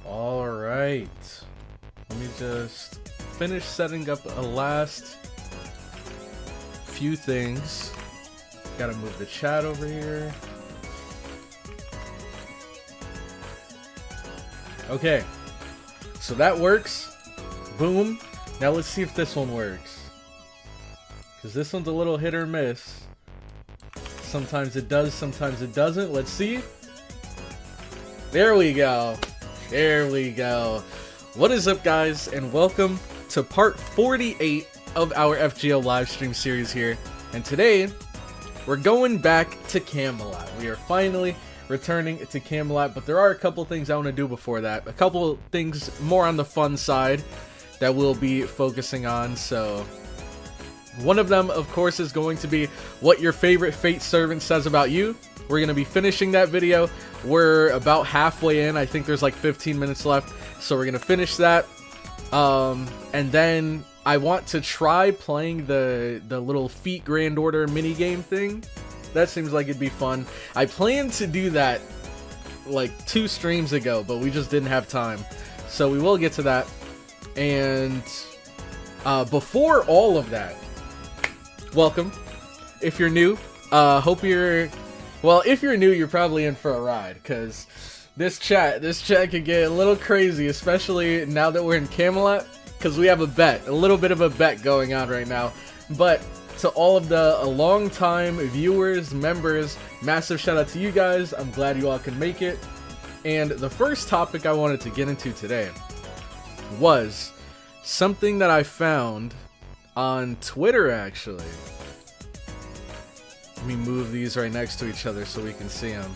Alright. Let me just finish setting up a last few things. Gotta move the chat over here. Okay. So that works. Boom. Now let's see if this one works. Because this one's a little hit or miss. Sometimes it does, sometimes it doesn't. Let's see. There we go. There we go. What is up, guys, and welcome to part 48 of our FGO livestream series here. And today, we're going back to Camelot. We are finally returning to Camelot, but there are a couple things I want to do before that. A couple things more on the fun side that we'll be focusing on. So one of them, of course, is going to be what your favorite Fate servant says about you. We're going to be finishing that video. We're about halfway in. I think there's like 15 minutes left. So we're going to finish that. And then I want to try playing the little Feat Grand Order minigame thing. That seems like it'd be fun. I planned to do that like 2 streams ago, but we just didn't have time. So we will get to that. And before all of that, welcome. If you're new, hope you're... Well, if you're new, you're probably in for a ride, because this chat could get a little crazy, especially now that we're in Camelot, because we have a little bit of a bet going on right now. But to all of the long-time viewers, members, massive shout out to you guys. I'm glad you all could make it. And the first topic I wanted to get into today was something that I found on Twitter, actually. Let me move these right next to each other so we can see them.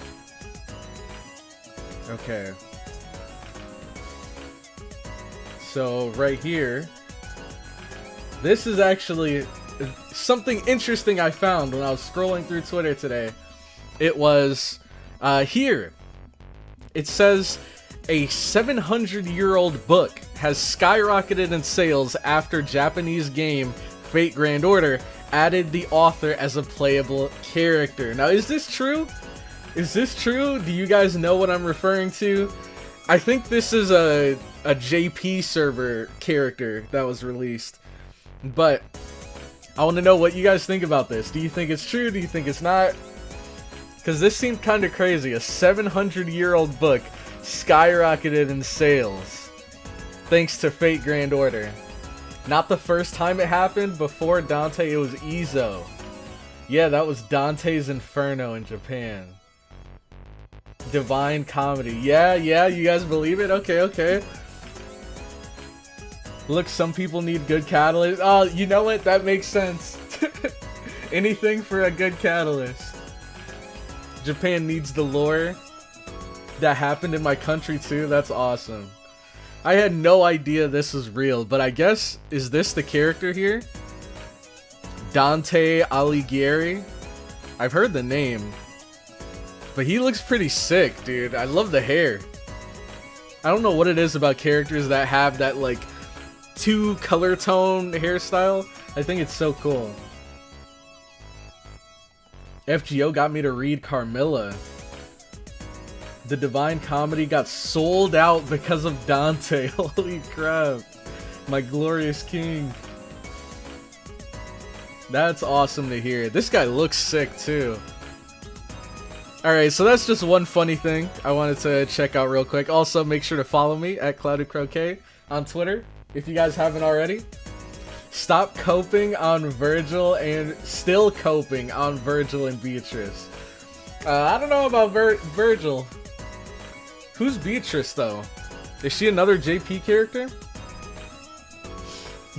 Okay. So right here, this is actually something interesting I found when I was scrolling through Twitter today. It was here. It says a 700-year-old book has skyrocketed in sales after Japanese game Fate Grand Order added the author as a playable character. Now, is this true? Is this true? Do you guys know what I'm referring to? I think this is a JP server character that was released. But I want to know what you guys think about this. Do you think it's true? Do you think it's not? Because this seemed kind of crazy. A 700-year-old book skyrocketed in sales thanks to Fate Grand Order. Not the first time it happened. Before Dante, it was Izo. Yeah, that was Dante's Inferno in Japan. Divine Comedy. Yeah, you guys believe it? Okay. Look, some people need good catalyst. Oh, you know what? That makes sense. Anything for a good catalyst. Japan needs the lore. That happened in my country too. That's awesome. I had no idea this was real, but I guess, is this the character here? Dante Alighieri? I've heard the name. But he looks pretty sick, dude. I love the hair. I don't know what it is about characters that have that, like, 2 color tone hairstyle. I think it's so cool. FGO got me to read Carmilla. The Divine Comedy got sold out because of Dante. Holy crap. My glorious king. That's awesome to hear. This guy looks sick too. Alright, so that's just one funny thing I wanted to check out real quick. Also, make sure to follow me at CloudyCrow on Twitter if you guys haven't already. Stop coping on Virgil and still coping on Virgil and Beatrice. I don't know about Virgil. Who's Beatrice, though? Is she another JP character?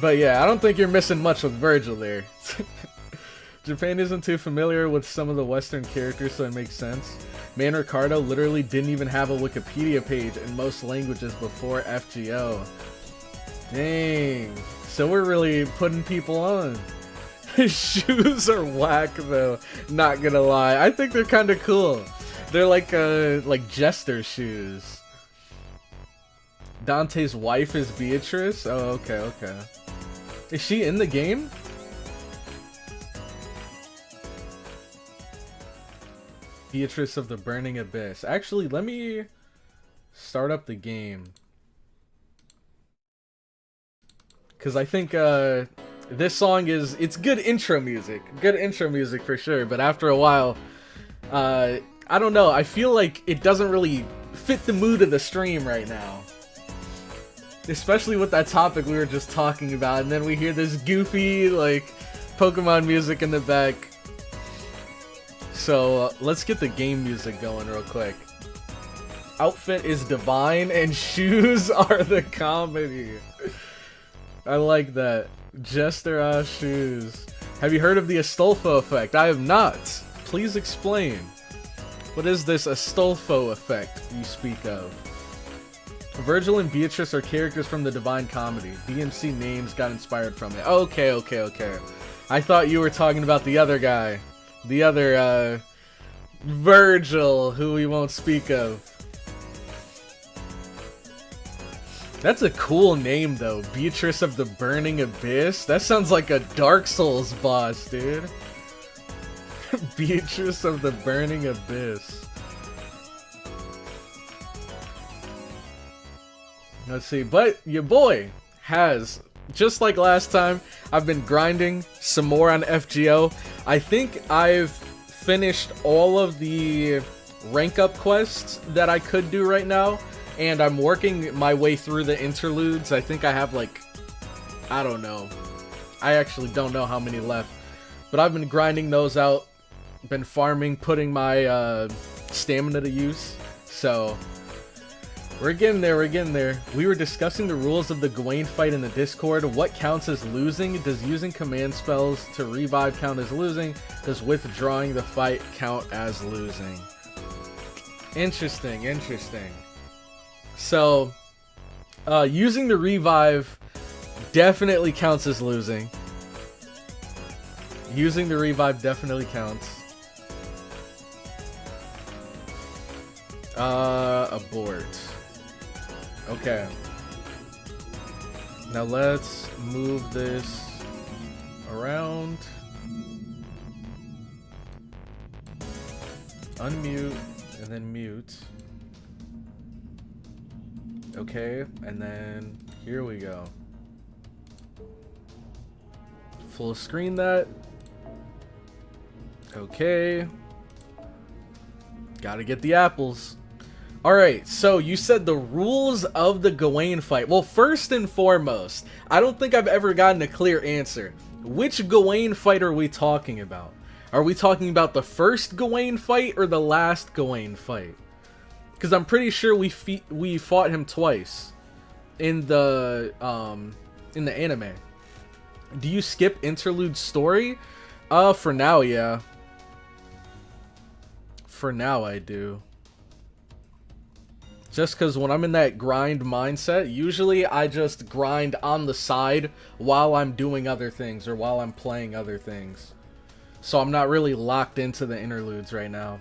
But yeah, I don't think you're missing much with Virgil there. Japan isn't too familiar with some of the Western characters, so it makes sense. Man Ricardo literally didn't even have a Wikipedia page in most languages before FGO. Dang. So we're really putting people on. His shoes are whack, though. Not gonna lie. I think they're kind of cool. They're like jester shoes. Dante's wife is Beatrice? Oh, okay. Is she in the game? Beatrice of the Burning Abyss. Actually, let me start up the game. Because I think this song it's good intro music. Good intro music for sure. But after a while, I don't know. I feel like it doesn't really fit the mood of the stream right now. Especially with that topic we were just talking about. And then we hear this goofy, like, Pokemon music in the back. So, let's get the game music going real quick. Outfit is divine and shoes are the comedy. I like that. Jester ass shoes. Have you heard of the Astolfo effect? I have not. Please explain. What is this Astolfo effect you speak of? Virgil and Beatrice are characters from the Divine Comedy. DMC names got inspired from it. Okay. I thought you were talking about the other guy. The other, Virgil, who we won't speak of. That's a cool name, though. Beatrice of the Burning Abyss? That sounds like a Dark Souls boss, dude. Beatrice of the Burning Abyss. Let's see, but your boy has, just like last time, I've been grinding some more on FGO. I think I've finished all of the rank up quests that I could do right now, and I'm working my way through the interludes. I think I have like, I don't know. I actually don't know how many left, but I've been grinding those out, been farming, putting my stamina to use, so... We're getting there. We were discussing the rules of the Gawain fight in the Discord. What counts as losing? Does using command spells to revive count as losing? Does withdrawing the fight count as losing? Interesting. So, using the revive definitely counts as losing. Using the revive definitely counts. Abort. Okay. Now let's move this around. Unmute and then mute. Okay, and then here we go. Full screen that. Okay. Gotta get the apples. Alright, so you said the rules of the Gawain fight. Well, first and foremost, I don't think I've ever gotten a clear answer. Which Gawain fight are we talking about? Are we talking about the first Gawain fight or the last Gawain fight? Because I'm pretty sure we fought him twice in the anime. Do you skip interlude story? For now, yeah. For now, I do. Just because when I'm in that grind mindset, usually I just grind on the side while I'm doing other things or while I'm playing other things. So I'm not really locked into the interludes right now.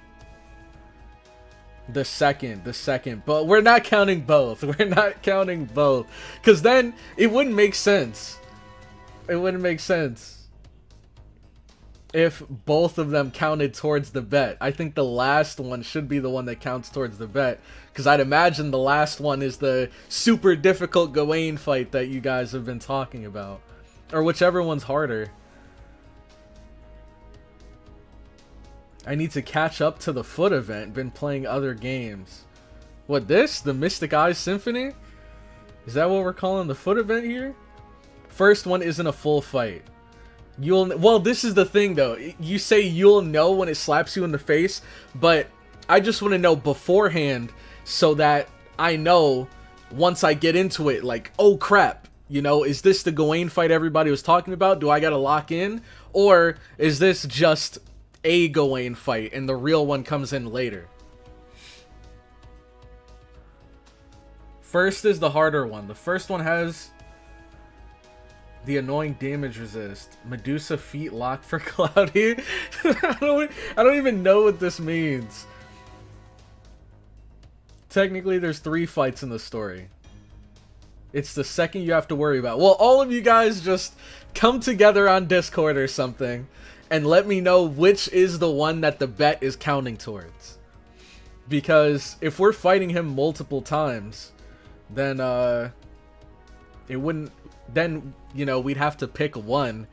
The second. But we're not counting both. We're not counting both. Because then it wouldn't make sense. It wouldn't make sense if both of them counted towards the bet. I think the last one should be the one that counts towards the bet. Because I'd imagine the last one is the super difficult Gawain fight that you guys have been talking about. Or whichever one's harder. I need to catch up to the foot event. Been playing other games. What, this? The Mystic Eyes Symphony? Is that what we're calling the foot event here? First one isn't a full fight. Well, this is the thing though. You say you'll know when it slaps you in the face, but I just want to know beforehand so that I know once I get into it, like, oh crap, you know, is this the Gawain fight everybody was talking about? Do I gotta lock in? Or is this just a Gawain fight and the real one comes in later? First is the harder one. The first one has the annoying damage resist. Medusa feet locked for Cloudy. I don't even know what this means. Technically, there's 3 fights in the story. It's the second you have to worry about. Well, all of you guys just come together on Discord or something and let me know which is the one that the bet is counting towards. Because if we're fighting him multiple times, then it wouldn't then, you know, we'd have to pick one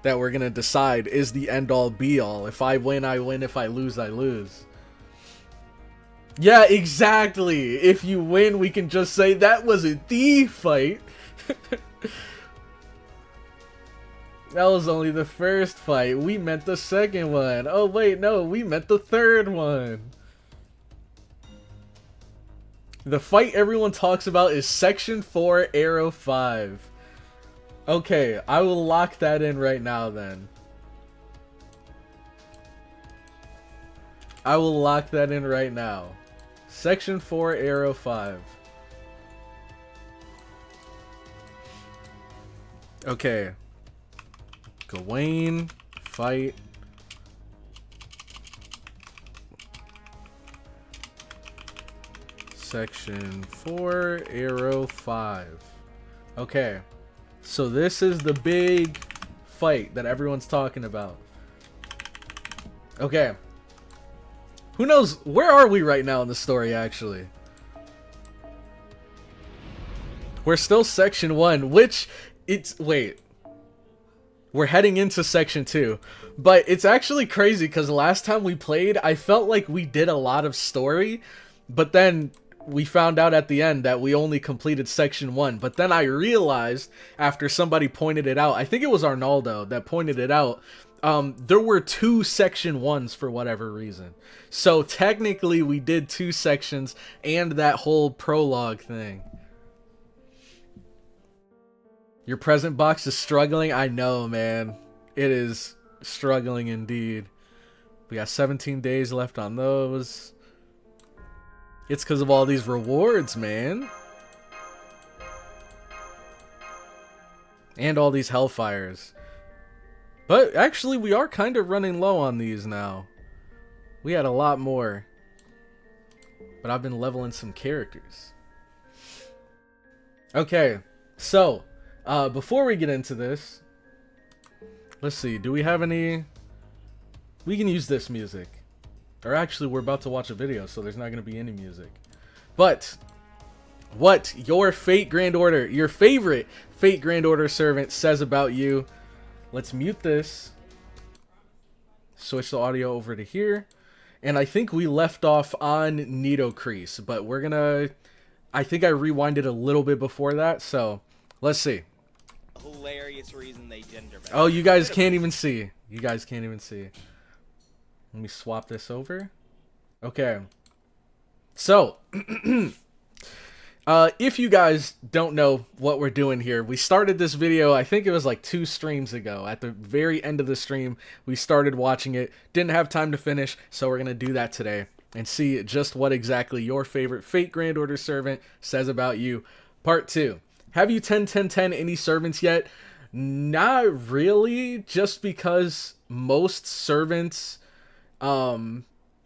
that we're gonna decide is the end-all be-all. If I win, I win. If I lose, I lose. Yeah, exactly. If you win, we can just say that was a thief fight. That was only the first fight. We meant the second one. Oh, wait, no, we meant the third one. The fight everyone talks about is Section 4, Arrow 5. Okay, I will lock that in right now then. I will lock that in right now. Section 4, Arrow 5. Okay. Gawain, fight. Section 4, Arrow 5. Okay. So this is the big fight that everyone's talking about. Okay. Who knows? Where are we right now in the story, actually? We're still Section 1, which it's... Wait. We're heading into Section 2. But it's actually crazy because last time we played, I felt like we did a lot of story. But then we found out at the end that we only completed Section 1. But then I realized, after somebody pointed it out, I think it was Arnaldo that pointed it out, there were 2 Section 1s for whatever reason. So technically we did 2 sections and that whole prologue thing. Your present box is struggling? I know, man. It is struggling indeed. We got 17 days left on those. It's because of all these rewards, man. And all these hellfires. But actually, we are kind of running low on these now. We had a lot more. But I've been leveling some characters. Okay, so... before we get into this, let's see, do we have any... We can use this music. Or actually, we're about to watch a video, so there's not going to be any music. But, what your Fate Grand Order, your favorite Fate Grand Order servant says about you. Let's mute this. Switch the audio over to here. And I think we left off on NITOCRIS, but we're going to... I think I rewinded a little bit before that, so let's see. Hilarious reason they gender bend. Oh, you guys can't even see. You guys can't even see. Let me swap this over. Okay. So, if you guys don't know what we're doing here, we started this video, I think it was like 2 streams ago. At the very end of the stream, we started watching it. Didn't have time to finish, so we're going to do that today and see just what exactly your favorite Fate Grand Order servant says about you. Part 2. Have you 10 any servants yet? Not really, just because most servants, I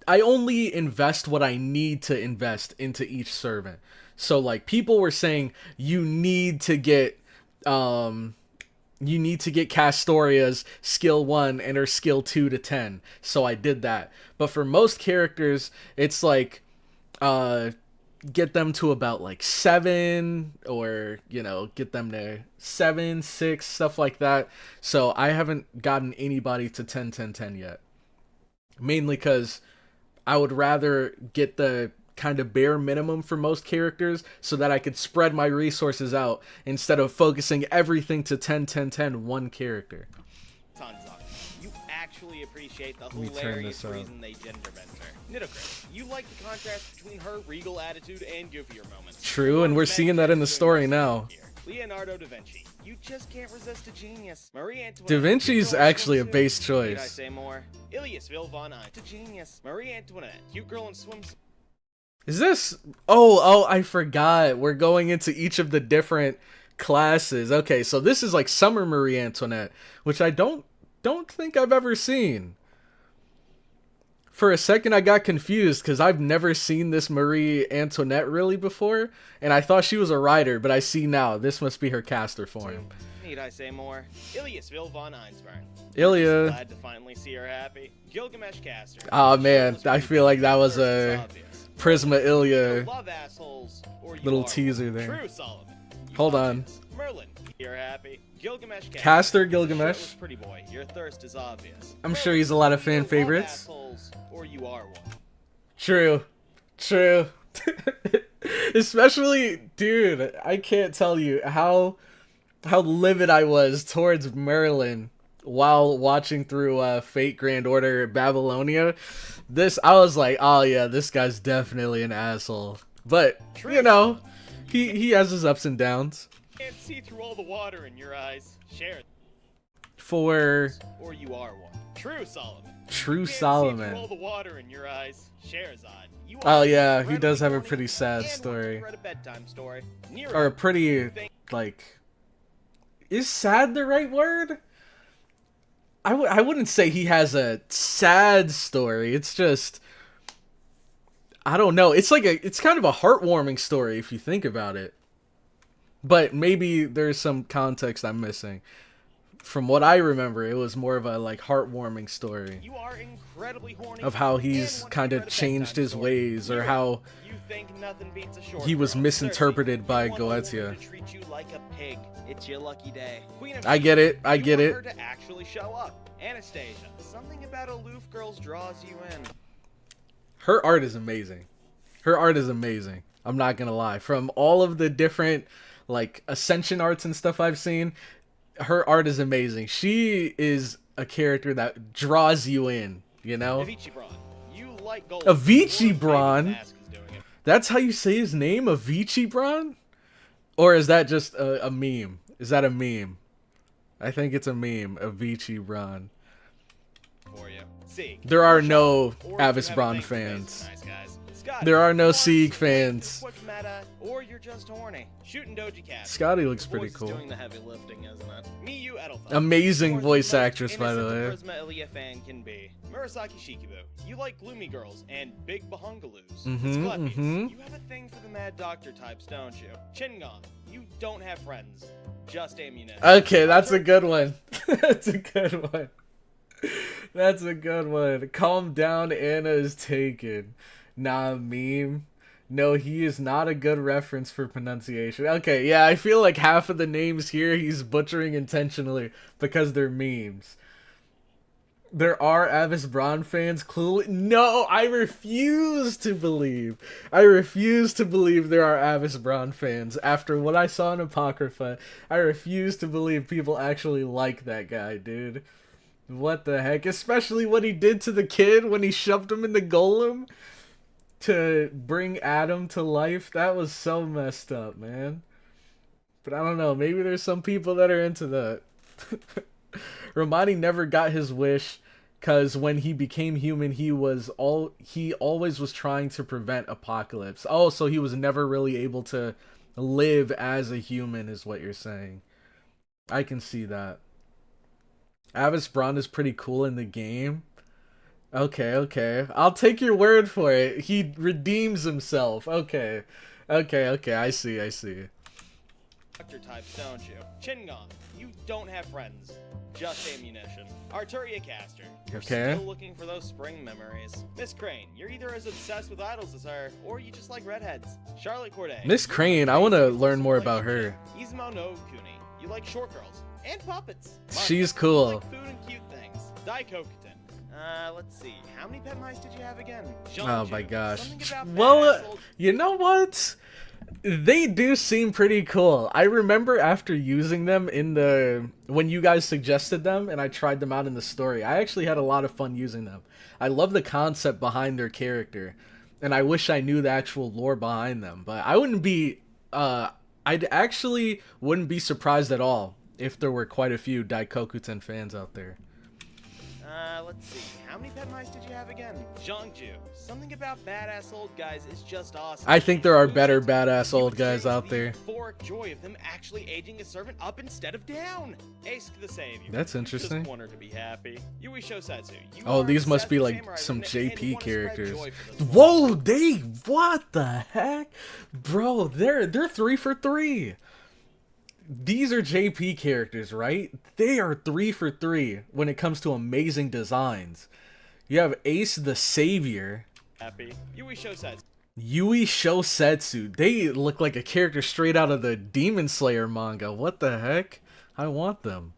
only invest what I need to invest into each servant. So like people were saying you need to get Castoria's skill 1 and her skill 2 to 10. So I did that. But for most characters, it's like get them to about like 7, or you know, get them to 7, 6, stuff like that. So I haven't gotten anybody to 10 yet, mainly because I would rather get the kind of bare minimum for most characters so that I could spread my resources out instead of focusing everything to 10 one character. Tons of it. You actually appreciate the hilarious reason they gender bent her. NITOCRIS, you like the contrast between her regal attitude and goofier moments. True, and we're seeing that in the story now. Leonardo da Vinci, you just can't resist a genius. Marie Antoinette, Da Vinci's actually a base choice. Need I say more? Ilias von Eyck, a genius. Marie Antoinette, cute girl in swimsuit. Is this... Oh, I forgot. We're going into each of the different classes. Okay, so this is like Summer Marie Antoinette, which I don't think I've ever seen. For a second, I got confused because I've never seen this Marie Antoinette really before, and I thought she was a writer, but I see now. This must be her caster form. Need I say more? Ilias von Einsburn. Ilya. Glad to finally see her happy. Gilgamesh caster. Oh man, I feel like that was a Prisma Ilya love assholes, or little teaser there. True Solomon. Hold on. Merlin. You're happy. Gilgamesh Caster Gilgamesh. Pretty boy, your thirst is obvious. I'm sure he's a lot of fan favorites. Or you are one. True. True. Especially, dude, I can't tell you how livid I was towards Merlin while watching through Fate Grand Order Babylonia. I was like, oh yeah, this guy's definitely an asshole. But, you know, he has his ups and downs. Can't see through all the water in your eyes. Share it. Or you are one. True Solomon. True Can't Solomon. See through all the water in your eyes. Sherazade. Oh yeah, he does have a pretty sad story. Read a bedtime story. Or a pretty, like, is sad the right word? I wouldn't say he has a sad story. It's just, I don't know. It's like it's kind of a heartwarming story if you think about it. But maybe there's some context I'm missing. From what I remember, it was more of a like heartwarming story. You are incredibly horny of how he's kind of changed his ways, or how he was misinterpreted by Goetia. Treat you like a pig. It's your lucky day. I get it. I get it. Her to actually show up. Anastasia. Something about aloof girls draws you in. Her art is amazing. Her art is amazing. I'm not gonna lie. From all of the different like Ascension arts and stuff I've seen, her art is amazing. She is a character that draws you in, you know? Avicii Braun. You like gold. Avicii Braun? That's how you say his name? Avicii Braun? Or is that just a meme? Is that a meme? I think it's a meme. Avicii Braun. There are no Avis Braun fans. There are no Sieg fans. Or you're just horny. Shooting Doji Cat. Scotty looks pretty cool. Doing the heavy lifting, isn't it? Miyu Edelfelt. Amazing voice actress, by the way. Charisma Ilya fan can be. Murasaki Shikibu. You like gloomy girls and big bahungaloos. You have a thing for the mad doctor types, don't you? Chingon. You don't have friends. Just ammunition. Okay, that's a good one. That's a good one. That's a good one. Calm down, Anna is taken. Nah, meme. No, he is not a good reference for pronunciation. Okay, yeah, I feel like half of the names here he's butchering intentionally because they're memes. There are Avis Braun fans, clueless. No, I refuse to believe. I refuse to believe there are Avis Braun fans. After what I saw in Apocrypha, I refuse to believe people actually like that guy, dude. What the heck? Especially what he did to the kid when he shoved him in the golem to bring Adam to life. That was so messed up, man. But I don't know. Maybe there's some people that are into that. Romani never got his wish because when he became human, he always was trying to prevent apocalypse. Oh, so he was never really able to live as a human is what you're saying. I can see that. Avis Braun is pretty cool in the game. Okay. I'll take your word for it. He redeems himself. Okay, I see. Doctor types, don't you? Chingon. You don't have friends. Just ammunition. Arturia Caster. You're still looking for those spring memories. Miss Crane. You're either as obsessed with idols as her, or you just like redheads. Charlotte Corday. Miss Crane, I want to learn more about her. Izumo no Kuni. You like short girls. And puppets. She's cool. You like food and cute things. Daikokutin. Let's see. How many pet mice did you have again? Oh my gosh. Well, you know what? They do seem pretty cool. I remember after using them when you guys suggested them and I tried them out in the story, I actually had a lot of fun using them. I love the concept behind their character, and I wish I knew the actual lore behind them. But I wouldn't be, I'd actually wouldn't be surprised at all if there were quite a few Daikokuten fans out there. Let's see. How many pet mice did you have again? Zhongju. Something about badass old guys is just awesome. I think there are better badass old guys out there. The euphoric joy of them actually aging a servant up instead of down. Ace the Savior. That's interesting. Just want her to be happy. Yui Shosetsu. Oh, these must be like some JP characters. Whoa, what the heck? Bro, they're 3 for 3. These are JP characters, right? They are 3 for 3 when it comes to amazing designs. You have Ace the Savior. Happy. Yui Shosetsu. Yui Shosetsu. They look like a character straight out of the Demon Slayer manga. What the heck? I want them.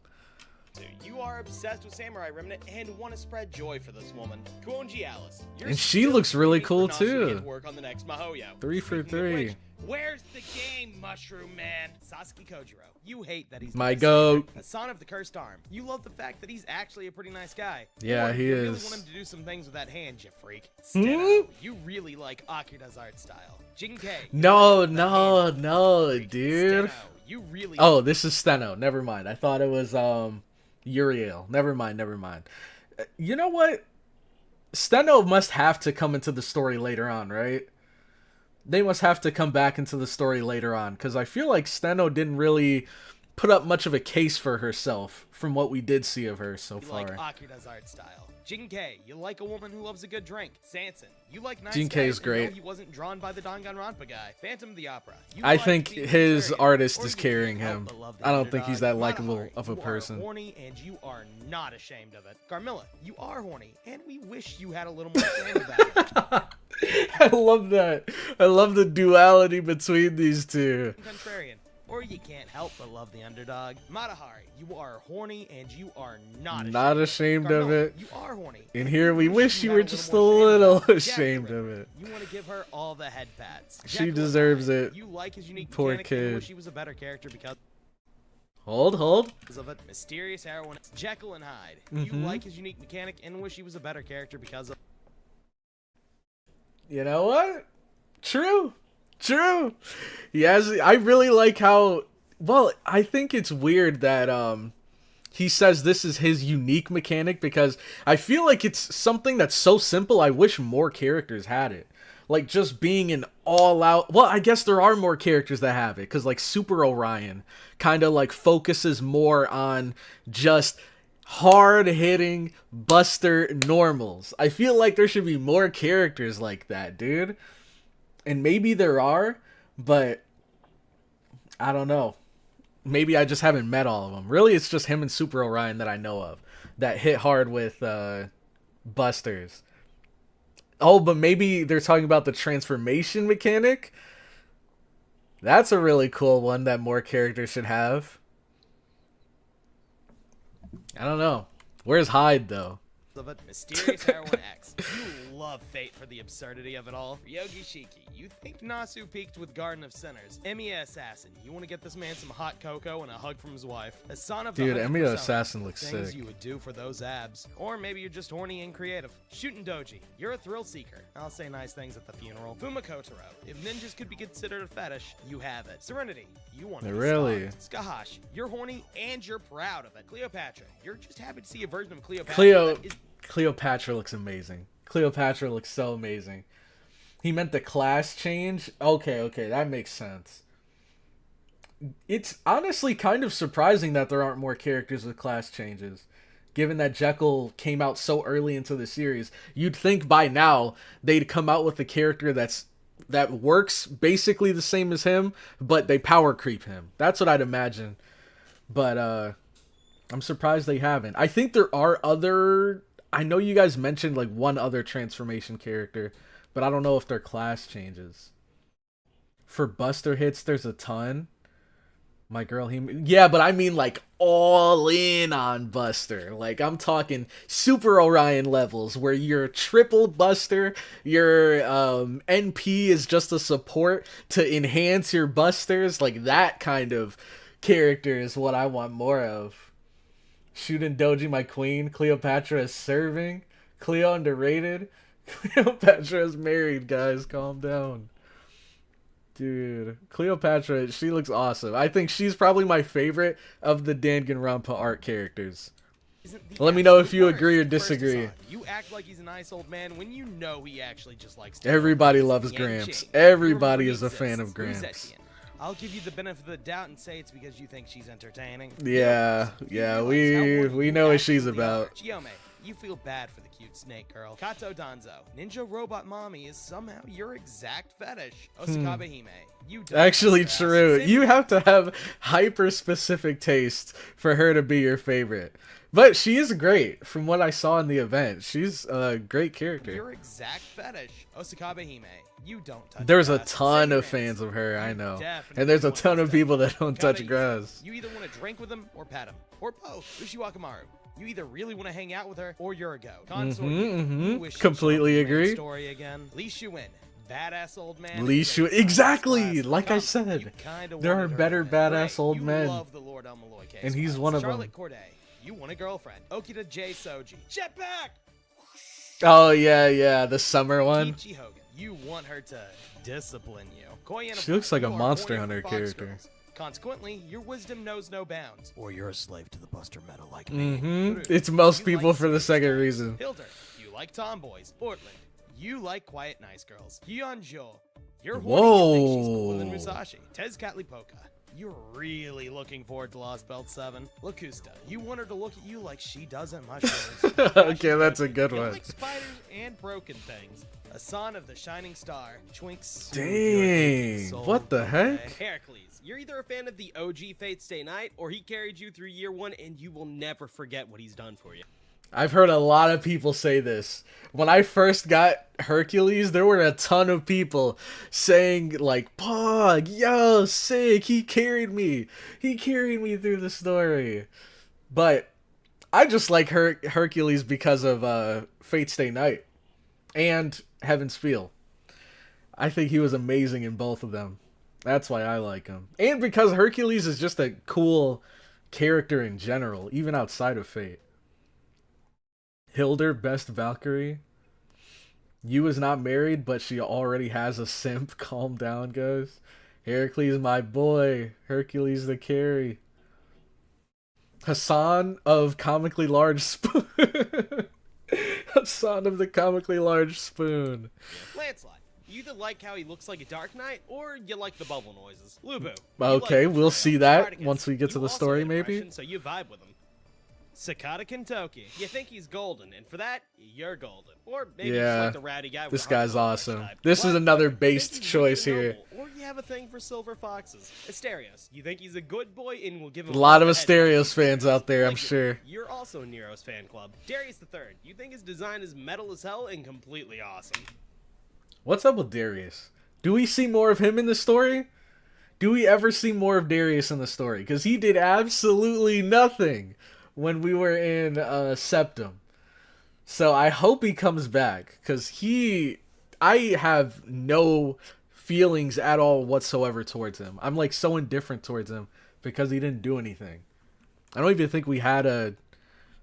You are obsessed with Samurai Remnant and want to spread joy for this woman. Kuonji Alice. And she looks really cool too. Work on the next Mahoyo. 3 for 3. Where's the game, Mushroom Man? Sasuke Kojiro. You hate that he's my goat. A son of the cursed arm. You love the fact that he's actually a pretty nice guy. Yeah, he you is. You really want him to do some things with that hand, you freak. Steno, you really like Akira's art style. Jinkei. No, dude. Steno, you really. Oh, this is Steno. Never mind. I thought it was Uriel. Never mind. You know what? Steno must have to come into the story later on, right? They must have to come back into the story later on, because I feel like Steno didn't really put up much of a case for herself from what we did see of her so far. You like Akira's art style. Jinkei, you like a woman who loves a good drink. Sanson, you like nice Jinkei is guys, great. He wasn't drawn by the Danganronpa guy. Phantom of the Opera. I think his artist is carrying him. I don't think he's that likable of a person. You are horny and you are not ashamed of it. Carmilla, you are horny and we wish you had a little more shame about it. I love that. I love the duality between these two. Contrarian. Or you can't help but love the underdog. Matahari, you are horny and you are not ashamed of it. You are horny. In here, we wish you were just a little ashamed of it. You want to give her all the head pats. She deserves it. You like his unique Poor mechanic kid. and wish he was a better character because Hold. of it. Mysterious heroine, Jekyll and Hyde. You like his unique mechanic and wish he was a better character because of. You know what? True. Yes, I really like how. Well, I think it's weird that he says this is his unique mechanic, because I feel like it's something that's so simple. I wish more characters had it. Like just being an all-out. Well, I guess there are more characters that have it, because like Super Orion kind of like focuses more on just hard-hitting buster normals. I feel like there should be more characters like that, dude. And maybe there are, but I don't know. Maybe I just haven't met all of them. Really, it's just him and Super Orion that I know of that hit hard with busters. Oh, but maybe they're talking about the transformation mechanic. That's a really cool one that more characters should have. I don't know. Where's Hyde, though? Of it. Mysterious heroine X. You love Fate for the absurdity of it all. Ryogi Shiki, you think Nasu peaked with Garden of Sinners. Emiya Assassin, you want to get this man some hot cocoa and a hug from his wife. A son of Dude, the Emiya Assassin looks things sick. You would do for those abs. Or maybe you're just horny and creative. Shootin' Doji, you're a thrill seeker. I'll say nice things at the funeral. Fuma Kotaro, if ninjas could be considered a fetish, you have it. Serenity, you want to be Really? stalked. Skahash, you're horny and you're proud of it. Cleopatra, you're just happy to see a version of Cleopatra Cleopatra looks amazing. Cleopatra looks so amazing. He meant the class change? Okay, that makes sense. It's honestly kind of surprising that there aren't more characters with class changes. Given that Jekyll came out so early into the series, you'd think by now they'd come out with a character that works basically the same as him, but they power creep him. That's what I'd imagine. But I'm surprised they haven't. I think there are other... I know you guys mentioned like one other transformation character, but I don't know if they're class changes. For Buster hits, there's a ton. My girl, yeah, but I mean like all in on Buster. Like I'm talking Super Orion levels where you're triple Buster, your NP is just a support to enhance your Busters. Like that kind of character is what I want more of. Shooting Doji, my queen. Cleopatra is serving. Cleo underrated. Cleopatra is married, guys. Calm down. Dude. Cleopatra, she looks awesome. I think she's probably my favorite of the Danganronpa art characters. Let me know if you agree or disagree. You act like he's a nice old man when you know he actually just likes to. Everybody loves Gramps. Everybody is a fan of Gramps. I'll give you the benefit of the doubt and say it's because you think she's entertaining. Yeah, we know what she's about. Chiome, you feel bad for the cute snake girl. Kato Danzo, Ninja Robot Mommy is somehow your exact fetish. Osakabe Hime, you don't. Actually true. You have to have hyper specific taste for her to be your favorite. But she is great from what I saw in the event. She's a great character. Your exact fetish, Osakabe Hime. You don't touch There's a grass. ton of Say fans of her, I know. definitely And there's a want ton this of done. people that don't touch Gotta grass. You either want to drink with him or pet him. Or both. Ushiwakamaru. You either really want to hang out with her or you're a go. Consort, you wish Completely you'd show up in the agree. Story again. Lee Shu-in. Badass old man. Lee Shu, exactly, like I said, there are better badass old men, Love the Lord Elmaloy case and he's files. one of Charlotte them. Corday. You want a girlfriend. Okita J. Soji. Jetpack! Oh yeah, the summer one. Kichi Hogan. You want her to discipline you. Koyana She looks like a you are Monster horny Hunter for Fox character. girls. Consequently, your wisdom knows no bounds. Or you're a slave to the Buster Metal like me. It's most You people like for the serious second guys. reason. Hilder. You like tomboys. Portland. You like quiet nice girls. Hyunjo. You're horny. Whoa. You think she's cooler than Musashi. Tezcatlipoca. You're really looking forward to Lost Belt 7. Locusta. You want her to look at you like she doesn't mushrooms. Okay, that's a good You one. like spiders and broken things. A son of the shining star. Twinks. Dang, what the heck? Heracles. You're either a fan of the OG Fate Stay Night, or he carried you through year 1 and you will never forget what he's done for you. I've heard a lot of people say this. When I first got Hercules, there were a ton of people saying like, "Pog, yo, sick, he carried me. He carried me through the story." But I just like Hercules because of Fate Stay Night and Heaven's Feel. I think he was amazing in both of them. That's why I like him. And because Hercules is just a cool character in general, even outside of Fate. Hilder, best Valkyrie. You is not married, but she already has a simp. Calm down, guys. Heracles, my boy. Hercules the carry. Hassan of Comically Large Spoon. Hassan of the Comically Large Spoon. Lancelot. You either like how he looks like a Dark Knight, or you like the bubble noises. Lubu. Okay, we'll see that Spartacus. once we get to You the also story, get maybe. aggression, so you vibe with him. Sakata Kentoki. You think he's golden, and for that, you're golden. Or maybe you just like the rowdy guy with This the guy's hardcore awesome. type. This is Black another Clover. based You think he's choice wicked here. noble, or you have a thing for silver foxes. Asterios. You think he's a good boy and will give him A lot of the head Asterios nod. fans out there, I'm Liquid. sure. You're also in Nero's fan club. Darius III. You think his design is metal as hell and completely awesome. What's up with Darius? Do we see more of him in the story? Do we ever see more of Darius in the story? Because he did absolutely nothing when we were in Septum. So I hope he comes back. Because I have no feelings at all whatsoever towards him. I'm like so indifferent towards him because he didn't do anything. I don't even think we had a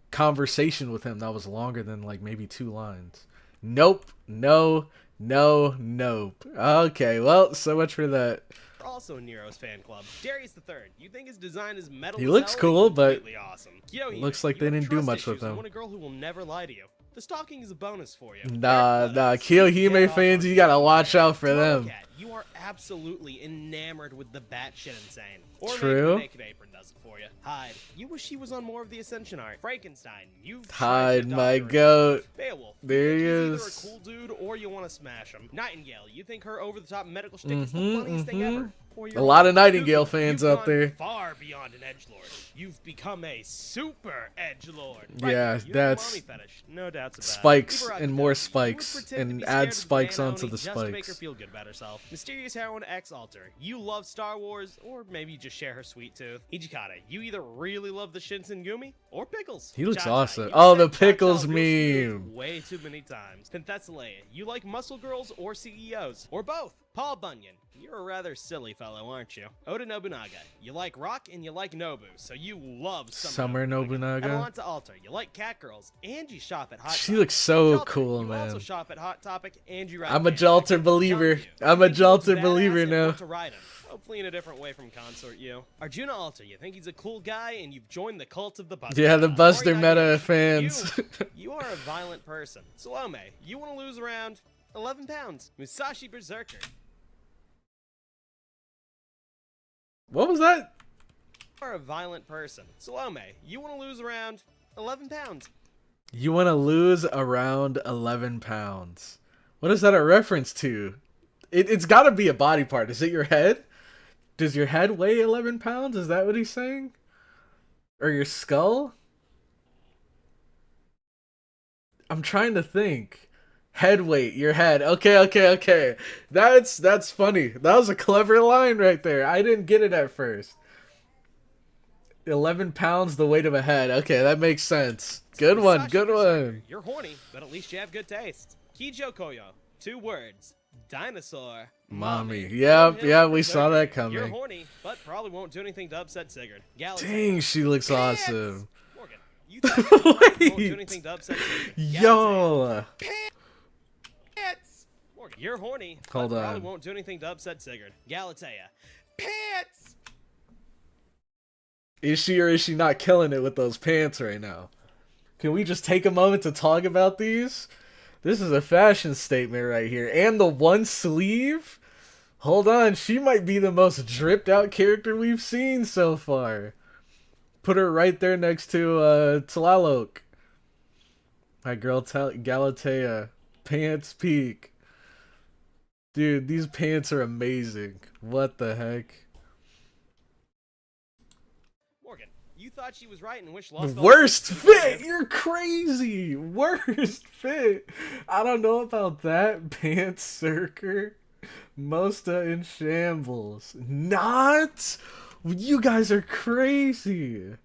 conversation with him that was longer than like maybe 2 lines. Nope. No. Nope. Okay, well, so much for that. Also in Nero's fan club. Darius III. You think his design is metal He as looks hell cool, and but completely awesome. Kyohime, looks like you they have didn't do trust much with issues and him. want a girl who will never lie to you. The stalking is a bonus for you. Nah, Get Kyohime off fans, on you gotta watch out for Tomorrow them. Cat, you are absolutely enamored with the batshit insane. Or True. maybe the Naked Apron does it for you. Hyde, you wish he was on more of the Ascension art. Frankenstein, you've Hyde, tried to my doctor goat. Beowulf, There he you think is. he's either a cool dude or you want to smash him. Nightingale, you think her over-the-top medical shtick is the funniest thing ever. Or A lot of Nightingale Dooku, fans you've out gone there. Far beyond an edgelord. You've become a super edgelord. Yeah, you have a that's mommy fetish. No doubts about it. spikes Ibaraki, and more you would spikes pretend to and be add scared of spikes man onto only the just to make her spikes. feel good about herself. Mysterious Heroine X Alter. You love Star Wars, or maybe you just share her sweet tooth. Hijikata. You either really love the Shinsengumi or pickles. He looks Jaja, awesome. you Oh, said the Jaja pickles real smooth meme. way too many times. Penthesilea. You like muscle girls or CEOs, or both. Paul Bunyan. You're a rather silly fellow, aren't you? Oda Nobunaga. You like rock and you like Nobu, so you love Summer Nobunaga. Atalanta Alter. You like cat girls and you shop at Hot She Topic. looks so Jalter, cool, you man. also shop at Hot Topic and you ride I'm a Panda. Jalter believer. John, I'm a you think he looks Jalter badass believer and now. want to ride him. Hopefully in a different way from Consort you. Arjuna Alter, you think he's a cool guy and you've joined the cult of the Buster. Yeah, the Buster Mori meta Nagase, fans. You are a violent person. Salome, you want to lose around 11 pounds. Musashi Berserker. What was that? You are a violent person. Salome, you want to lose around 11 pounds. You want to lose around 11 pounds. What is that a reference to? It's got to be a body part. Is it your head? Does your head weigh 11 pounds? Is that what he's saying? Or your skull? I'm trying to think. Head weight, your head. Okay. That's funny. That was a clever line right there. I didn't get it at first. 11 pounds, the weight of a head. Okay, that makes sense. Good one. You're horny, but at least you have good taste. Kijo Koyo. 2 words. Dinosaur. Mommy. Yep, we saw that coming. You're horny, but probably won't do anything to upset Sigurd. Galaxy. Dang, she looks awesome. Morgan, you won't do anything to upset Sigurd. Yo. Pants. Morgan, you're horny, Hold but on. probably won't do anything to upset Sigurd. Galatea. Pants. Is she or is she not killing it with those pants right now? Can we just take a moment to talk about these? This is a fashion statement right here. And the one sleeve? Hold on, she might be the most dripped out character we've seen so far. Put her right there next to Tlaloc. My girl Galatea. Pants peak. Dude, these pants are amazing. What the heck? Morgan, you thought she was right and wish lost. Worst fit! You're crazy! Worst fit! I don't know about that. Pants Circer. Mosta in shambles. Not! You guys are crazy!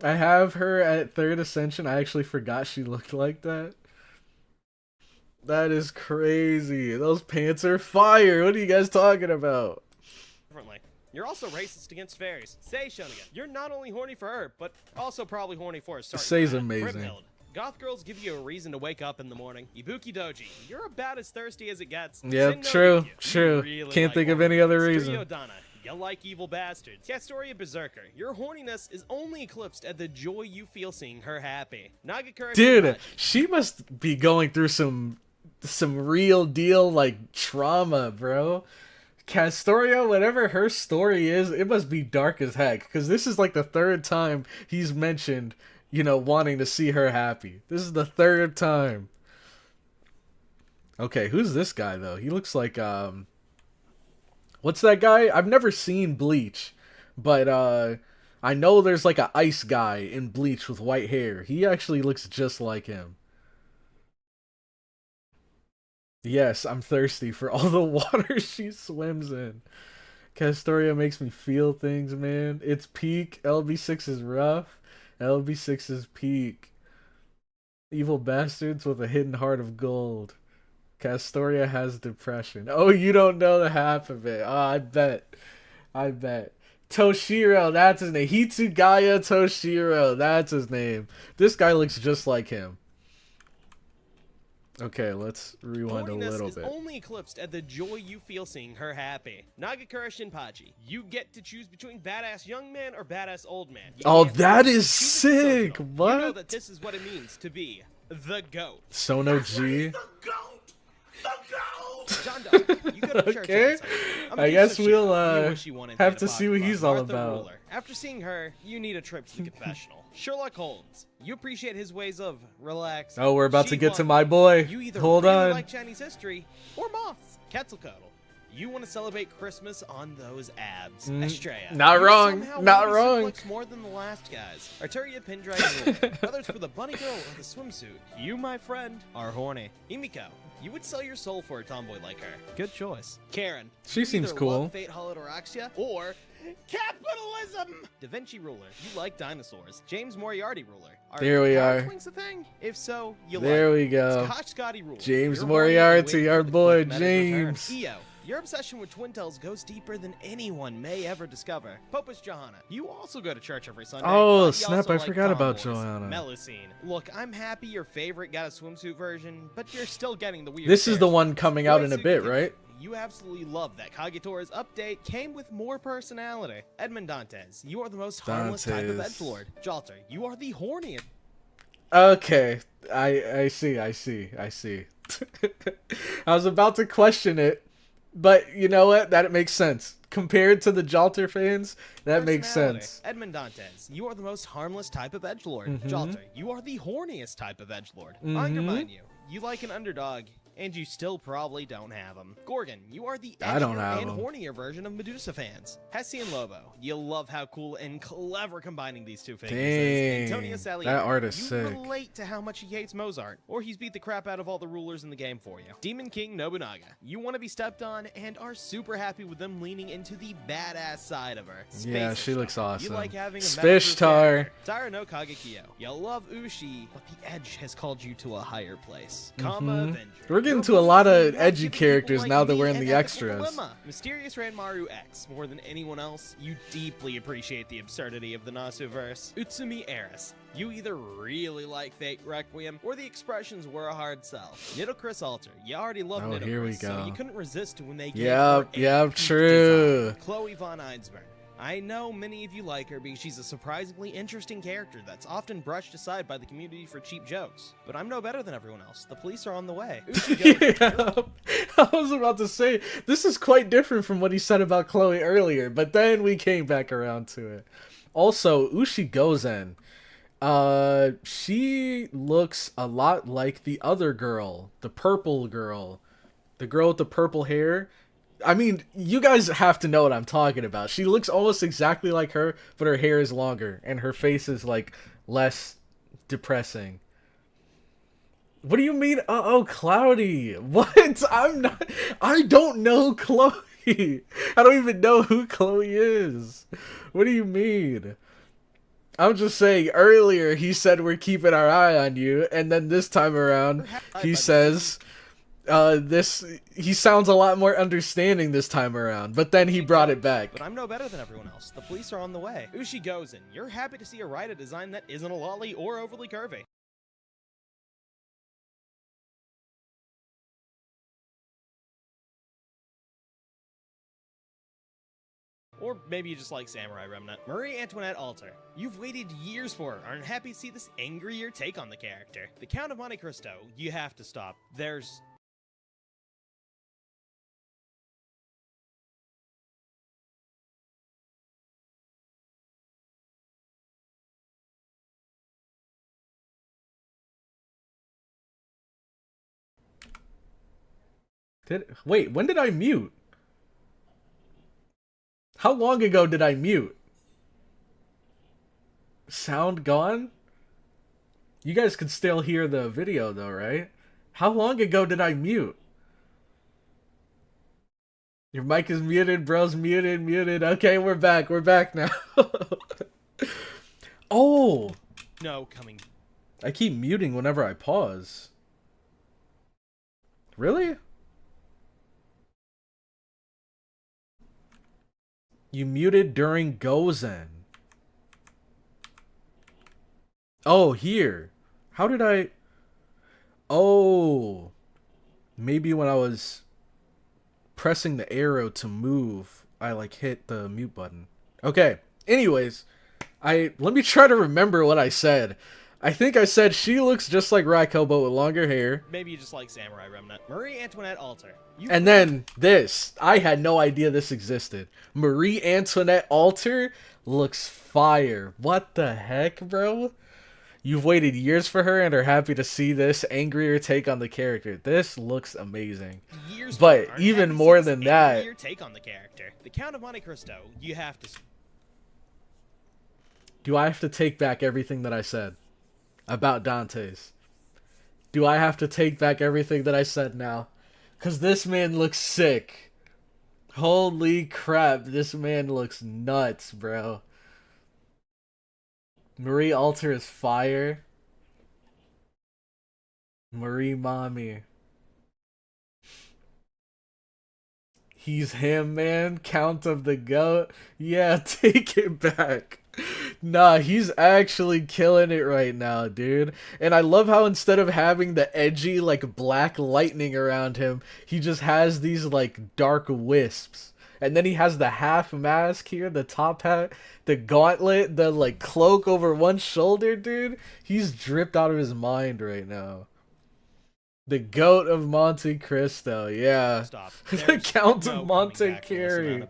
I have her at 3rd Ascension. I actually forgot she looked like that. That is crazy. Those pants are fire. What are you guys talking about? Differently. You're also racist against fairies. Say, Shoniga, you're not only horny for her, but also probably horny for a certain Say's man. amazing. Grimhild. Goth girls give you a reason to wake up in the morning. Ibuki Doji, you're about as thirsty as it gets. Yep, Sinno true. you really Can't like think of horny. any other reason. Striodana, you like evil bastards. Castoria Berserker, your horniness is only eclipsed at the joy you feel seeing her happy. Nagakura Dude, Shimachi, she must be going through some real deal like trauma, bro. Castoria, whatever her story is, it must be dark as heck. Because this is like the 3rd time he's mentioned, you know, wanting to see her happy. This is the 3rd time. Okay, who's this guy though? He looks like what's that guy? I've never seen Bleach, but I know there's like a ice guy in Bleach with white hair. He actually looks just like him. Yes, I'm thirsty for all the water she swims in. Castoria makes me feel things, man. It's peak. LB6 is rough. LB6 is peak. Evil bastards with a hidden heart of gold. Castoria has depression. Oh, you don't know the half of it. Oh, I bet. Toshiro, that's his name. Hitsugaya Toshiro, that's his name. This guy looks just like him. Okay, let's rewind a little bit. Is only eclipsed at the joy you feel seeing her happy. Nagakura Shinpachi, you get to choose between badass young man or badass old man. Oh, that is sick! What? You know that this is what it means to be the GOAT. Sono G. John Doe, you go to church Okay, I guess we'll have to see what he's all about. Ruler. After seeing her, you need a trip to the confessional. Sherlock Holmes, you appreciate his ways of relax. Oh, we're about to get to my boy. You either Hold really on. like Chinese history or moths. Quetzalcoatl, you want to celebrate Christmas on those abs. Estrella, not you wrong, somehow not wanna be wrong. suplex more than the last guys. Arteria Pindragon Ruler, whether it's for the bunny girl or the swimsuit, you, my friend, are horny. Himiko, you would sell your soul for a tomboy like her. Good choice. Karen, She you seems either cool. love Fate Holodoraxia or capitalism. Da Vinci Ruler, you like dinosaurs. James Moriarty Ruler, There we power are. twinks a thing? If so, you There like we go. Scotch Scotty Ruler. James You're Moriarty, waiting our for the boy, quick meta's return. James. EO, your obsession with twin tails goes deeper than anyone may ever discover. Popus Johanna, you also go to church every Sunday. Oh, but you snap, also I like forgot about tomboys. Johanna. Melusine, look, I'm happy your favorite got a swimsuit version, but you're still getting the weird This is the stares. one coming out in a Koitsuki bit, Kiku, right? You absolutely love that Kagetora's update came with more personality. Edmund Dantes, you are the most harmless type of Dantes. edgelord. Jalter, you are the horniest. Okay, I see. I was about to question it, but you know what? That makes sense. Compared to the Jalter fans, that makes sense. Edmund Dantes, you are the most harmless type of edgelord. Mhm. Jalter, you are the horniest type of edgelord. Mhm. Undermine you like an underdog, and you still probably don't have them. Gorgon, you are the I don't edgier have and 'em. hornier version of Medusa fans. Hesse and Lobo, you love how cool and clever combining these two figures is. Antonio Salieri, that art is you sick. relate to how much he hates Mozart, or he's beat the crap out of all the rulers in the game for you. Demon King Nobunaga, you want to be stepped on and are super happy with them leaning into the badass side of her. Yeah, she looks awesome. You like having a Spishtar. Tyra no Kagekiyo, you love Ushi, but the Edge has called you to a higher place. Kama Avenger. We're getting to a lot of edgy characters now that we're in the extras. Dilemma. Mysterious Ranmaru X, more than anyone else, you deeply appreciate the absurdity of the Nasuverse. Utsumi Eris, you either really like Fate Requiem, or the expressions were a hard sell. NITOCRIS Alter, you already love Oh, NITOCRIS, here we so go. you couldn't resist when they gave her a Yep, peak true. design. Chloe Von Einsberg. I know many of you like her because she's a surprisingly interesting character that's often brushed aside by the community for cheap jokes. But I'm no better than everyone else. The police are on the way. Yeah, I was about to say, this is quite different from what he said about Chloe earlier, but then we came back around to it. Also, Ushi Gozen. She looks a lot like the other girl, the purple girl. The girl with the purple hair. I mean, you guys have to know what I'm talking about. She looks almost exactly like her, but her hair is longer, and her face is, like, less depressing. What do you mean, uh-oh, Cloudy? What? I don't know Chloe. I don't even know who Chloe is. What do you mean? I'm just saying, earlier he said we're keeping our eye on you, and then this time around, he says... he sounds a lot more understanding this time around, but then he brought it back. But I'm no better than everyone else. The police are on the way. Ushi Gozen, you're happy to see a Raida design that isn't a lolly or overly curvy. Or maybe you just like Samurai Remnant. Marie Antoinette Alter. You've waited years for her. Aren't happy to see this angrier take on the character. The Count of Monte Cristo. You have to stop. There's... Wait, when did I mute? How long ago did I mute? Sound gone? You guys can still hear the video though, right? How long ago did I mute? Your mic is muted, bro's muted. Okay, we're back now. Oh! No, coming. I keep muting whenever I pause. Really? You muted during Gozen. Oh, here. How did I... Oh. Maybe when I was pressing the arrow to move, I like hit the mute button. Okay. Anyways, let me try to remember what I said. I think I said she looks just like Raiko, but with longer hair. Maybe you just like Samurai Remnant. Marie Antoinette Alter. And then this. I had no idea this existed. Marie Antoinette Alter looks fire. What the heck, bro? You've waited years for her and are happy to see this angrier take on the character. This looks amazing. But even more than that... Take on the character. The Count of Monte Cristo. You have to... Do I have to take back everything that I said about Dante's? Do I have to take back everything that I said now? Because this man looks sick. Holy crap, this man looks nuts, bro. Marie Alter is fire. Marie Mommy. He's him, man. Count of the Goat. Yeah, take it back. Nah, he's actually killing it right now, dude. And I love how instead of having the edgy, like, black lightning around him, he just has these, like, dark wisps. And then he has the half mask here, the top hat, the gauntlet, the, like, cloak over one shoulder, dude. He's dripped out of his mind right now. The goat of Monte Cristo, yeah. Stop. The Count of Monte Cristo.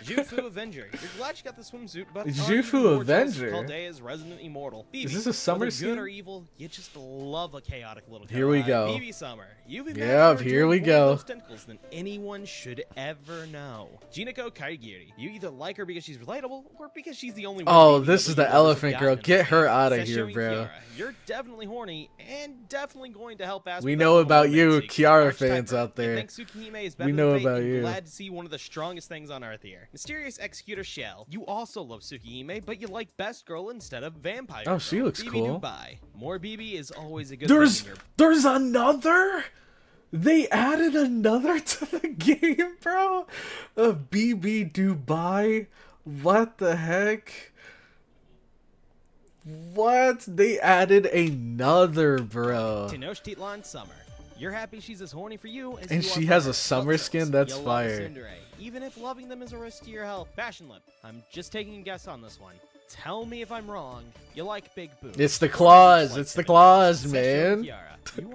Jufu Avenger. You're glad you got the swimsuit, but Jufu Avenger? Caldea's resident immortal. BB, is this a summer whether scene? Good or evil, you just love a chaotic little guy. Here we go. BB Summer. You've Yep, here we go. Tentacles than anyone should ever know. Jinako Kaigiri. You either like her because she's relatable or because she's the only one. Oh, this is the elephant girl. Get her out of here, Sesshoin bro. Kiara. You're definitely horny and definitely going to help ask. We know about you, Kiara fans out there. We know about you. Glad to see one of the strongest things on Earth here. Mysterious Executor Shell. You also love Tsukihime, but you like Best Girl instead of Vampire Girl. Oh, she looks BB cool. Dubai. More BB is always a good thing. There's another? They added another to the game, bro? A BB Dubai? What the heck? What? They added another, bro. Tenochtitlan Summer. You're happy she's as horny for you as and you she are has for a summer skin? That's fire. Even if loving them is a risk to your health. Fashion Lip. I'm just taking a guess on this one. Tell me if I'm wrong. You like big boobs. It's the claws. It's the claws, man. You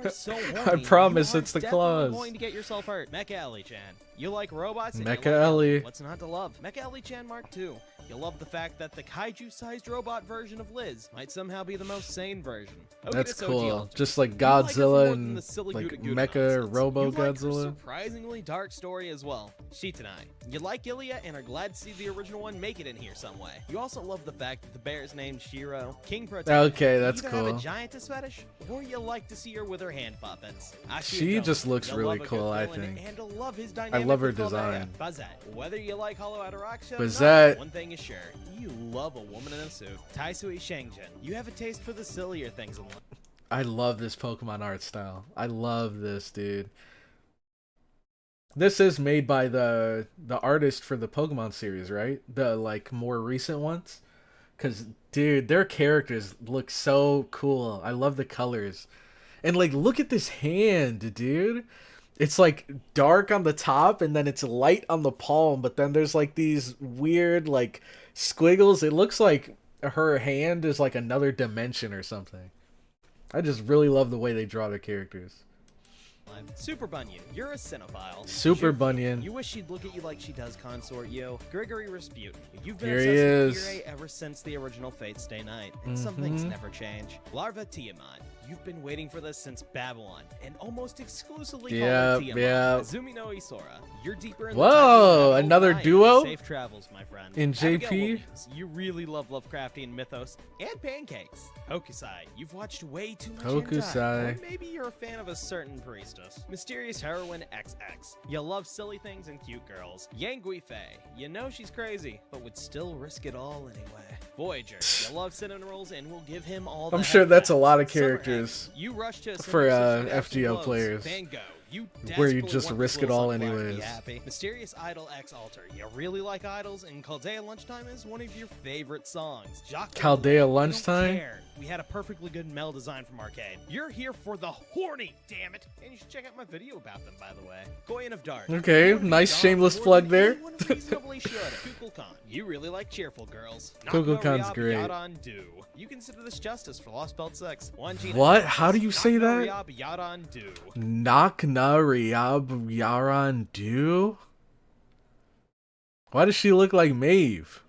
are so horny. I promise it's the definitely claws. Going to get yourself hurt. Mecha Ellie-chan. You like robots. And Mecha you like Ellie. What's not to love? Mecha Ellie-chan Mark II. You love the fact that the kaiju-sized robot version of Liz might somehow be the most sane version. That's Okita cool. Soji Just like You Godzilla like and like Mecha Robo you like her Godzilla. surprisingly dark story as well. Shitanai. You like Ilya and are glad to see the original one make it in here some way. You also love the fact that the bear is named Shiro. King Protagonist. Okay, that's you either cool. have a giantess fetish, or you like to see her with her hand puppets. She just looks really cool, I think. I love her design. Bazette. Whether you like Hollow Ataraxia, Bazette. one thing is sure. You love a woman in a suit. Taisui Shengjin. You have a taste for the sillier things in life. I love this Pokemon art style. I love this, dude. This is made by the artist for the Pokemon series, right? The like more recent ones. Cause dude, their characters look so cool. I love the colors. And like look at this hand, dude. It's like dark on the top and then it's light on the palm, but then there's like these weird like squiggles. It looks like her hand is like another dimension or something. I just really love the way they draw their characters. Super Bunyan, you're a cinephile. Super Bunyan. You wish she'd look at you like she does Consort Yo. Grigory Rasputin. You've been Here obsessed he with Kirei ever since the original Fate Stay Night, and some things never change. Larva Tiamat. You've been waiting for this since Babylon, and almost exclusively call her Tiamat. Azumi no Isora. You're deeper in Whoa, the another duo? Safe travels, my friend. In Abigail JP? Williams, you really love Lovecraftian mythos and pancakes. Hokusai, you've watched way too much Hokusai. hentai. Or maybe you're a fan of a certain priestess. Mysterious Heroine XX. You love silly things and cute girls. Yang Fei. You know she's crazy, but would still risk it all anyway. Voyager. You love cinnamon rolls and will give him all the I'm sure that's a lot of Summer characters you rush to for FGO FGO players. Van Gogh. You Where you desperately just want risk this it all little sunflower to be anyways. happy. Mysterious Idol X Alter. You really like idols, and Chaldea Lunchtime is one of your favorite songs. Jacques Chaldea Lamont, Lunchtime? I don't care. We had a perfectly good Mel design from Arcade. You're here for the horny, damn it! And you should check out my video about them, by the way. Goyen of Dark. Okay, nice shameless plug there. Kukulkan. You really like cheerful girls. Kukulkan's great. Yaran Du. You consider this justice for Lost Belt 6. What? How do you say that? Yaran Du. Knock na Riab Yaran Du? Why does she look like Maeve?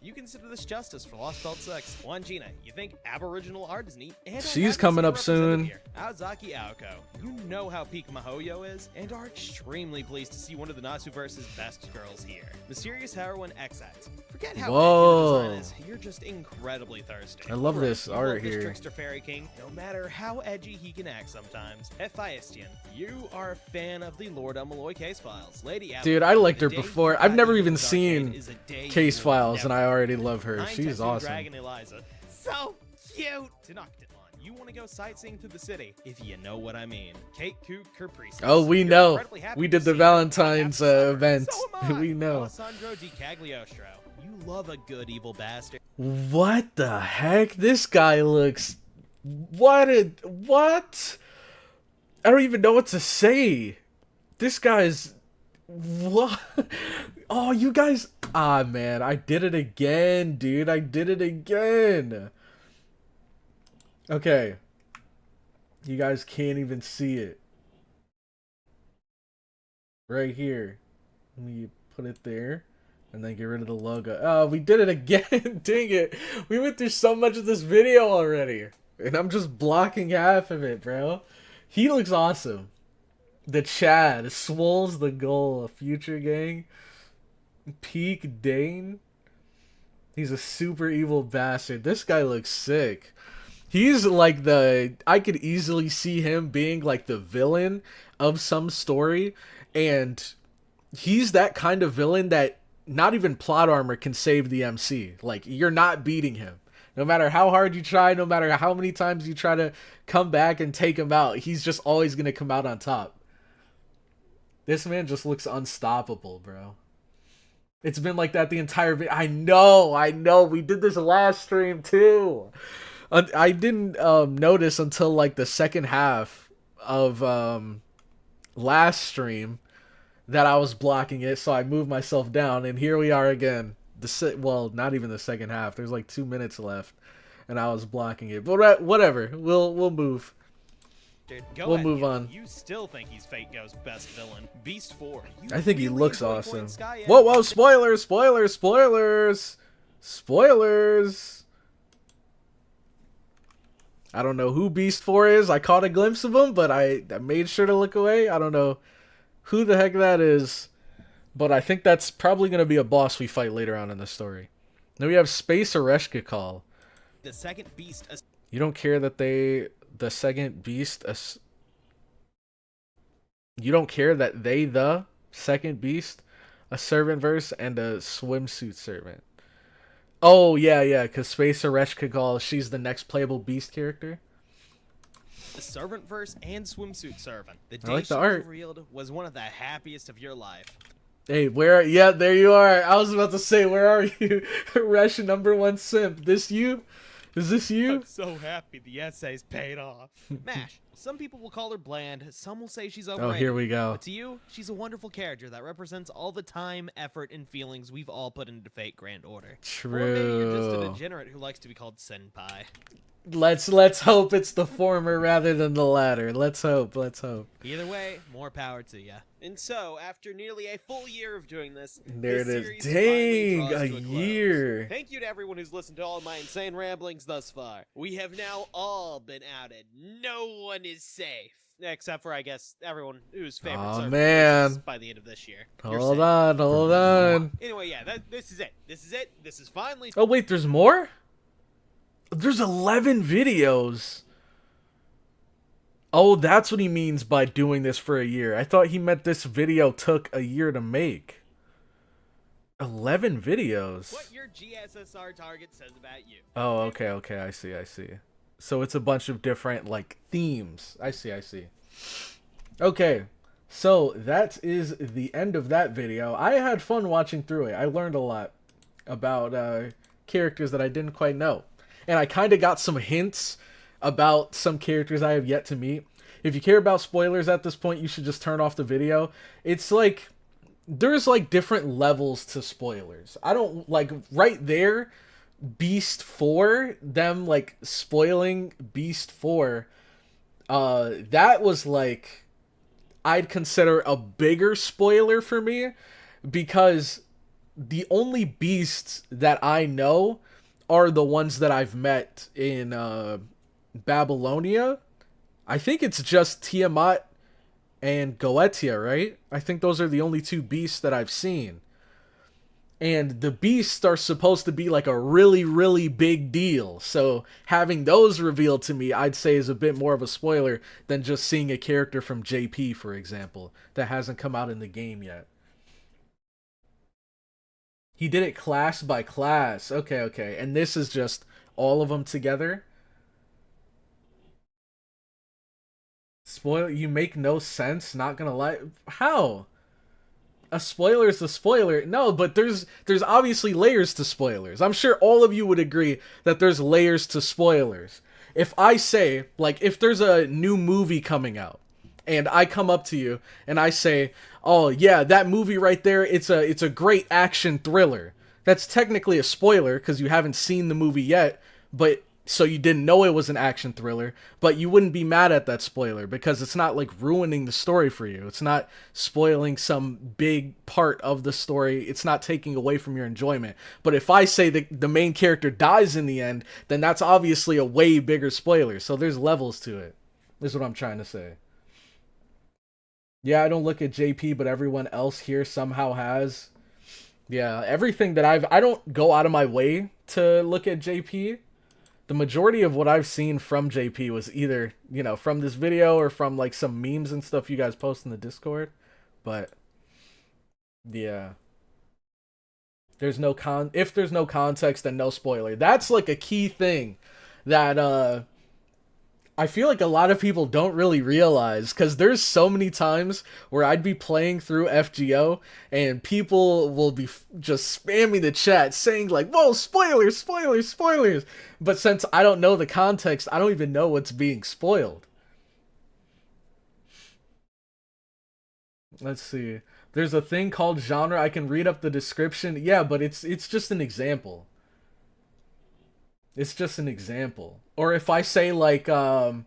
You consider this justice for Lost Belt 6. Wangina, you think Aboriginal art is neat? And She's coming up soon. Aozaki Aoko, you know how peak Mahoyo is, and are extremely pleased to see one of the Nasuverse's best girls here. Mysterious Heroine XX. Forget how Whoa. edgy the design is, you're just incredibly thirsty. I love Right, this you art love this here. Trickster Fairy King, no matter how edgy he can act sometimes. Hephaestion, you are a fan of the Lord Malloy case files. Lady Dude, I liked her before. I've never even seen Case Files, and I already love her. She's awesome. Dragon Eliza. So cute! Tenochtitlan, you want to go sightseeing through the city, if you know what I mean. Kate Koo Caprice. Oh, we You're know. incredibly happy We to did the see her. Valentine's Happy summer. event. So am I. We know. Alessandro Di Cagliostro. You love a good evil bastard. What the heck? This guy looks... What? I don't even know what to say. This guy's... What? Oh, you guys... Ah, man. I did it again, dude. I did it again. Okay. You guys can't even see it. Right here. Let me put it there. And then get rid of the logo. Oh, we did it again. Dang it. We went through so much of this video already. And I'm just blocking half of it, bro. He looks awesome. The Chad. Swole's the goal. Future gang. Peak Dane. He's a super evil bastard. This guy looks sick. He's like I could easily see him being like the villain of some story. And he's that kind of villain that not even plot armor can save the MC. Like, you're not beating him. No matter how hard you try, no matter how many times you try to come back and take him out, he's just always going to come out on top. This man just looks unstoppable, bro. It's been like that the entire video. I know. We did this last stream too. I didn't notice until like the second half of last stream that I was blocking it, so I moved myself down, and here we are again. Well, not even the second half. There's like 2 minutes left, and I was blocking it. But whatever. We'll move. Dude, we'll move on. You still think he's Fate Go's best villain? Beast 4. I think he looks awesome. Whoa! Spoilers! I don't know who Beast 4 is. I caught a glimpse of him, but I made sure to look away. I don't know who the heck that is, but I think that's probably going to be a boss we fight later on in the story. Then we have Space Ereshka Call. The second beast. You don't care that the second beast. You don't care that the second beast, a servant verse and a swimsuit servant. Oh yeah, because Space Ereshka Call, she's the next playable beast character. The servant verse and swimsuit servant. The day I like she the was art. revealed was one of the happiest of your life. Hey, where? Yeah, there you are. I was about to say, where are you? Resh #1 simp. This you? Is this you? I'm so happy the essay's paid off. MASH. Some people will call her bland. Some will say she's overrated. Oh, here we go. But to you, she's a wonderful character that represents all the time, effort, and feelings we've all put into Fate Grand Order. True. Or maybe you're just a degenerate who likes to be called senpai. Let's hope it's the former rather than the latter. Let's hope. Either way, more power to ya. And so, after nearly a full year of doing this, there it is. series Dang, finally draws a to close. year. Thank you to everyone who's listened to all of my insane ramblings thus far. We have now all been outed. No one is safe. Except for, I guess, everyone whose favorite server man. by the end of this year. Hold on. Anyway, yeah, this is it. This is finally... Oh, wait, there's more? There's 11 videos. Oh, that's what he means by doing this for a year. I thought he meant this video took a year to make. 11 videos. What your GSSR target says about you. Oh, okay. I see. So it's a bunch of different, like, themes. I see. Okay. So that is the end of that video. I had fun watching through it. I learned a lot about characters that I didn't quite know. And I kind of got some hints about some characters I have yet to meet. If you care about spoilers at this point, you should just turn off the video. It's like, there's like different levels to spoilers. I don't, like, right there, Beast 4, them like spoiling Beast 4, that was like, I'd consider a bigger spoiler for me, because the only beasts that I know are the ones that I've met in Babylonia. I think it's just Tiamat and Goetia, right? I think those are the only two beasts that I've seen. And the beasts are supposed to be like a really, really big deal. So having those revealed to me, I'd say is a bit more of a spoiler than just seeing a character from JP, for example, that hasn't come out in the game yet. He did it class by class. Okay. And this is just all of them together. Spoiler, you make no sense, not gonna lie. How? A spoiler is a spoiler. No, but there's obviously layers to spoilers. I'm sure all of you would agree that there's layers to spoilers. If I say, like, if there's a new movie coming out, and I come up to you and I say, oh yeah, that movie right there, it's a great action thriller. That's technically a spoiler because you haven't seen the movie yet, but so you didn't know it was an action thriller, but you wouldn't be mad at that spoiler because it's not like ruining the story for you. It's not spoiling some big part of the story. It's not taking away from your enjoyment. But if I say that the main character dies in the end, then that's obviously a way bigger spoiler. So there's levels to it. This is what I'm trying to say. Yeah, I don't look at JP, but everyone else here somehow has. Yeah, everything that I don't go out of my way to look at JP. The majority of what I've seen from JP was either, you know, from this video or from like some memes and stuff you guys post in the Discord. But yeah. If there's no context, then no spoiler. That's like a key thing that I feel like a lot of people don't really realize, because there's so many times where I'd be playing through FGO and people will be just spamming the chat saying like, whoa, spoilers, spoilers, spoilers. But since I don't know the context, I don't even know what's being spoiled. Let's see. There's a thing called genre. I can read up the description. Yeah, but it's just an example. It's just an example. Or if I say like the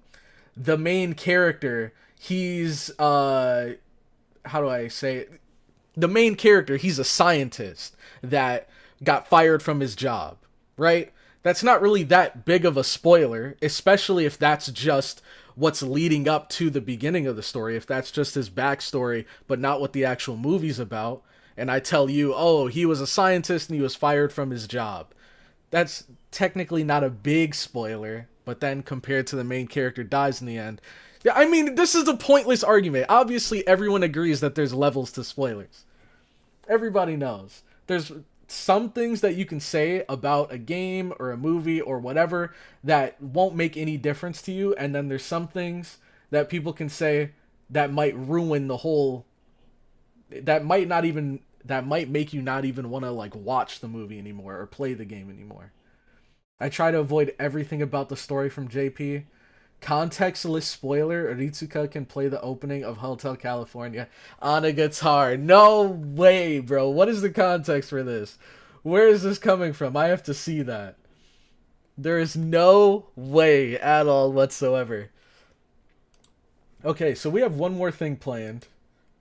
main character, he's how do I say it? The main character, he's a scientist that got fired from his job, right? That's not really that big of a spoiler, especially if that's just what's leading up to the beginning of the story. If that's just his backstory, but not what the actual movie's about, and I tell you, oh, he was a scientist and he was fired from his job. That's technically not a big spoiler, but then compared to the main character dies in the end. Yeah, I mean, this is a pointless argument. Obviously, everyone agrees that there's levels to spoilers. Everybody knows. There's some things that you can say about a game or a movie or whatever that won't make any difference to you, and then there's some things that people can say that might ruin the whole... That might make you not even want to like watch the movie anymore or play the game anymore. I try to avoid everything about the story from JP. Contextless spoiler, Ritsuka can play the opening of Hotel California on a guitar. No way, bro. What is the context for this? Where is this coming from? I have to see that. There is no way at all whatsoever. Okay, so we have one more thing planned.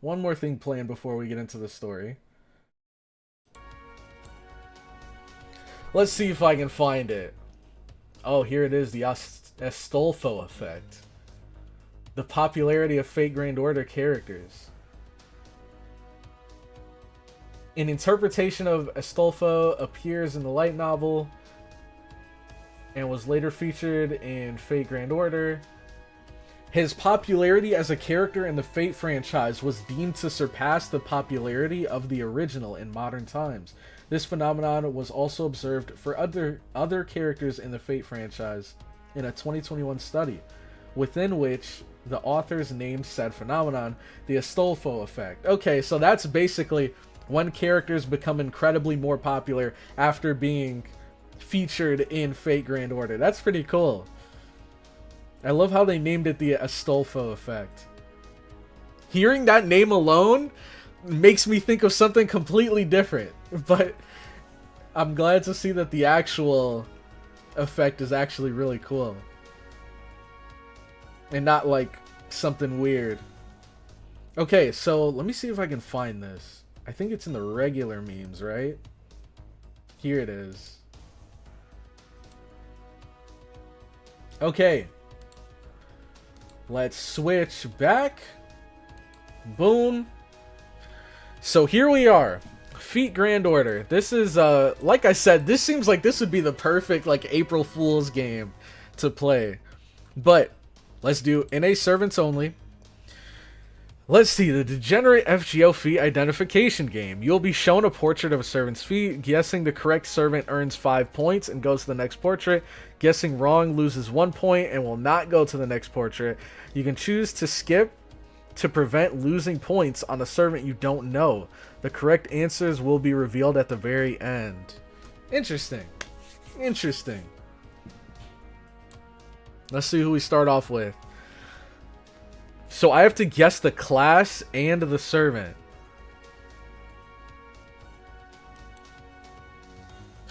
One more thing planned before we get into the story. Let's see if I can find it. Oh, here it is, the Astolfo effect. The popularity of Fate Grand Order characters. An interpretation of Astolfo appears in the light novel and was later featured in Fate Grand Order. His popularity as a character in the Fate franchise was deemed to surpass the popularity of the original in modern times. This phenomenon was also observed for other characters in the Fate franchise in a 2021 study, within which the authors named said phenomenon the Astolfo effect. Okay, so that's basically when characters become incredibly more popular after being featured in Fate Grand Order. That's pretty cool. I love how they named it the Astolfo effect. Hearing that name alone makes me think of something completely different, but I'm glad to see that the actual effect is actually really cool and not like something weird. Okay, so let me see if I can find this. I think it's in the regular memes, right? Here it is. Okay, let's switch back. Boom. So here we are. Fate Grand Order. This is, like I said, this seems like this would be the perfect, like, April Fool's game to play. But, let's do NA servants only. Let's see, the Degenerate FGO feat identification game. You'll be shown a portrait of a servant's feat. Guessing the correct servant earns 5 points and goes to the next portrait. Guessing wrong loses 1 point and will not go to the next portrait. You can choose to skip to prevent losing points on a servant you don't know. The correct answers will be revealed at the very end. Interesting. Interesting. Let's see who we start off with. So I have to guess the class and the servant.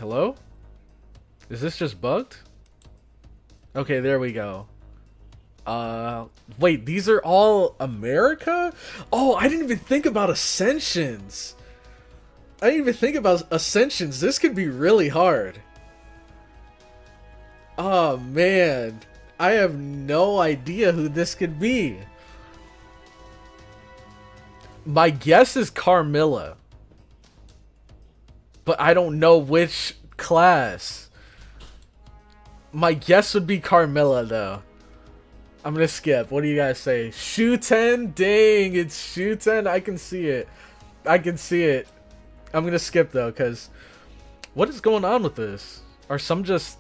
Hello? Is this just bugged? Okay, there we go. Wait, these are all America? Oh, I didn't even think about Ascensions. I didn't even think about Ascensions. This could be really hard. Oh, man. I have no idea who this could be. My guess is Carmilla. But I don't know which class. My guess would be Carmilla, though. I'm gonna skip. What do you guys say? Shuten? Dang, it's Shuten. I can see it. I can see it. I'm gonna skip, though, because... What is going on with this? Are some just...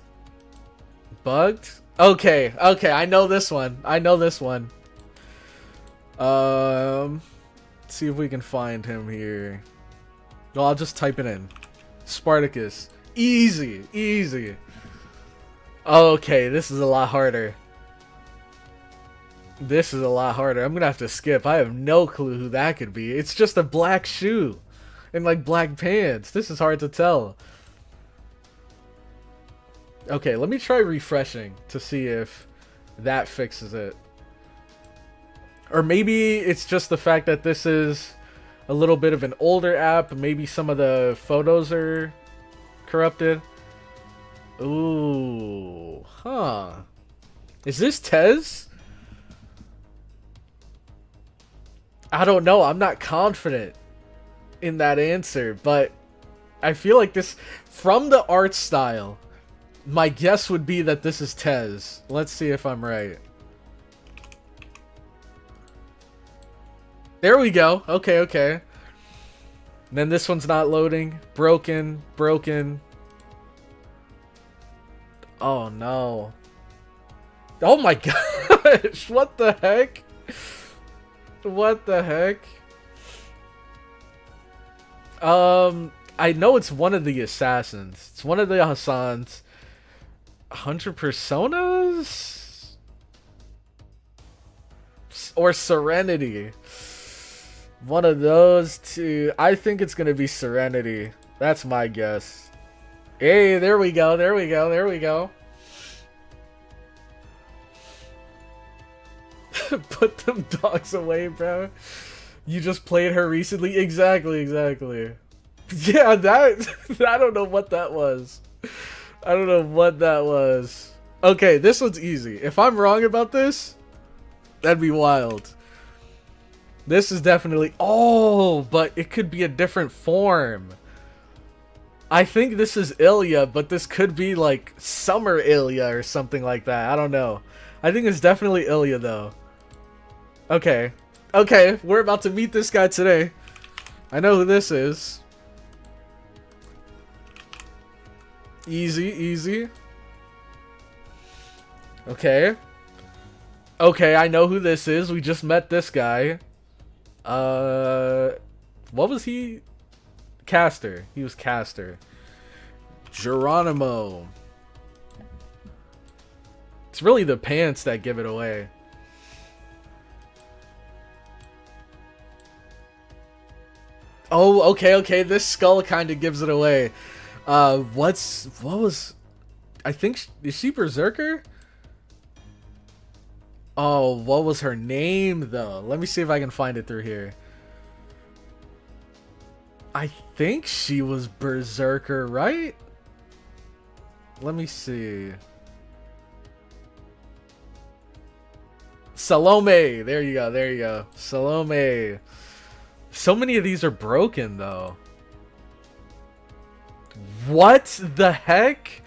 bugged? Okay, okay, I know this one. I know this one. Let's see if we can find him here. Well, I'll just type it in. Spartacus. Easy, easy. Okay, this is a lot harder. This is a lot harder. I'm gonna have to skip. I have no clue who that could be. It's just a black shoe. And like black pants. This is hard to tell. Okay, let me try refreshing to see if that fixes it. Or maybe it's just the fact that this is a little bit of an older app. Maybe some of the photos are corrupted. Ooh, huh. Is this Tez? I don't know. I'm not confident in that answer, but I feel like this, from the art style, my guess would be that this is Tez. Let's see if I'm right. There we go. Okay, okay. And then this one's not loading. Broken, broken. Oh no. Oh my gosh. What the heck? What the heck? I know it's one of the assassins. It's one of the Hassans. 100 Personas? Or Serenity. One of those two. I think it's gonna be Serenity. That's my guess. Hey, there we go, there we go, there we go. Put them dogs away, bro. You just played her recently? Exactly, exactly. Yeah, that... I don't know what that was. I don't know what that was. Okay, this one's easy. If I'm wrong about this, that'd be wild. This is definitely... Oh, but it could be a different form. I think this is Ilya, but this could be like Summer Ilya or something like that. I don't know. I think it's definitely Ilya, though. Okay. Okay, we're about to meet this guy today. I know who this is. Easy, easy. Okay. Okay, I know who this is. We just met this guy. What was he? Caster. He was Caster. Geronimo. It's really the pants that give it away. Oh, okay, okay. This skull kind of gives it away. What was... I think... Is she Berserker? Oh, what was her name, though? Let me see if I can find it through here. I think she was Berserker, right? Let me see. Salome! There you go, there you go. Salome. So many of these are broken, though. What the heck?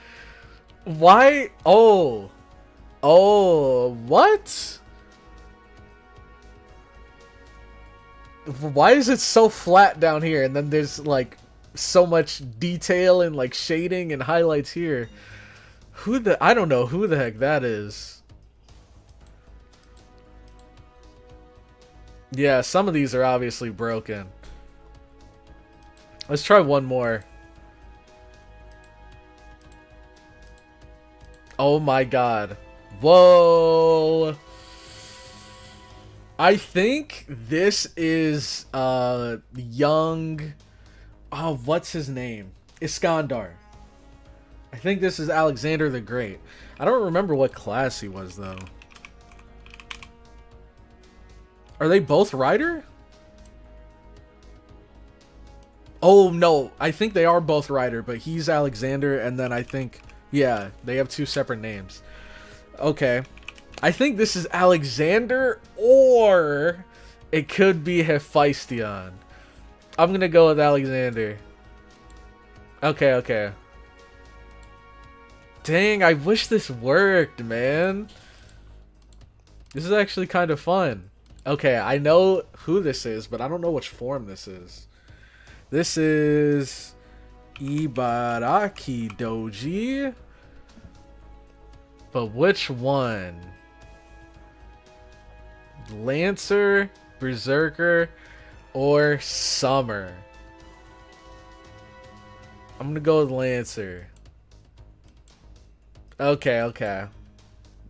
Why? Oh. Oh, what? Why is it so flat down here? And then there's, like, so much detail and, like, shading and highlights here. Who the... I don't know who the heck that is. Yeah, some of these are obviously broken. Let's try one more. Oh my god. Whoa. I think this is young... Oh, what's his name? Iskandar. I think this is Alexander the Great. I don't remember what class he was, though. Are they both Rider? Oh, no. I think they are both Rider, but he's Alexander, and then I think... Yeah, they have two separate names. Okay. I think this is Alexander, or it could be Hephaestion. I'm gonna go with Alexander. Okay, okay. Dang, I wish this worked, man. This is actually kind of fun. Okay, I know who this is, but I don't know which form this is. This is Ibaraki Doji. But which one? Lancer, Berserker, or Summer? I'm gonna go with Lancer. Okay, okay.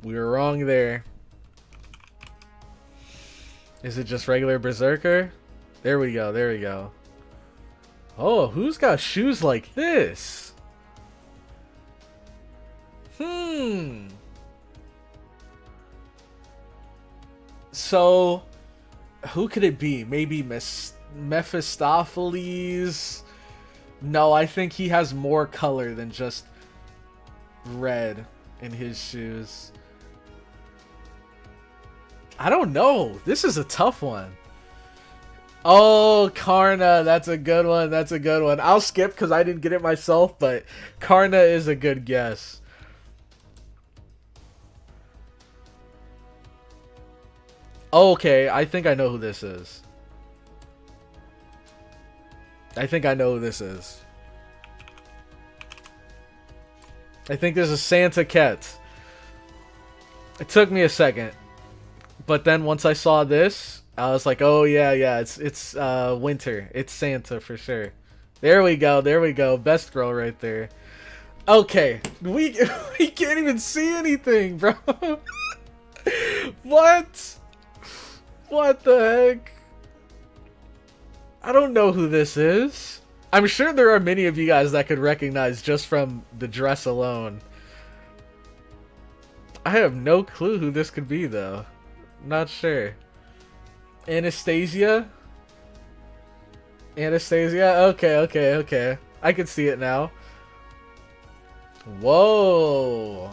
We were wrong there. Is it just regular Berserker? There we go, there we go. Oh, who's got shoes like this? So, who could it be? Maybe Mephistopheles? No, I think he has more color than just red in his shoes. I don't know. This is a tough one. Oh, Karna. That's a good one. That's a good one. I'll skip because I didn't get it myself, but Karna is a good guess. Okay, I think I know who this is. I think I know who this is. I think this is Santa Ket. It took me a second. But then once I saw this, I was like, oh yeah, yeah, it's winter. It's Santa for sure. There we go, there we go. Best girl right there. Okay, we can't even see anything, bro. What? What the heck? I don't know who this is. I'm sure there are many of you guys that could recognize just from the dress alone. I have no clue who this could be, though. Not sure. Anastasia? Anastasia? Okay, okay, okay. I can see it now. Whoa.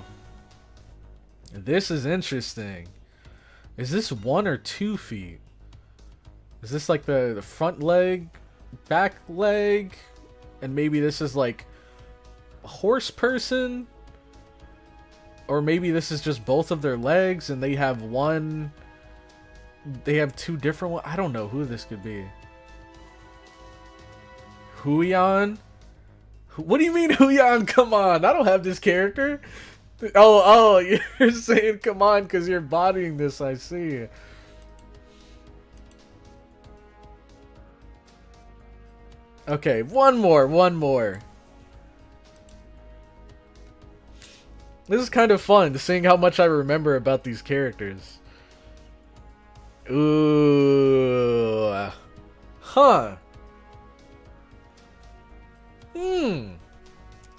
This is interesting. Is this 1 or 2 feet? Is this like the front leg, back leg? And maybe this is like a horse person? Or maybe this is just both of their legs and they have one... They have 2 different ones? I don't know who this could be. Huion? What do you mean Huion? Come on, I don't have this character. Oh, you're saying come on because you're bodying this, I see. Okay, one more. This is kind of fun, seeing how much I remember about these characters. Ooh. Huh.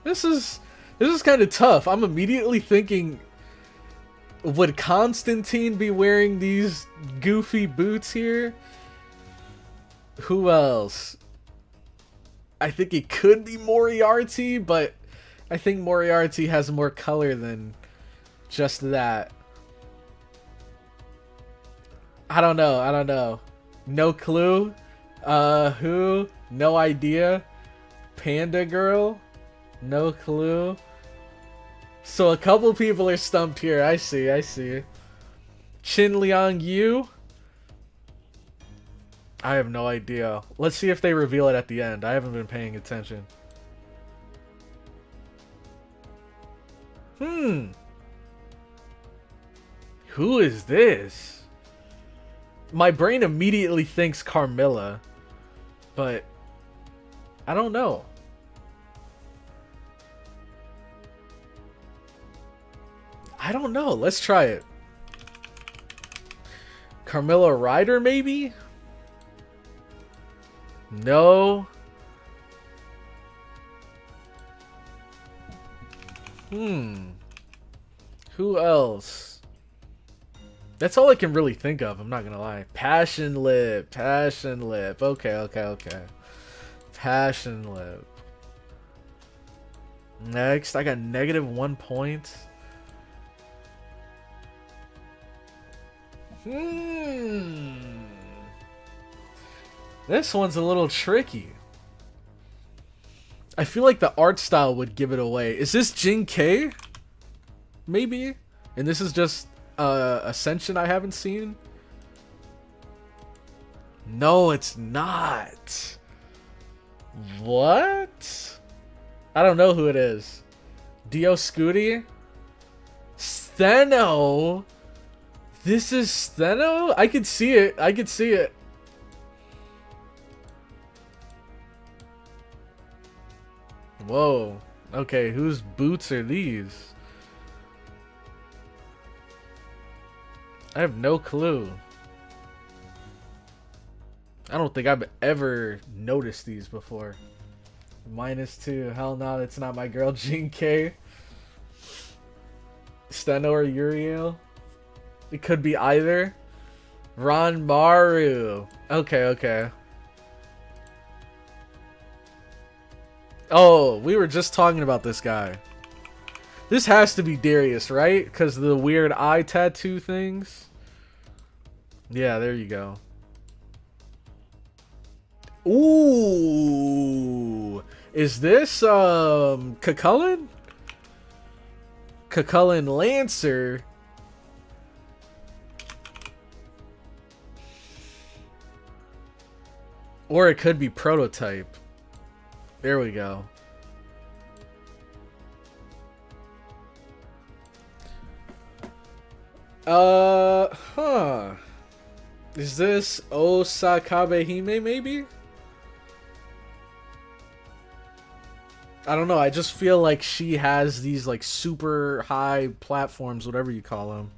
This is kind of tough. I'm immediately thinking, would Constantine be wearing these goofy boots here? Who else? I think it could be Moriarty, but I think Moriarty has more color than just that. I don't know. No clue. Who? No idea. Panda Girl? No clue. So a couple people are stumped here. I see. Chin Liang Yu? I have no idea. Let's see if they reveal it at the end. I haven't been paying attention. Who is this? My brain immediately thinks Carmilla, but I don't know. I don't know. Let's try it. Carmilla Ryder, maybe? No. Who else? That's all I can really think of, I'm not gonna lie. Passion Lip. Passion Lip. Okay. Passion Lip. Next, I got -1 point. This one's a little tricky. I feel like the art style would give it away. Is this Jin K? Maybe? And this is just Ascension I haven't seen? No, it's not. What? I don't know who it is. Dio Scooty? Steno? This is Steno? I could see it. I could see it. Whoa. Okay, whose boots are these? I have no clue. I don't think I've ever noticed these before. -2. Hell no, that's not my girl. Jin K. Steno or Uriel. It could be either. Ron Maru. Okay. Oh, we were just talking about this guy. This has to be Darius, right? Because of the weird eye tattoo things. Yeah, there you go. Ooh. Is this Cucullin? Cucullin Lancer. Or it could be Prototype. There we go. Is this Osakabe Hime maybe? I don't know, I just feel like she has these like super high platforms, whatever you call them.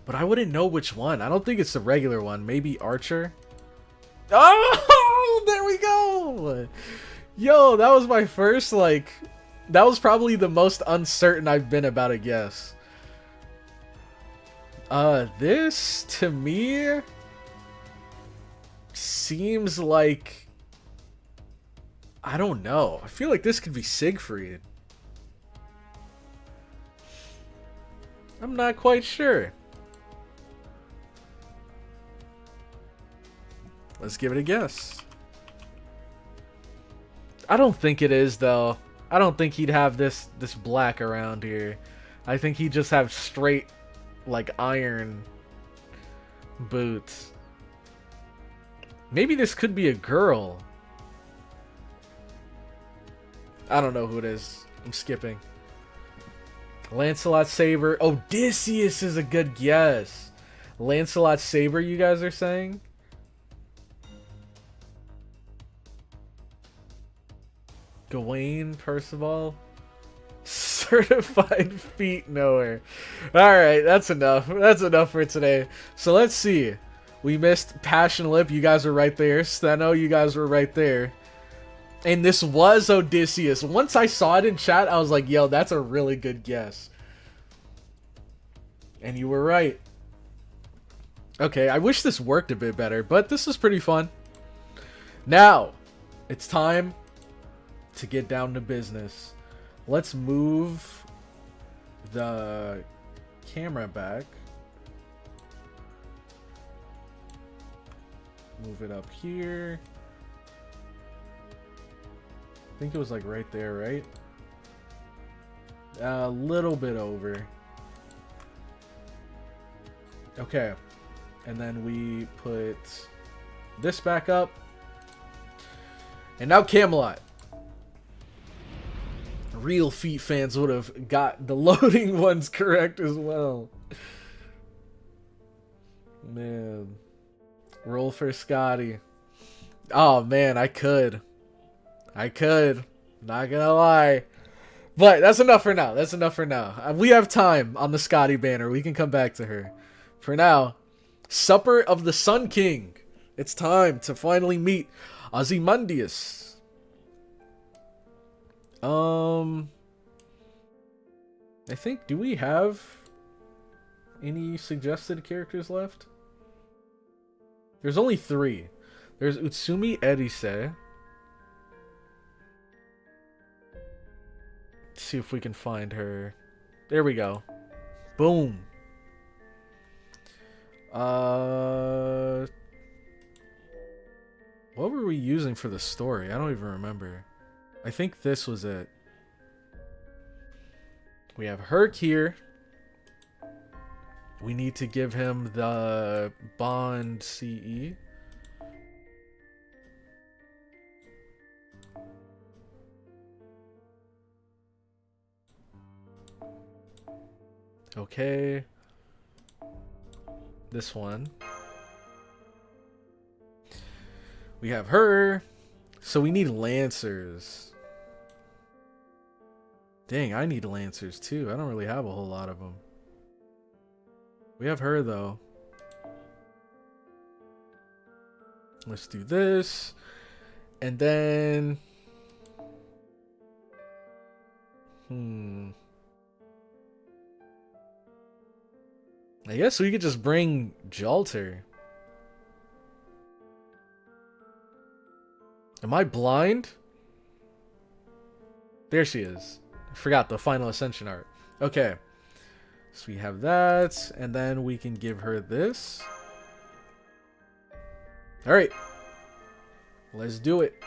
But I wouldn't know which one. I don't think it's the regular one. Maybe Archer? Oh, there we go! Yo, that was my first, like... That was probably the most uncertain I've been about a guess. This, to me... seems like... I don't know. I feel like this could be Siegfried. I'm not quite sure. Let's give it a guess. I don't think it is, though. I don't think he'd have this black around here. I think he'd just have straight, like, iron boots. Maybe this could be a girl. I don't know who it is. I'm skipping. Lancelot Saber. Odysseus is a good guess. Lancelot Saber, you guys are saying? Gawain, Percival. Certified feet knower. Alright, that's enough. That's enough for today. So let's see. We missed Passion Lip. You guys were right there. Steno, you guys were right there. And this was Odysseus. Once I saw it in chat, I was like, yo, that's a really good guess. And you were right. Okay, I wish this worked a bit better, but this is pretty fun. Now, it's time to get down to business. Let's move the camera back. Move it up here. I think it was like right there, right? A little bit over. Okay. And then we put this back up. And now Camelot. Real Feet fans would have got the loading ones correct as well. Man. Roll for Scotty. Oh man, I could. Not gonna lie. But that's enough for now. That's enough for now. We have time on the Scotty banner. We can come back to her. For now, Supper of the Sun King. It's time to finally meet Ozymandias. I think, do we have any suggested characters left? There's only 3. There's Utsumi Erise. Let's see if we can find her. There we go. Boom. What were we using for the story? I don't even remember. I think this was it. We have Herc here. We need to give him the Bond CE. Okay. This one. We have her. So we need Lancers. Dang, I need Lancers too. I don't really have a whole lot of them. We have her though. Let's do this. And then... I guess we could just bring Jalter. Am I blind? There she is. I forgot the Final Ascension art. Okay. So we have that. And then we can give her this. Alright. Let's do it.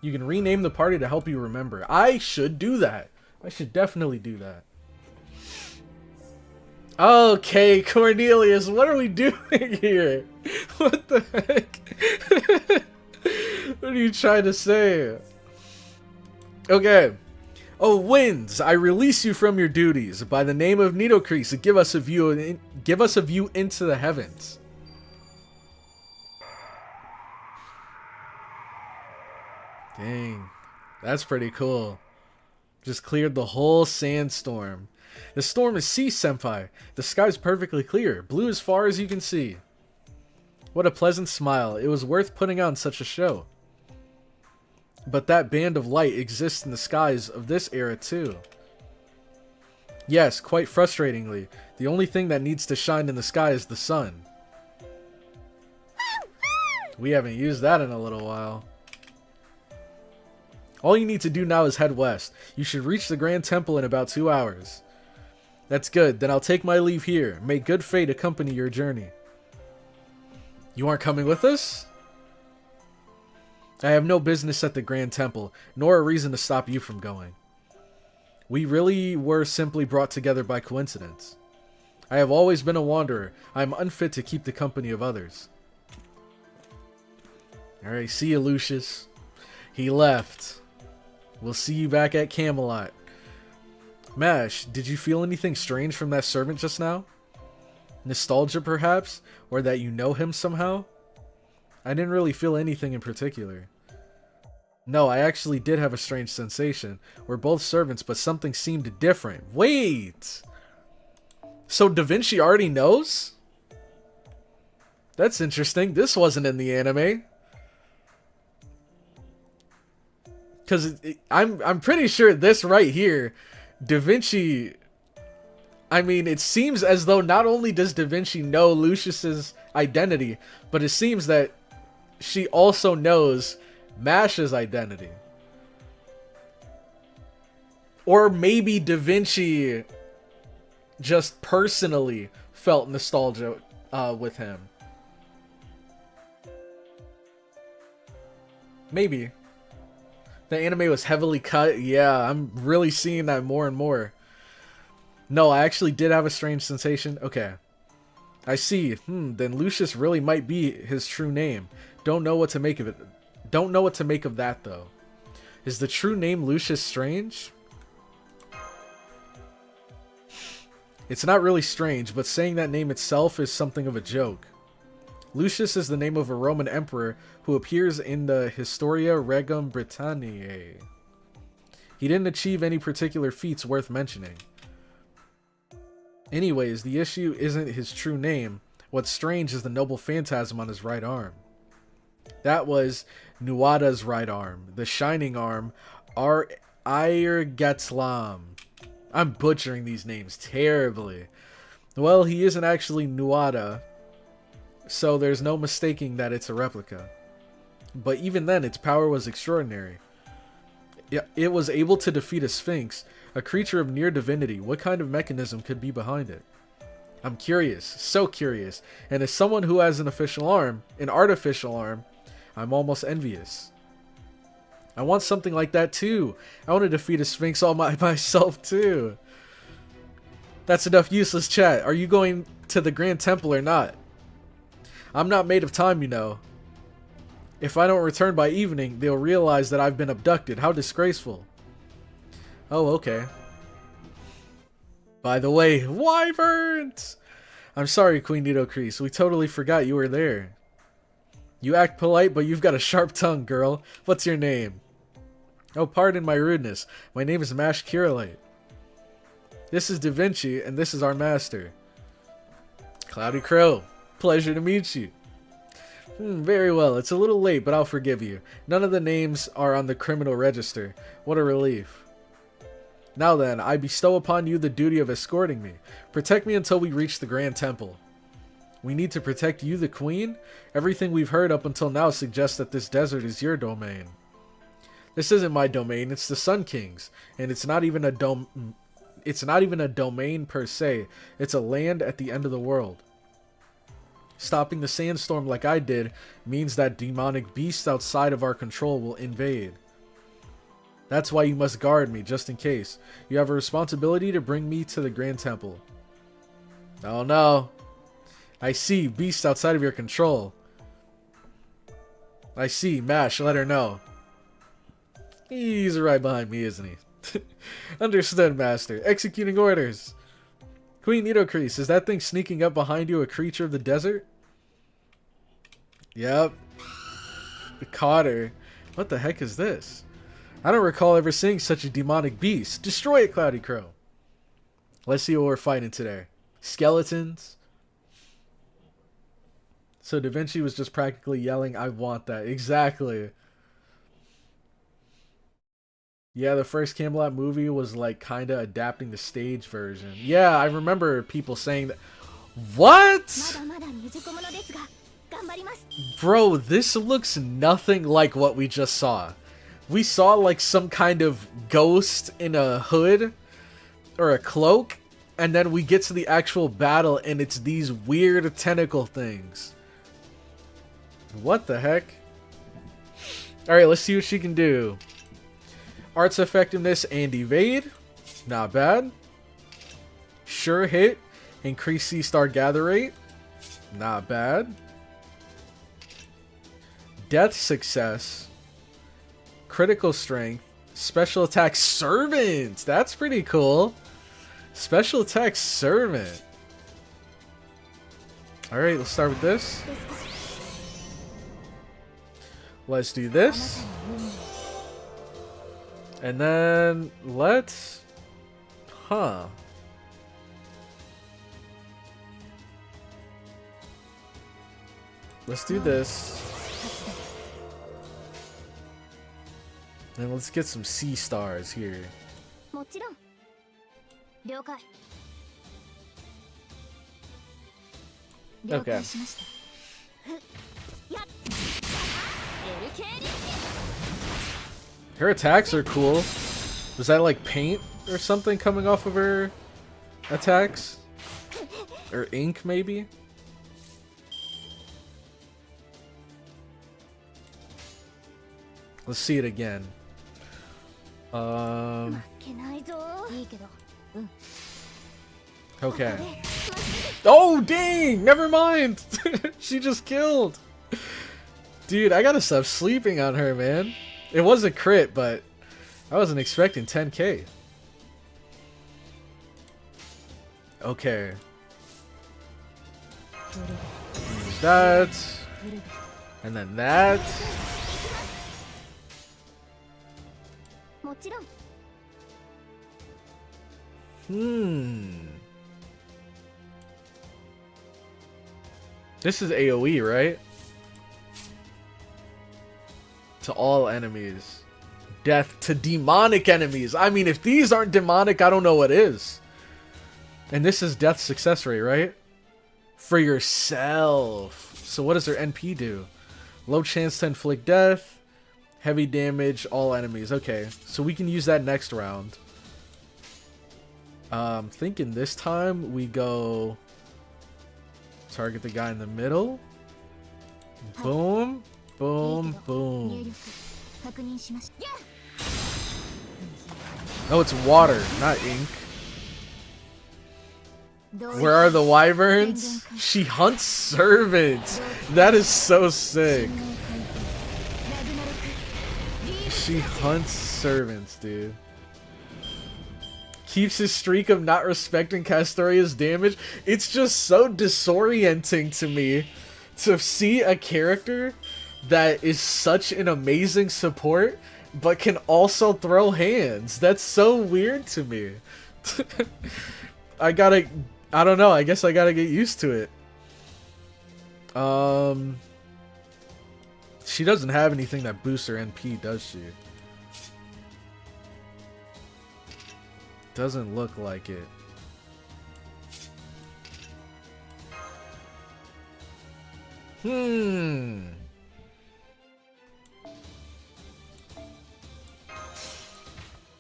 You can rename the party to help you remember. I should do that. I should definitely do that. Okay, Cornelius, what are we doing here? What the heck? What are you trying to say? Okay. Oh, winds! I release you from your duties. By the name of NITOCRIS, give us a view into the heavens. Dang, that's pretty cool. Just cleared the whole sandstorm. The storm has ceased, Senpai. The sky's perfectly clear, blue as far as you can see. What a pleasant smile. It was worth putting on such a show. But that band of light exists in the skies of this era too. Yes, quite frustratingly. The only thing that needs to shine in the sky is the sun. We haven't used that in a little while. All you need to do now is head west. You should reach the Grand Temple in about 2 hours. That's good. Then I'll take my leave here. May good fate accompany your journey. You aren't coming with us? I have no business at the Grand Temple, nor a reason to stop you from going. We really were simply brought together by coincidence. I have always been a wanderer. I am unfit to keep the company of others. Alright, see you, Lucius. He left. We'll see you back at Camelot. Mash, did you feel anything strange from that servant just now? Nostalgia, perhaps? Or that you know him somehow? I didn't really feel anything in particular. No, I actually did have a strange sensation. We're both servants, but something seemed different. Wait! So Da Vinci already knows? That's interesting. This wasn't in the anime. Because I'm pretty sure this right here, Da Vinci... I mean, it seems as though not only does Da Vinci know Lucius's identity, but it seems that she also knows Mash's identity. Or maybe Da Vinci just personally felt nostalgia with him. Maybe. The anime was heavily cut. Yeah, I'm really seeing that more and more. No, I actually did have a strange sensation. Okay. I see. Then Lucius really might be his true name. Don't know what to make of it. Don't know what to make of that, though. Is the true name Lucius strange? It's not really strange, but saying that name itself is something of a joke. Lucius is the name of a Roman emperor who appears in the Historia Regum Britanniae. He didn't achieve any particular feats worth mentioning. Anyways, the issue isn't his true name. What's strange is the noble phantasm on his right arm. That was Nuada's right arm, the shining arm Irgatlam. I'm butchering these names terribly. Well, he isn't actually Nuada, so there's no mistaking that it's a replica. But even then, its power was extraordinary. It was able to defeat a sphinx, a creature of near divinity. What kind of mechanism could be behind it? I'm curious, so curious, and as someone who has an artificial arm, I'm almost envious. I want something like that too. I want to defeat a sphinx all by myself too. That's enough useless chat. Are you going to the Grand Temple or not? I'm not made of time, you know. If I don't return by evening, they'll realize that I've been abducted. How disgraceful. Oh, okay. By the way, wyverns! I'm sorry, Queen NITOCRIS. We totally forgot you were there. You act polite, but you've got a sharp tongue, girl. What's your name? Oh, pardon my rudeness. My name is Mash Kirillite. This is Da Vinci, and this is our master. CloudyCrow. Pleasure to meet you. Very well. It's a little late, but I'll forgive you. None of the names are on the criminal register. What a relief. Now then, I bestow upon you the duty of escorting me. Protect me until we reach the Grand Temple. We need to protect you, the Queen? Everything we've heard up until now suggests that this desert is your domain. This isn't my domain, it's the Sun King's. And it's not even a domain per se. It's a land at the end of the world. Stopping the sandstorm like I did means that demonic beasts outside of our control will invade. That's why you must guard me, just in case. You have a responsibility to bring me to the Grand Temple. Oh no. I see, beasts outside of your control. I see, Mash, let her know. He's right behind me, isn't he? Understood, Master. Executing orders. Queen NITOCRIS, is that thing sneaking up behind you a creature of the desert? Yep. Caught her. What the heck is this? I don't recall ever seeing such a demonic beast. Destroy it, CloudyCrow. Let's see what we're fighting today. Skeletons. So Da Vinci was just practically yelling, I want that. Exactly. Yeah, the first Camelot movie was like kind of adapting the stage version. Yeah, I remember people saying that. What? Bro, this looks nothing like what we just saw. We saw like some kind of ghost in a hood or a cloak, and then we get to the actual battle and it's these weird tentacle things. What the heck? Alright, let's see what she can do. Art's effectiveness and evade. Not bad. Sure hit. Increase C-star gather rate. Not bad. Death success. Critical strength. Special attack servant. That's pretty cool. Special attack servant. Alright, let's start with this. Let's do this. And then let's... Huh. Let's do this. And let's get some C stars here. Okay. Her attacks are cool. Was that like paint or something coming off of her attacks? Or ink maybe? Let's see it again. Okay. Oh, dang! Never mind! She just killed! Dude, I gotta stop sleeping on her, man. It was a crit, but I wasn't expecting 10k. Okay. Use that. And then that. This is AoE, right? To all enemies. death to demonic enemies. I mean, if these aren't demonic, I don't know what is. And this is death success rate, right? For yourself. So what does their NP do? Low chance to inflict death. Heavy damage, all enemies. Okay, so we can use that next round. Thinking this time we go target the guy in the middle. Boom, boom, boom. Oh, it's water, not ink. Where are the wyverns? She hunts servants. That is so sick. She hunts servants, dude. Keeps his streak of not respecting Castoria's damage. It's just so disorienting to me to see a character that is such an amazing support but can also throw hands. That's so weird to me. I don't know, I guess I gotta get used to it. She doesn't have anything that boosts her NP, does she? Doesn't look like it.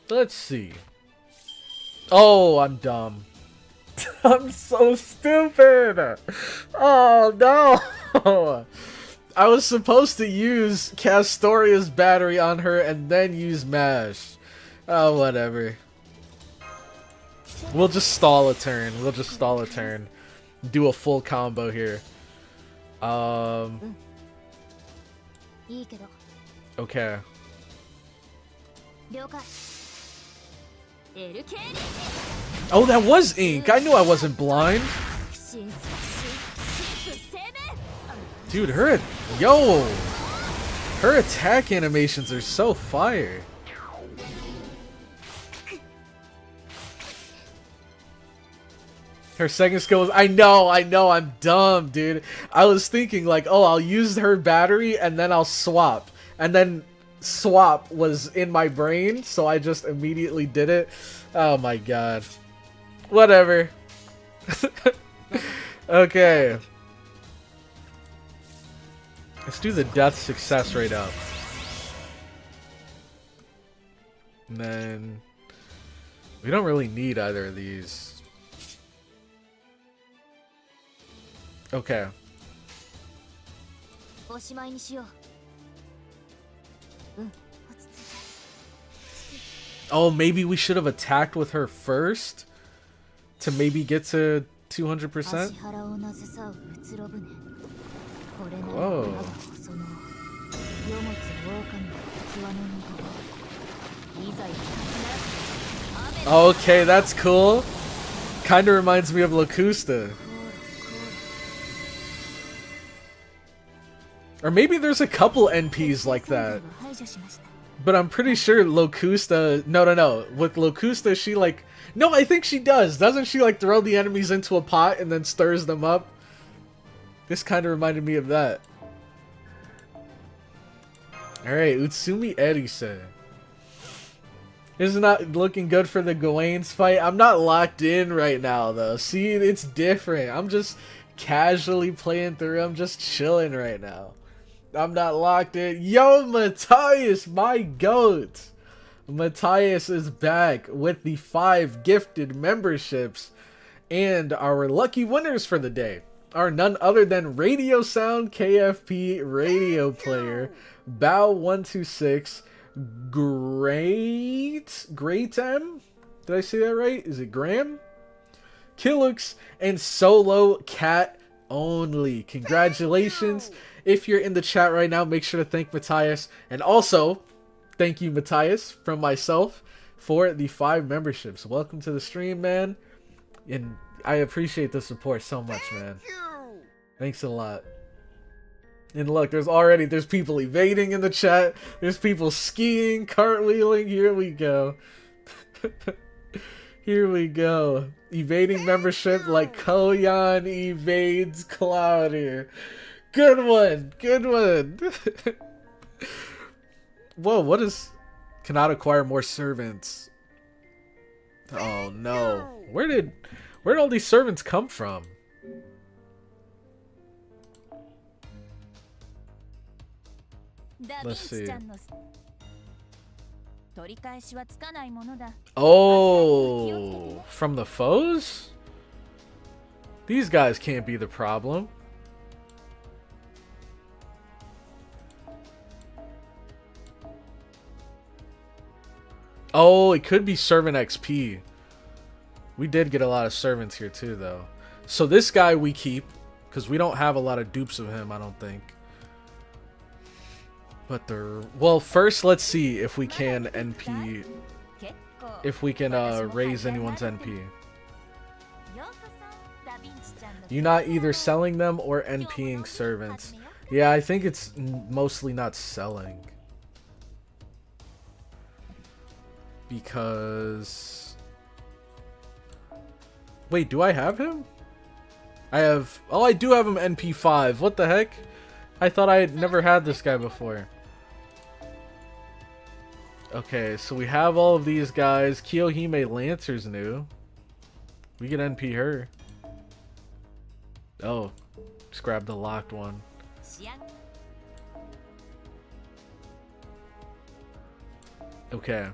Let's see. Oh, I'm dumb. I'm so stupid. Oh, no. I was supposed to use Castoria's battery on her and then use MASH. Oh, whatever. We'll just stall a turn. Do a full combo here. Okay. Oh, that was ink. I knew I wasn't blind. Dude, her attack animations are so fire. Her second skill was, I know, I'm dumb, dude. I was thinking like, oh, I'll use her battery and then I'll swap. And then swap was in my brain, so I just immediately did it. Oh my god. Whatever. Okay. Let's do the death success rate up. And then we don't really need either of these. Okay. Oh, maybe we should have attacked with her first to maybe get to 200%. Whoa. Okay, that's cool. Kind of reminds me of Locusta. Or maybe there's a couple NPs like that. But I'm pretty sure Locusta... No. With Locusta, she like... No, I think she does. Doesn't she like throw the enemies into a pot and then stirs them up? This kind of reminded me of that. Alright, Utsumi Erise. This is not looking good for the Gawain's fight. I'm not locked in right now, though. See, it's different. I'm just casually playing through. I'm just chilling right now. I'm not locked in. Yo, Matthias, my goat. Matthias is back with the 5 gifted memberships. And our lucky winners for the day are none other than Radio Sound KFP Radio Player, Bow126, Great M? Did I say that right? Is it Graham? Killux, and Solo Cat Only. Congratulations. If you're in the chat right now, make sure to thank Matthias. And also, thank you, Matthias, from myself, for the 5 memberships. Welcome to the stream, man. And I appreciate the support so much, man. Thanks a lot. And look, there's people evading in the chat. There's people skiing, cartwheeling. Here we go. Here we go. Evading membership like Koyan evades Cloud here. Good one. Good one. Whoa, what is... Cannot acquire more servants. Oh no. Where did all these servants come from? Let's see. Oh, from the foes? These guys can't be the problem. Oh, it could be servant XP. We did get a lot of servants here too, though. So this guy we keep, because we don't have a lot of dupes of him, I don't think. But well, first let's see if we can NP, if we can raise anyone's NP. You're not either selling them or NPing servants. Yeah, I think it's mostly not selling. Because... Wait, do I have him? I have... Oh, I do have him NP5. What the heck? I thought I had never had this guy before. Okay, so we have all of these guys. Kiyohime Lancer's new. We can NP her. Oh, just grab the locked one. Okay.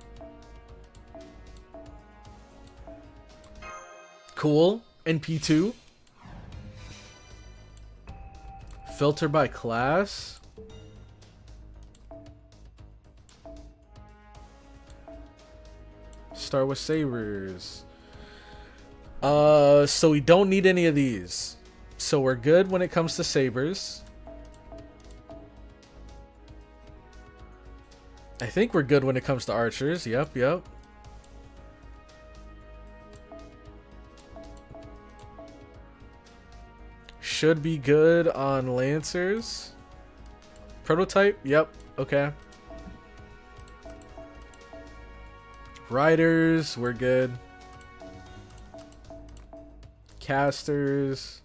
Cool. NP2. Filter by class. Start with sabers. So we don't need any of these. So we're good when it comes to sabers. I think we're good when it comes to archers. Yep, yep. Should be good on lancers. Prototype? Yep. Okay. Riders, we're good. Casters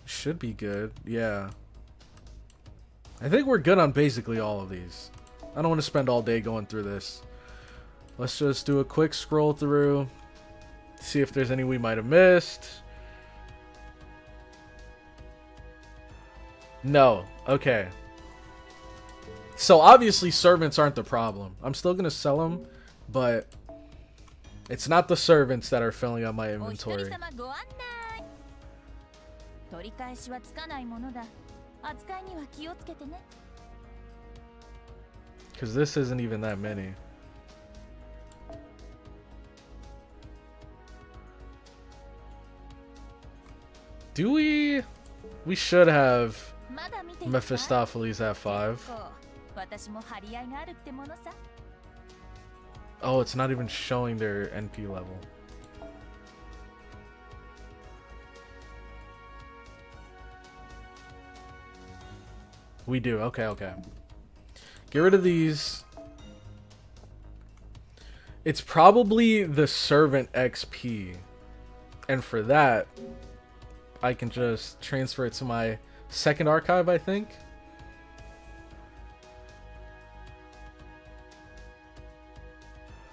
should be good. Yeah. I think we're good on basically all of these. I don't want to spend all day going through this. Let's just do a quick scroll through. See if there's any we might have missed. No. Okay. So obviously servants aren't the problem. I'm still going to sell them, but it's not the servants that are filling up my inventory. Because this isn't even that many. Do we? We should have Mephistopheles at 5. Oh, it's not even showing their NP level. We do. Okay, okay. Get rid of these. It's probably the servant XP. And for that, I can just transfer it to my second archive, I think.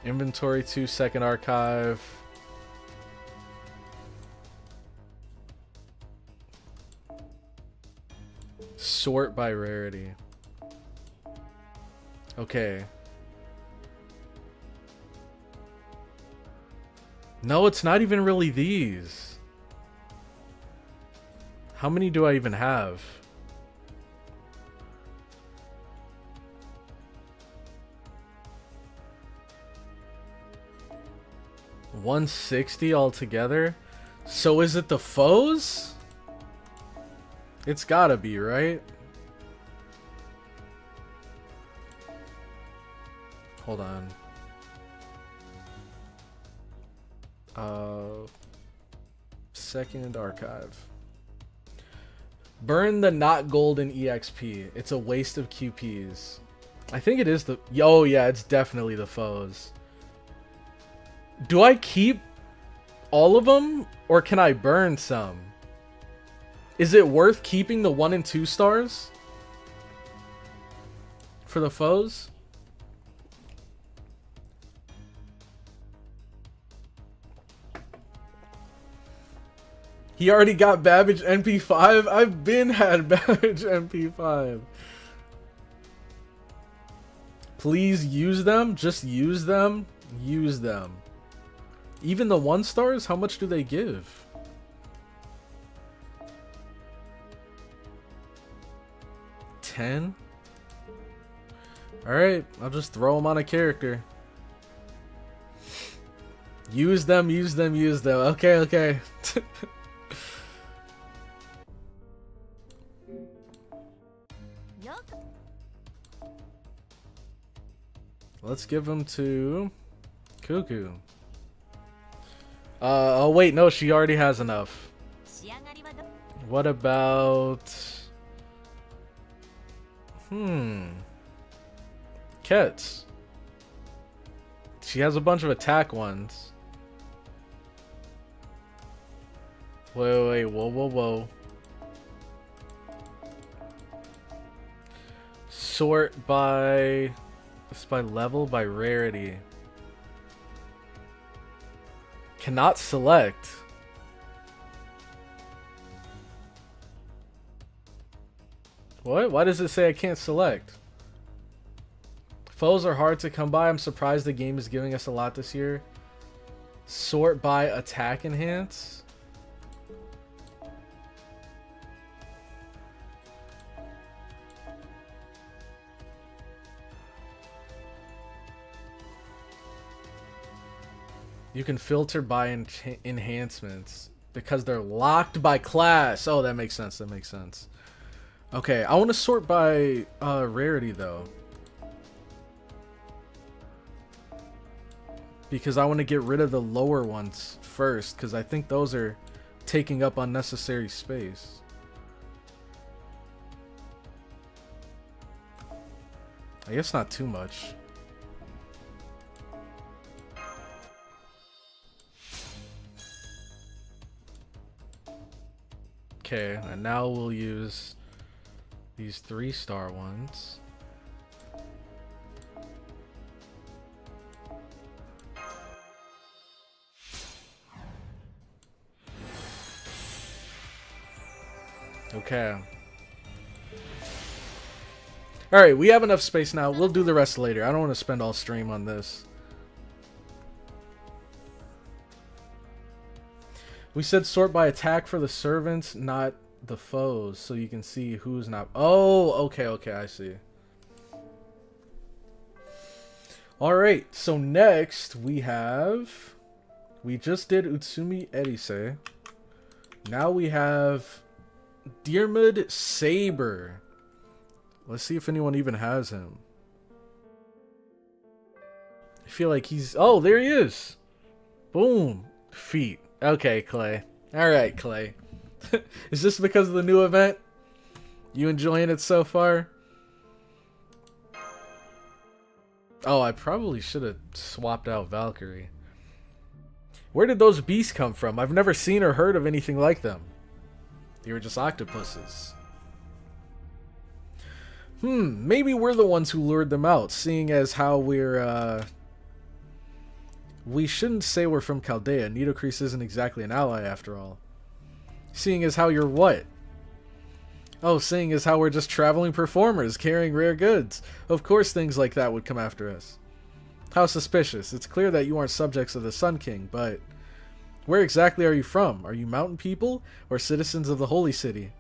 Inventory 2, second archive. Sort by rarity. Okay. No, it's not even really these. How many do I even have? $160 altogether? So is it the foes? It's gotta be, right? Hold on. Second archive. Burn the not golden EXP. It's a waste of QPs. I think it is the... Oh, yeah, it's definitely the foes. Do I keep all of them? Or can I burn some? Is it worth keeping the 1 and 2 stars? For the foes? He already got Babbage MP5? I've been had Babbage MP5. Please use them. Just use them. Use them. Even the 1 stars? How much do they give? $10? Alright, I'll just throw them on a character. Use them, use them, use them. Okay, okay. Let's give them to Cuckoo. Oh wait, no, she already has enough. What about... Kets. She has a bunch of attack ones. Wait, whoa. Sort by... It's by level, by rarity. Cannot select. What? Why does it say I can't select? Foes are hard to come by. I'm surprised the game is giving us a lot this year. Sort by attack enhance. You can filter by enhancements because they're locked by class. Oh, that makes sense. That makes sense. Okay, I want to sort by rarity though, because I want to get rid of the lower ones first, because I think those are taking up unnecessary space. I guess not too much. Okay, and now we'll use these 3-star ones. Okay. Alright, we have enough space now. We'll do the rest later. I don't want to spend all stream on this. We said sort by attack for the servants, not the foes, so you can see who's not. Oh, okay, I see. Alright, so next we just did Utsumi Erise. Now we have Diarmid Saber. Let's see if anyone even has him. I feel like he's... Oh, there he is! Boom! Feet. Okay, Clay. Alright, Clay. Is this because of the new event? You enjoying it so far? Oh, I probably should have swapped out Valkyrie. Where did those beasts come from? I've never seen or heard of anything like them. They were just octopuses. Maybe we're the ones who lured them out, seeing as how we're, we shouldn't say we're from Chaldea. NITOCRIS isn't exactly an ally after all. Seeing as how you're what? Oh, seeing as how we're just traveling performers carrying rare goods. Of course things like that would come after us. How suspicious. It's clear that you aren't subjects of the Sun King, but where exactly are you from? Are you mountain people or citizens of the Holy City?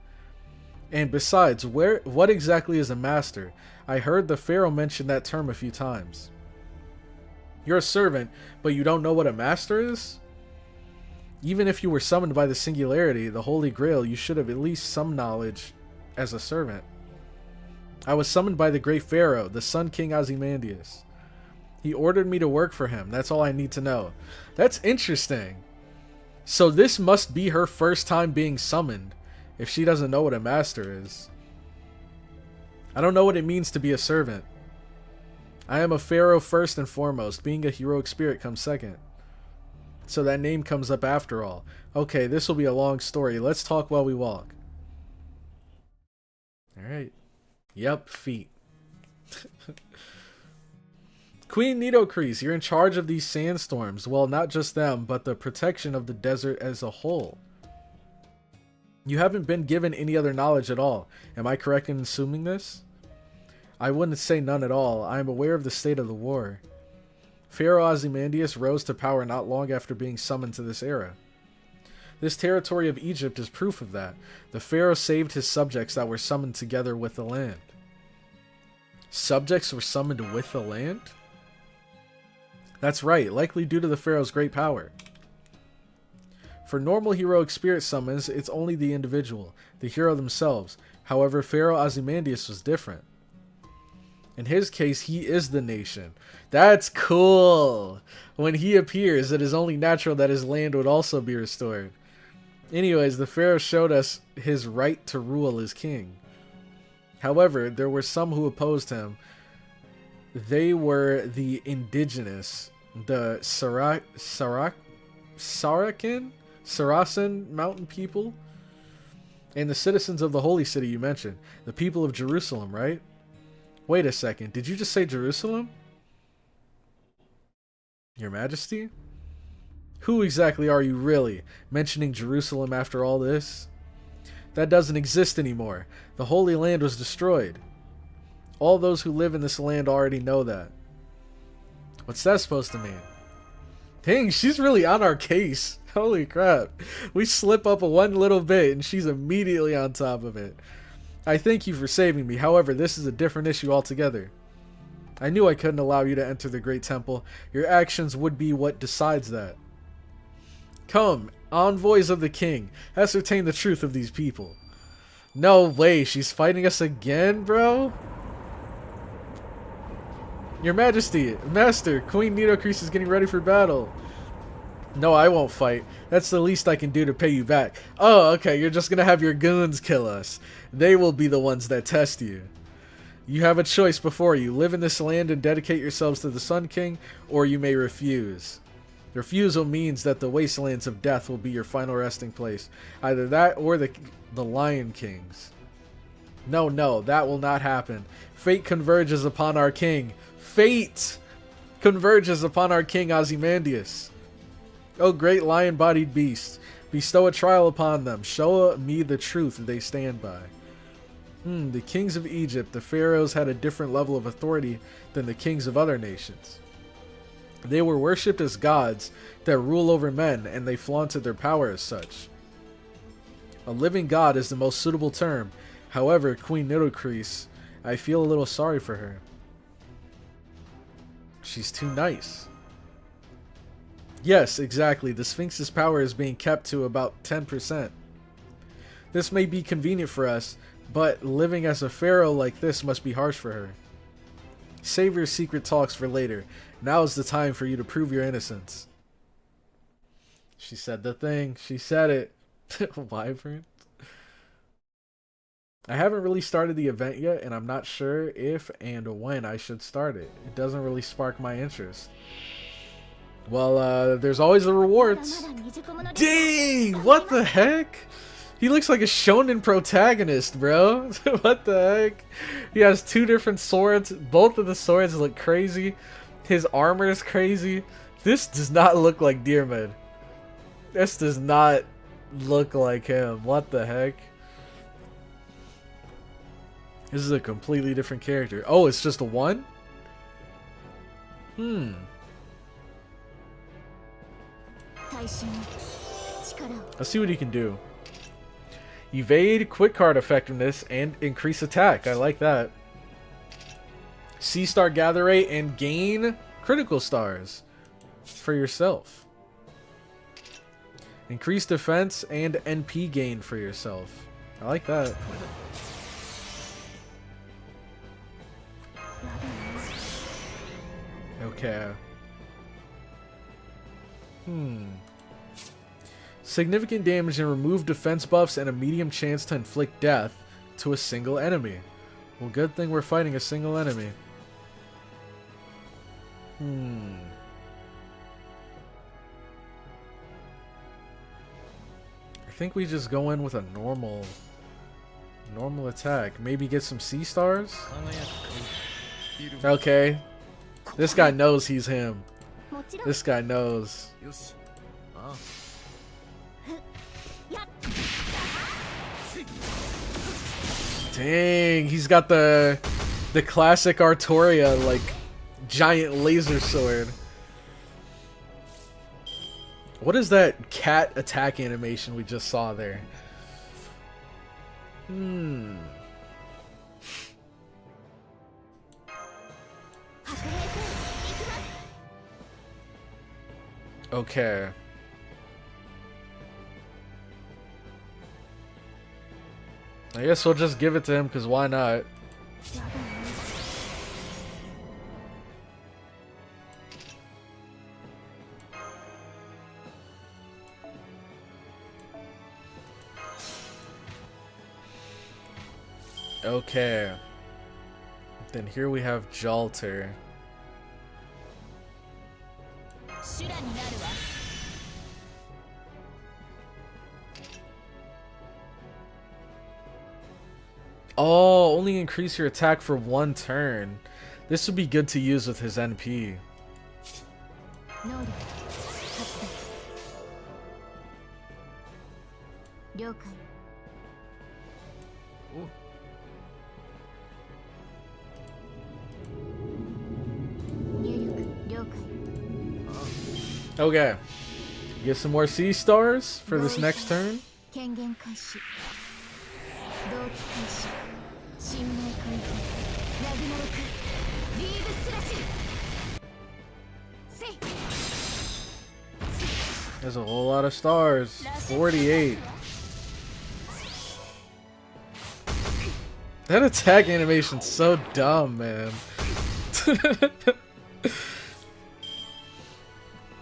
And besides, what exactly is a master? I heard the Pharaoh mention that term a few times. You're a servant, but you don't know what a master is? Even if you were summoned by the Singularity, the Holy Grail, you should have at least some knowledge as a servant. I was summoned by the Great Pharaoh, the Sun King OZYMANDIAS. He ordered me to work for him. That's all I need to know. That's interesting. So this must be her first time being summoned, if she doesn't know what a master is. I don't know what it means to be a servant. I am a pharaoh first and foremost. Being a heroic spirit comes second. So that name comes up after all. Okay, this will be a long story. Let's talk while we walk. Alright. Yep, feet. Queen NITOCRIS, you're in charge of these sandstorms. Well, not just them, but the protection of the desert as a whole. You haven't been given any other knowledge at all. Am I correct in assuming this? I wouldn't say none at all. I am aware of the state of the war. Pharaoh Ozymandias rose to power not long after being summoned to this era. This territory of Egypt is proof of that. The pharaoh saved his subjects that were summoned together with the land. Subjects were summoned with the land? That's right, likely due to the pharaoh's great power. For normal heroic spirit summons, it's only the individual, the hero themselves. However, Pharaoh Ozymandias was different. In his case, he is the nation. That's cool! When he appears, it is only natural that his land would also be restored. Anyways, the pharaoh showed us his right to rule as king. However, there were some who opposed him. They were the indigenous, the Saracen mountain people, and the citizens of the holy city you mentioned. The people of Jerusalem, right? Wait a second, did you just say Jerusalem? Your Majesty? Who exactly are you really, mentioning Jerusalem after all this? That doesn't exist anymore. The Holy Land was destroyed. All those who live in this land already know that. What's that supposed to mean? Dang, she's really on our case. Holy crap. We slip up one little bit and she's immediately on top of it. I thank you for saving me. However, this is a different issue altogether. I knew I couldn't allow you to enter the Great Temple. Your actions would be what decides that. Come, envoys of the king, ascertain the truth of these people. No way, she's fighting us again, bro? Your Majesty, Master, Queen NITOCRIS is getting ready for battle. No, I won't fight. That's the least I can do to pay you back. Oh, okay, you're just gonna have your goons kill us. They will be the ones that test you. You have a choice before you. Live in this land and dedicate yourselves to the Sun King, or you may refuse. Refusal means that the wastelands of death will be your final resting place. Either that or the Lion Kings. No, that will not happen. Fate converges upon our king. Fate converges upon our king Ozymandias. O great lion-bodied beast, bestow a trial upon them. Show me the truth they stand by. The kings of Egypt, the pharaohs, had a different level of authority than the kings of other nations. They were worshipped as gods that rule over men, and they flaunted their power as such. A living god is the most suitable term. However, Queen NITOCRIS, I feel a little sorry for her. She's too nice. Yes, exactly. The Sphinx's power is being kept to about 10%. This may be convenient for us, but living as a pharaoh like this must be harsh for her. Save your secret talks for later. Now is the time for you to prove your innocence. She said the thing. She said it. Wyvern. I haven't really started the event yet, and I'm not sure if and when I should start it. It doesn't really spark my interest. Well, there's always the rewards. Dang! What the heck? He looks like a shonen protagonist, bro. What the heck? He has two different swords. Both of the swords look crazy. His armor is crazy. This does not look like Dearman. This does not look like him. What the heck? This is a completely different character. Oh, it's just a one? Let's see what he can do. Evade, quick card effectiveness, and increase attack. I like that. C-star gather rate and gain critical stars for yourself. Increase defense and NP gain for yourself. I like that. Okay. Significant damage and remove defense buffs and a medium chance to inflict death to a single enemy. Well, good thing we're fighting a single enemy. I think we just go in with a normal attack. Maybe get some C-stars? Okay. This guy knows he's him. This guy knows. Dang, he's got the classic Artoria, like, giant laser sword. What is that cat attack animation we just saw there? Okay. I guess we'll just give it to him, because why not? Okay. Then here we have Jalter. Oh, only increase your attack for 1 turn. This would be good to use with his NP. Okay. Get some more C stars for this next turn. There's a whole lot of stars. 48. That attack animation's so dumb, man.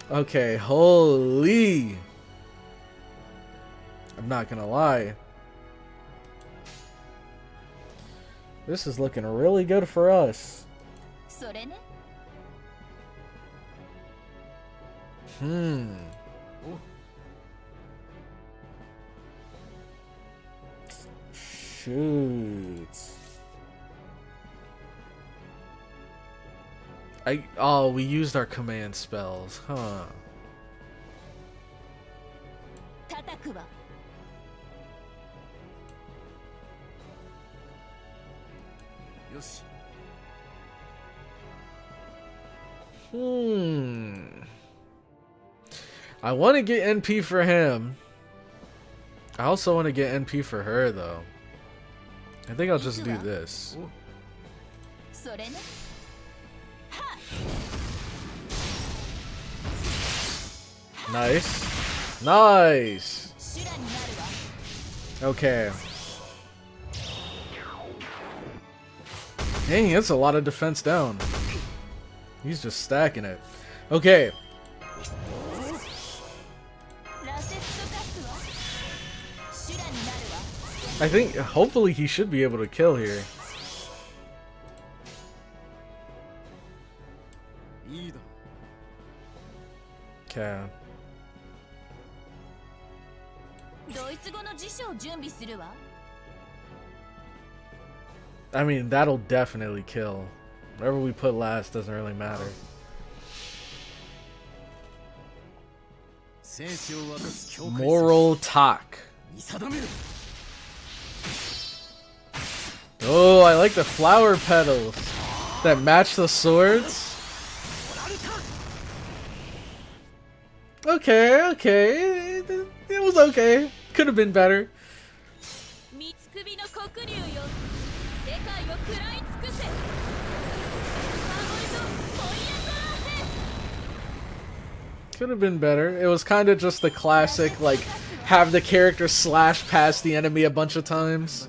Okay, holy. I'm not gonna lie. This is looking really good for us. Shoot. Oh, we used our command spells, huh? I want to get NP for him. I also want to get NP for her, though. I think I'll just do this. Nice. Nice. Okay. Dang, that's a lot of defense down. He's just stacking it. Okay. I think, hopefully he should be able to kill here. Okay. I mean, that'll definitely kill. Whatever we put last doesn't really matter. Moral talk. Oh, I like the flower petals that match the swords. Okay, okay. It was okay. Could have been better. Could have been better. It was kind of just the classic, like, have the character slash past the enemy a bunch of times.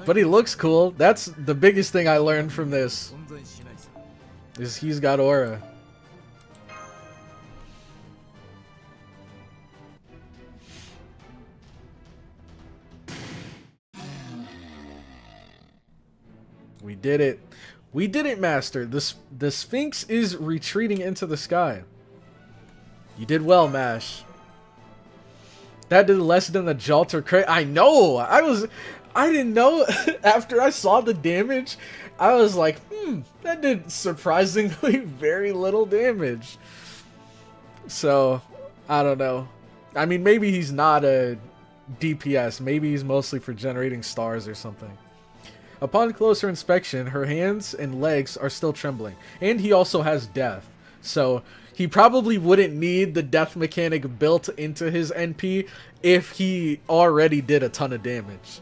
But he looks cool. That's the biggest thing I learned from this. Is he's got aura. We did it. We did it, Master. The Sphinx is retreating into the sky. You did well, Mash. That did less than the Jalter crit. I know. I didn't know. After I saw the damage, I was like, that did surprisingly very little damage. So, I don't know. I mean, maybe he's not a DPS. Maybe he's mostly for generating stars or something. Upon closer inspection, her hands and legs are still trembling. And he also has death. So he probably wouldn't need the death mechanic built into his NP if he already did a ton of damage.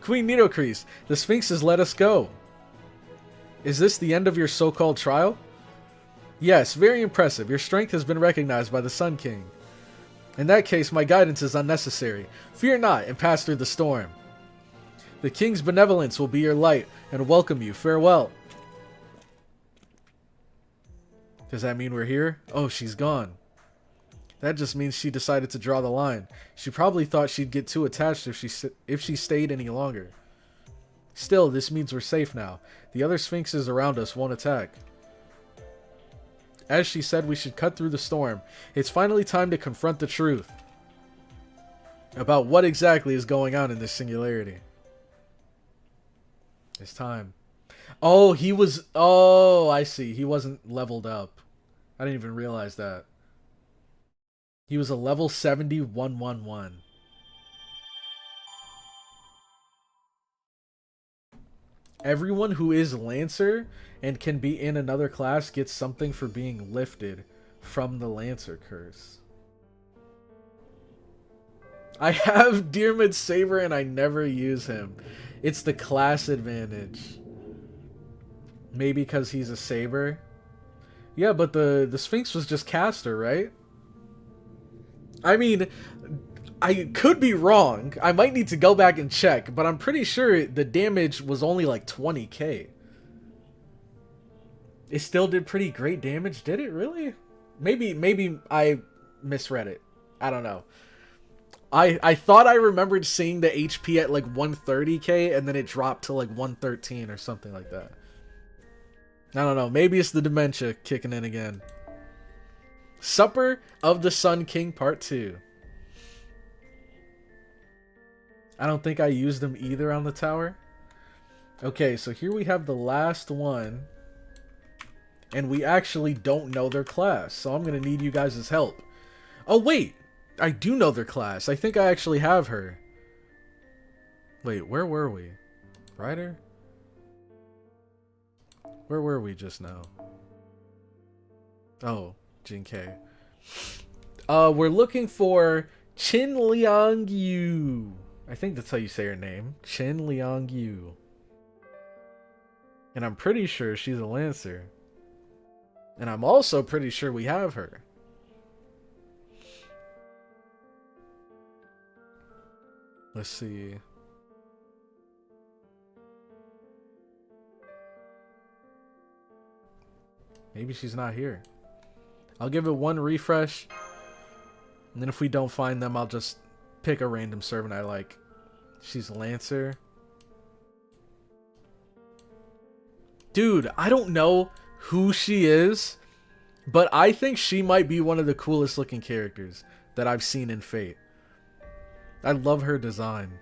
Queen NITOCRIS, the Sphinx has let us go. Is this the end of your so-called trial? Yes, very impressive. Your strength has been recognized by the Sun King. In that case, my guidance is unnecessary. Fear not and pass through the storm. The King's benevolence will be your light and welcome you. Farewell. Does that mean we're here? Oh, she's gone. That just means she decided to draw the line. She probably thought she'd get too attached if she stayed any longer. Still, this means we're safe now. The other sphinxes around us won't attack. As she said, we should cut through the storm. It's finally time to confront the truth about what exactly is going on in this singularity. It's time. Oh, he was... Oh, I see. He wasn't leveled up. I didn't even realize that. He was a level 70 111. Everyone who is Lancer and can be in another class gets something for being lifted from the Lancer curse. I have Dearmid Saber and I never use him. It's the class advantage. Maybe because he's a Saber. Yeah, but the Sphinx was just caster, right? I mean, I could be wrong. I might need to go back and check, but I'm pretty sure the damage was only like 20k. It still did pretty great damage, did it really? Maybe I misread it. I don't know. I thought I remembered seeing the HP at like 130k and then it dropped to like 113 or something like that. I don't know. Maybe it's the dementia kicking in again. Supper of the Sun King Part 2. I don't think I used them either on the tower. Okay, so here we have the last one. And we actually don't know their class. So I'm going to need you guys' help. Oh, wait. I do know their class. I think I actually have her. Wait, where were we? Ryder? Where were we just now? Oh, Jinke. We're looking for Qin Liang Yu. I think that's how you say her name. Qin Liang Yu. And I'm pretty sure she's a Lancer. And I'm also pretty sure we have her. Let's see. Maybe she's not here. I'll give it one refresh. And then if we don't find them, I'll just pick a random servant I like. She's Lancer. Dude, I don't know who she is, but I think she might be one of the coolest looking characters that I've seen in Fate. I love her design.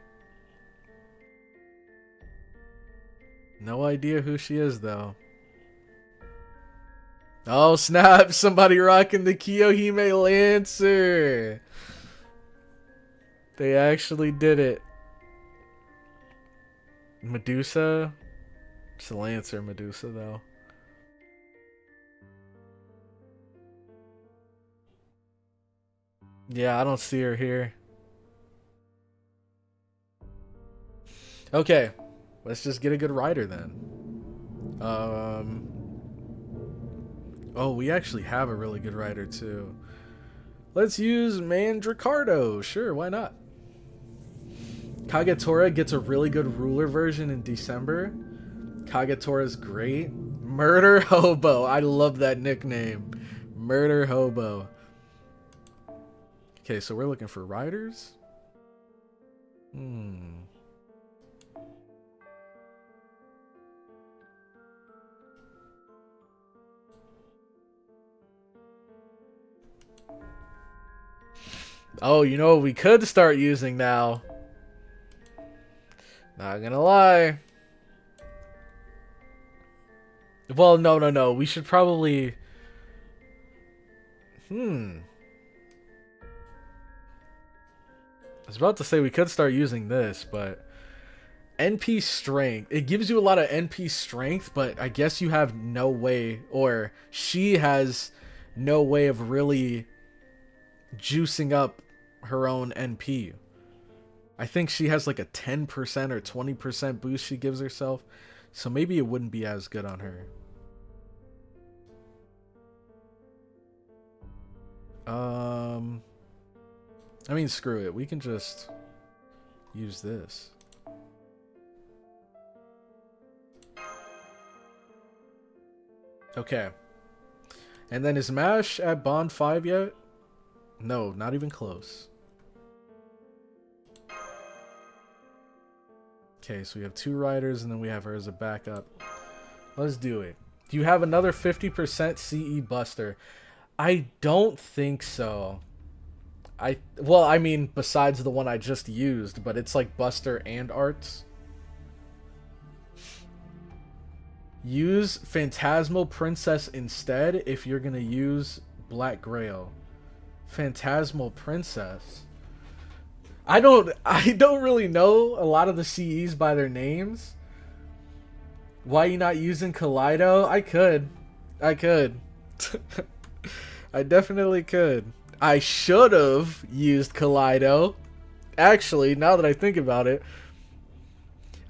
No idea who she is, though. Oh, snap. Somebody rocking the Kiyohime Lancer. They actually did it. Medusa. It's a Lancer Medusa, though. Yeah, I don't see her here. Okay, let's just get a good rider then. Oh, we actually have a really good rider too. Let's use Mandricardo. Sure, why not? Kagetora gets a really good ruler version in December. Kagetora's great. Murder Hobo. I love that nickname. Murder Hobo. Okay, so we're looking for riders. Oh, you know what we could start using now? Not gonna lie. Well, no. We should probably... was about to say we could start using this, but NP strength. It gives you a lot of NP strength, but I guess you have no way, or she has no way of really juicing up her own NP. I think she has like a 10% or 20% boost she gives herself, so maybe it wouldn't be as good on her. I mean, screw it. We can just use this. Okay. And then is MASH at Bond 5 yet? No, not even close. Okay, so we have 2 riders and then we have her as a backup. Let's do it. Do you have another 50% CE buster? I don't think so. Well, I mean, besides the one I just used, but it's like Buster and Arts. Use Phantasmal Princess instead if you're gonna use Black Grail. Phantasmal Princess. I don't really know a lot of the CEs by their names. Why are you not using Kaleido? I could. I definitely could. I should have used Kaleido. Actually, now that I think about it,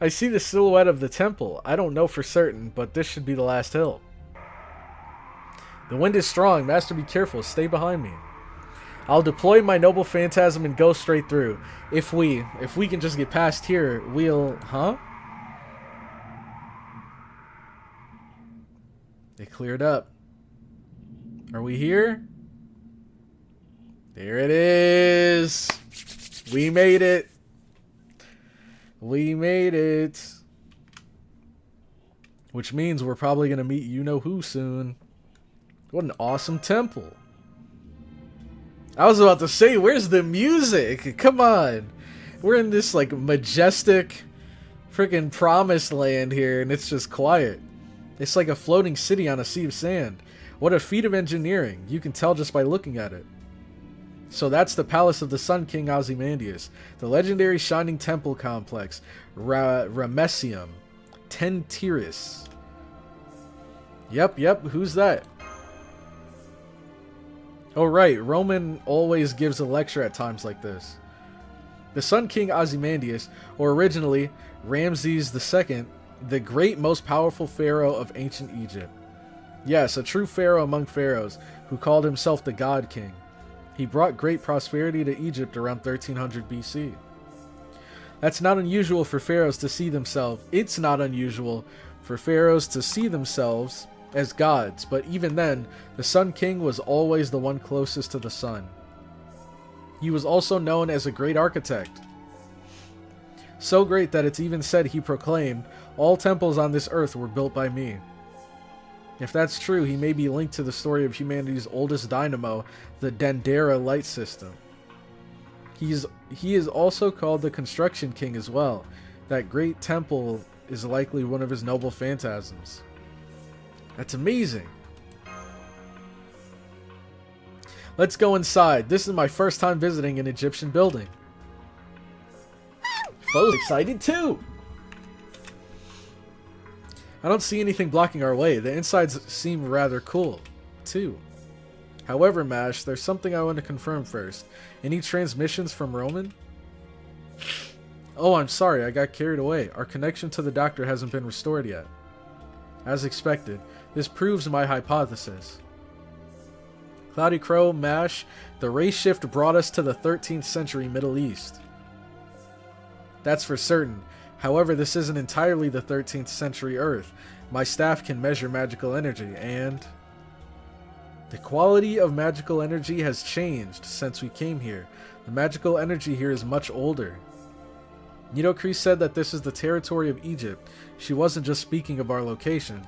I see the silhouette of the temple. I don't know for certain, but this should be the last hill. The wind is strong. Master, be careful. Stay behind me. I'll deploy my noble phantasm and go straight through. If we can just get past here, we'll... Huh? They cleared up. Are we here? There it is. We made it. We made it. Which means we're probably going to meet you-know-who soon. What an awesome temple. I was about to say, where's the music? Come on. We're in this, like, majestic freaking promised land here, and it's just quiet. It's like a floating city on a sea of sand. What a feat of engineering. You can tell just by looking at it. So that's the palace of the Sun King Ozymandias, the legendary Shining Temple Complex, Ramessium, Tentiris. Yep, who's that? Oh right, Roman always gives a lecture at times like this. The Sun King Ozymandias, or originally Ramses II, the great most powerful pharaoh of ancient Egypt. Yes, a true pharaoh among pharaohs, who called himself the God King. He brought great prosperity to Egypt around 1300 BC. That's not unusual for pharaohs to see themselves. It's not unusual for pharaohs to see themselves as gods, but even then, the Sun King was always the one closest to the sun. He was also known as a great architect. So great that it's even said he proclaimed, "All temples on this earth were built by me." If that's true, he may be linked to the story of humanity's oldest dynamo, the Dendera light system. He is also called the Construction King as well. That great temple is likely one of his noble phantasms. That's amazing. Let's go inside. This is my first time visiting an Egyptian building. Foe's excited too. I don't see anything blocking our way. The insides seem rather cool, too. However, Mash, there's something I want to confirm first. Any transmissions from Roman? Oh, I'm sorry, I got carried away. Our connection to the doctor hasn't been restored yet. As expected, this proves my hypothesis. CloudyCrow, Mash, the race shift brought us to the 13th century Middle East. That's for certain. However, this isn't entirely the 13th century Earth. My staff can measure magical energy, and the quality of magical energy has changed since we came here. The magical energy here is much older. NITOCRIS said that this is the territory of Egypt. She wasn't just speaking of our location.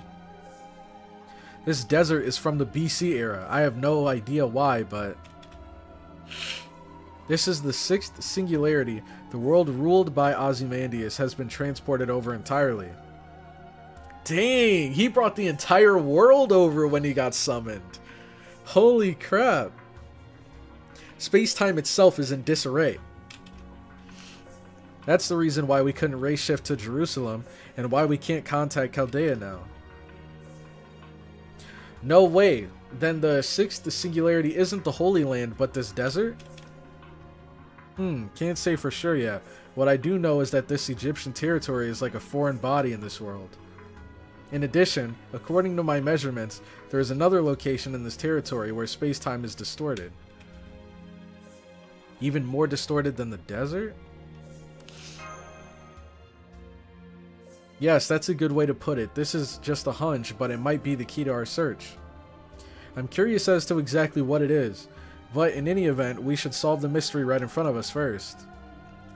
This desert is from the BC era. I have no idea why, but this is the 6th singularity. The world ruled by Ozymandias has been transported over entirely. Dang, he brought the entire world over when he got summoned. Holy crap. Space-time itself is in disarray. That's the reason why we couldn't race shift to Jerusalem, and why we can't contact Chaldea now. No way. Then the sixth singularity isn't the Holy Land, but this desert? Can't say for sure yet. What I do know is that this Egyptian territory is like a foreign body in this world. In addition, according to my measurements, there is another location in this territory where space-time is distorted. Even more distorted than the desert? Yes, that's a good way to put it. This is just a hunch, but it might be the key to our search. I'm curious as to exactly what it is, but in any event, we should solve the mystery right in front of us first.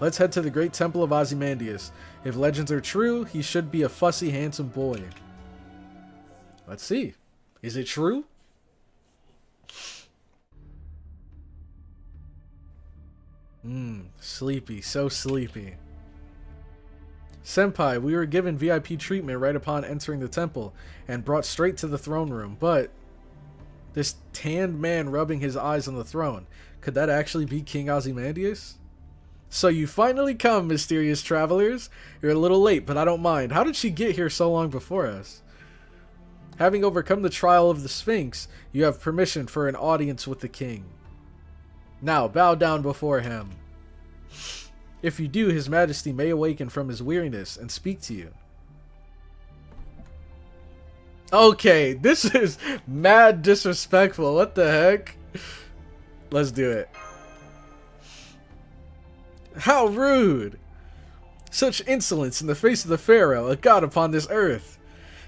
Let's head to the Great Temple of Ozymandias. If legends are true, he should be a fussy, handsome boy. Let's see. Is it true? Sleepy. So sleepy. Senpai, we were given VIP treatment right upon entering the temple, and brought straight to the throne room, but... this tanned man rubbing his eyes on the throne. Could that actually be King Ozymandias? So you finally come, mysterious travelers. You're a little late, but I don't mind. How did she get here so long before us? Having overcome the trial of the Sphinx, you have permission for an audience with the king. Now, bow down before him. If you do, his majesty may awaken from his weariness and speak to you. Okay, this is mad disrespectful. What the heck? Let's do it. How rude! Such insolence in the face of the pharaoh, a god upon this earth.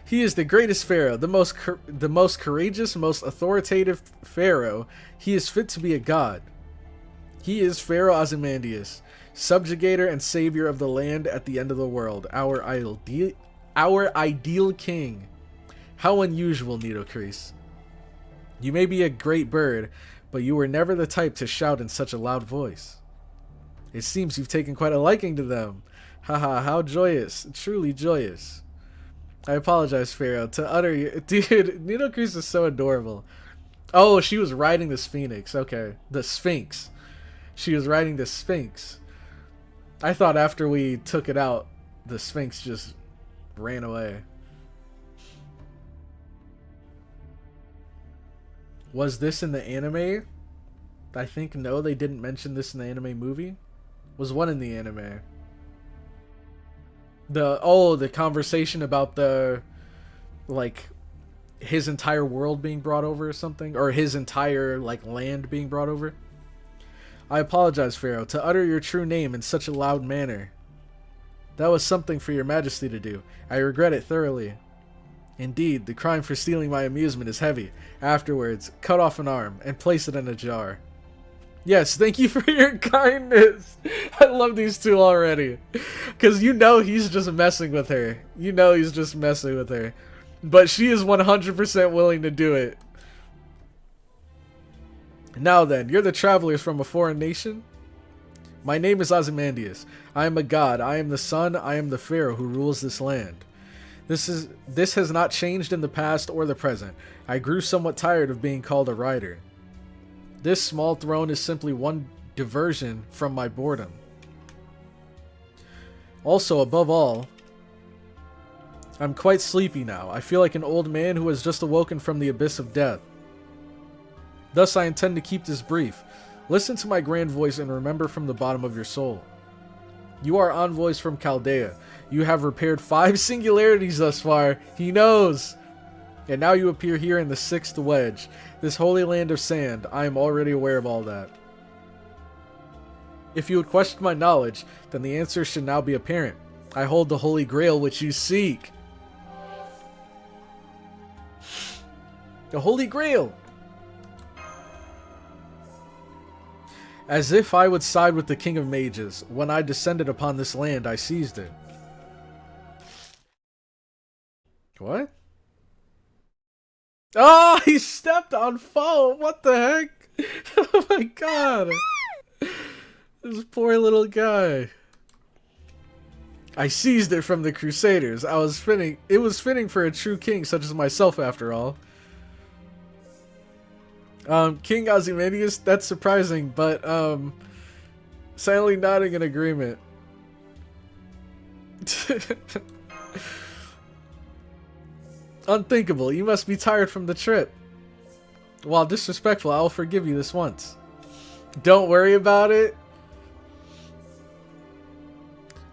He is the greatest pharaoh, the most courageous, most authoritative pharaoh. He is fit to be a god. He is Pharaoh Ozymandias, subjugator and savior of the land at the end of the world, our ideal king. How unusual, NITOCRIS. You may be a great bird, but you were never the type to shout in such a loud voice. It seems you've taken quite a liking to them. Haha, how joyous, truly joyous. I apologize, Pharaoh, to utter you. Dude, NITOCRIS is so adorable. Oh, she was riding the Sphinx. Okay, the Sphinx. She was riding the Sphinx. I thought after we took it out, the Sphinx just ran away. Was this in the anime? I think no, they didn't mention this in the anime movie. Was one in the anime. The conversation about the, like, his entire world being brought over or something, or his entire, like, land being brought over. I apologize, Pharaoh, to utter your true name in such a loud manner. That was something for your majesty to do. I regret it thoroughly. Indeed, the crime for stealing my amusement is heavy. Afterwards, cut off an arm and place it in a jar. Yes, thank you for your kindness. I love these two already. Because you know he's just messing with her. You know he's just messing with her. But she is 100% willing to do it. Now then, you're the travelers from a foreign nation? My name is Ozymandias. I am a god. I am the sun. I am the pharaoh who rules this land. This has not changed in the past or the present. I grew somewhat tired of being called a rider. This small throne is simply one diversion from my boredom. Also, above all, I'm quite sleepy now. I feel like an old man who has just awoken from the abyss of death. Thus, I intend to keep this brief. Listen to my grand voice and remember from the bottom of your soul. You are envoys from Chaldea. You have repaired 5 singularities thus far. He knows. And now you appear here in the 6th wedge. This holy land of sand. I am already aware of all that. If you would question my knowledge, then the answer should now be apparent. I hold the holy grail which you seek. The holy grail! As if I would side with the king of mages. When I descended upon this land, I seized it. What? Oh, he stepped on foam. What the heck? Oh my god. This poor little guy. I seized it from the Crusaders. It was fitting for a true king such as myself, after all. King Ozymandias, that's surprising, but silently nodding in agreement. Unthinkable. You must be tired from the trip. While disrespectful, I will forgive you this once. Don't worry about it.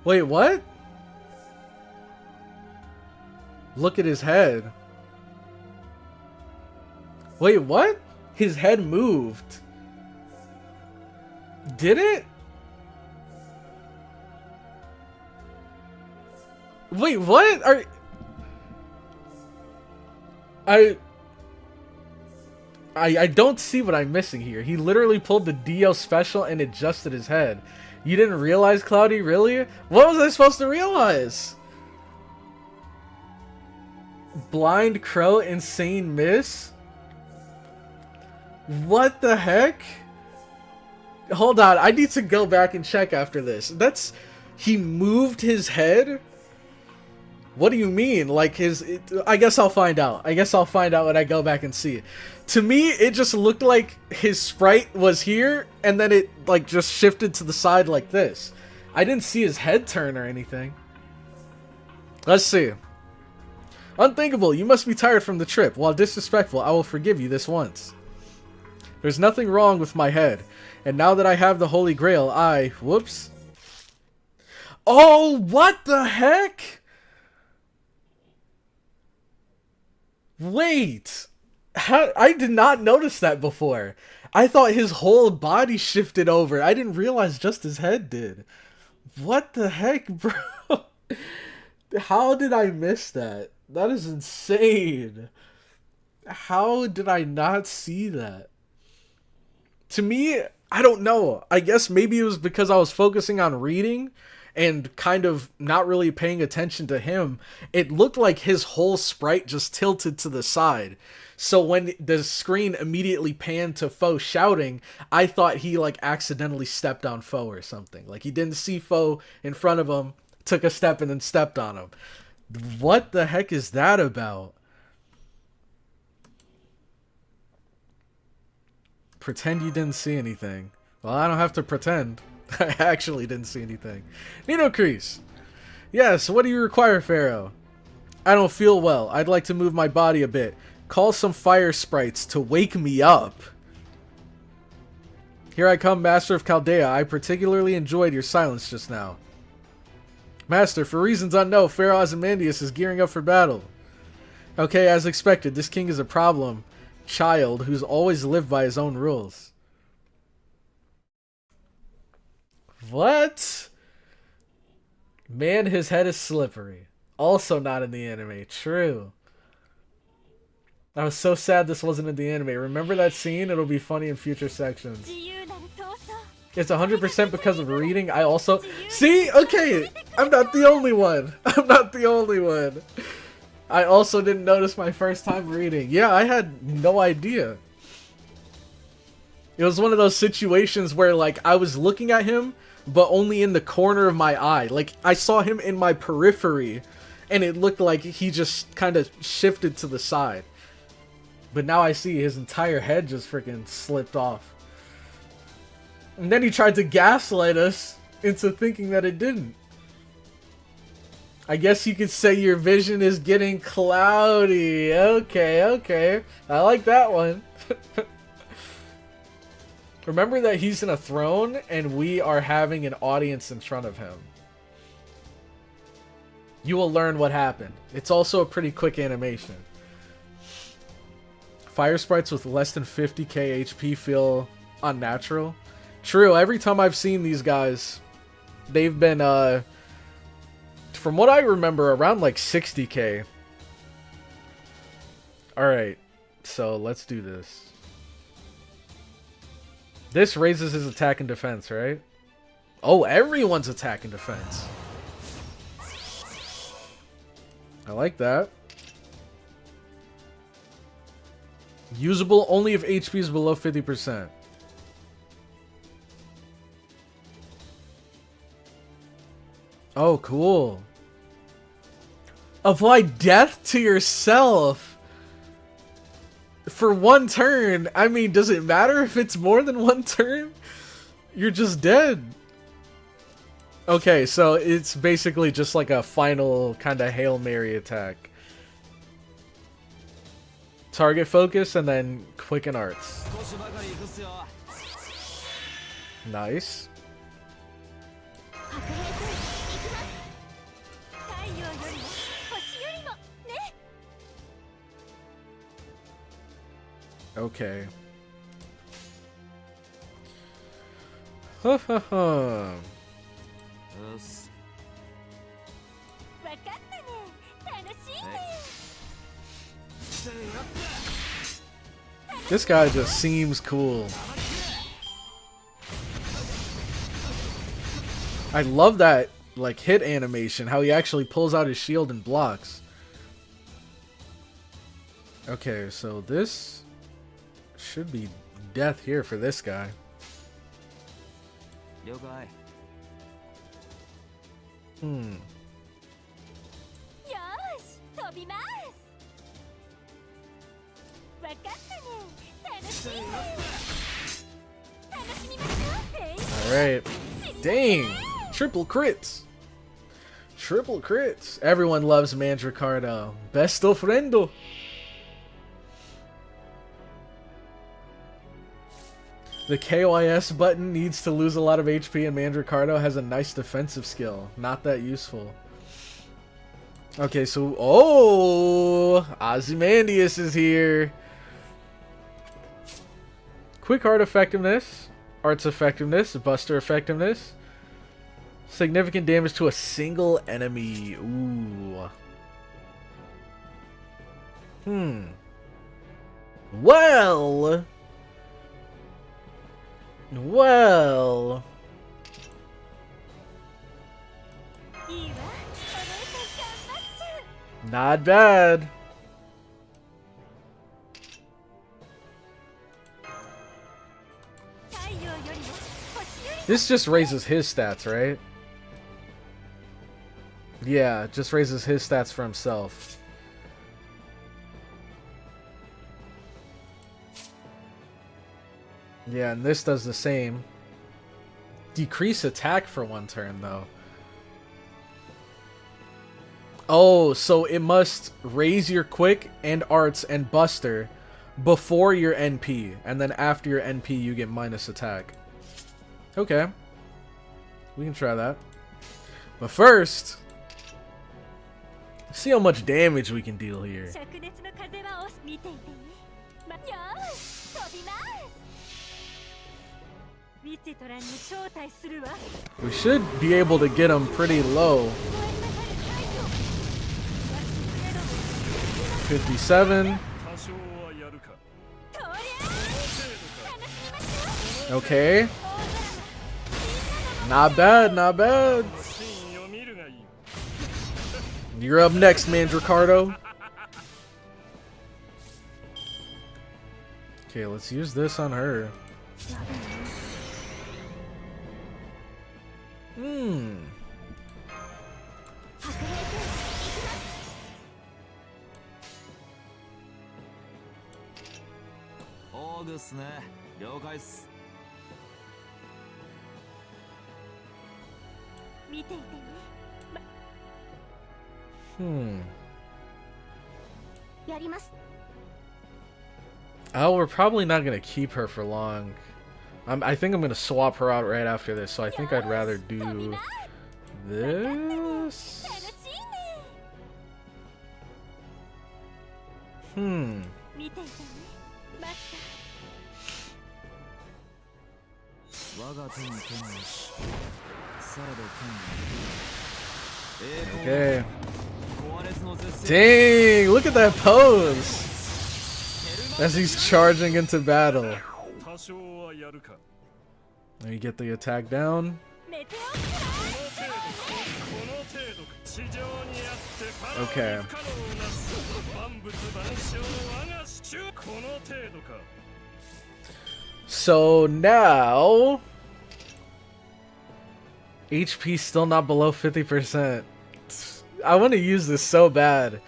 Wait, what? Look at his head. Wait, what? His head moved. Did it? Wait, what? I don't see what I'm missing here. He literally pulled the Dio special and adjusted his head. You didn't realize, Cloudy? Really? What was I supposed to realize? Blind Crow, insane miss? What the heck? Hold on, I need to go back and check after this. He moved his head? What do you mean? Like I guess I'll find out. I guess I'll find out when I go back and see it. To me, it just looked like his sprite was here, and then it like just shifted to the side like this. I didn't see his head turn or anything. Let's see. Unthinkable, you must be tired from the trip. While disrespectful, I will forgive you this once. There's nothing wrong with my head. And now that I have the Holy Grail, whoops. Oh, what the heck? Wait. I did not notice that before. I thought his whole body shifted over. I didn't realize just his head did. What the heck, bro? How did I miss that? That is insane. How did I not see that? To me, I don't know. I guess maybe it was because I was focusing on reading and kind of not really paying attention to him. It looked like his whole sprite just tilted to the side. So when the screen immediately panned to Foe shouting, I thought he like accidentally stepped on Foe or something. Like he didn't see Foe in front of him, took a step and then stepped on him. What the heck is that about? Pretend you didn't see anything. Well, I don't have to pretend. I actually didn't see anything. NITOCRIS. Yes, what do you require, Pharaoh? I don't feel well. I'd like to move my body a bit. Call some fire sprites to wake me up. Here I come, Master of Chaldea. I particularly enjoyed your silence just now. Master, for reasons unknown, Pharaoh Ozymandias is gearing up for battle. Okay, as expected, this king is a problem child who's always lived by his own rules. What? Man, his head is slippery. Also not in the anime. True. I was so sad this wasn't in the anime. Remember that scene? It'll be funny in future sections. It's 100% because of reading. I also... See? Okay. I'm not the only one. I'm not the only one. I also didn't notice my first time reading. Yeah, I had no idea. It was one of those situations where, like, I was looking at him, but only in the corner of my eye. Like, I saw him in my periphery, and it looked like he just kind of shifted to the side. But now I see his entire head just freaking slipped off. And then he tried to gaslight us into thinking that it didn't. I guess you could say your vision is getting cloudy. Okay, okay. I like that one. Remember that he's in a throne and we are having an audience in front of him. You will learn what happened. It's also a pretty quick animation. Fire sprites with less than 50k HP feel unnatural. True, every time I've seen these guys, they've been, from what I remember, around like 60k. Alright, so let's do this. This raises his attack and defense, right? Oh, everyone's attack and defense. I like that. Usable only if HP is below 50%. Oh, cool. Apply death to yourself for one turn. I mean, does it matter if it's more than one turn? You're just dead. Okay, so it's basically just like a final kind of Hail Mary attack. Target focus and then quicken arts. Nice. Okay. Ha ha ha. This guy just seems cool. I love that like hit animation, how he actually pulls out his shield and blocks. Okay, so this should be death here for this guy. Alright. Dang! Triple crits! Triple crits! Everyone loves Mandricardo. Besto friendo! The KYS button needs to lose a lot of HP, and Mandricardo has a nice defensive skill. Not that useful. Okay, so... Oh! Ozymandias is here! Quick art effectiveness. Arts effectiveness. Buster effectiveness. Significant damage to a single enemy. Ooh. Well... Well... Not bad. This just raises his stats, right? Yeah, just raises his stats for himself. Yeah, and this does the same. Decrease attack for 1 turn, though. Oh, so it must raise your quick and arts and buster before your NP, and then after your NP you get minus attack. Okay. We can try that. But first, see how much damage we can deal here. We should be able to get him pretty low. 57. Okay. Not bad, not bad. You're up next, Mandricardo. Okay, let's use this on her. Oh, we're probably not gonna keep her for long. I think I'm gonna swap her out right after this, so I think I'd rather do this. Okay. Dang, look at that pose as he's charging into battle. Let me get the attack down. Okay. So now HP still not below 50%. I want to use this so bad.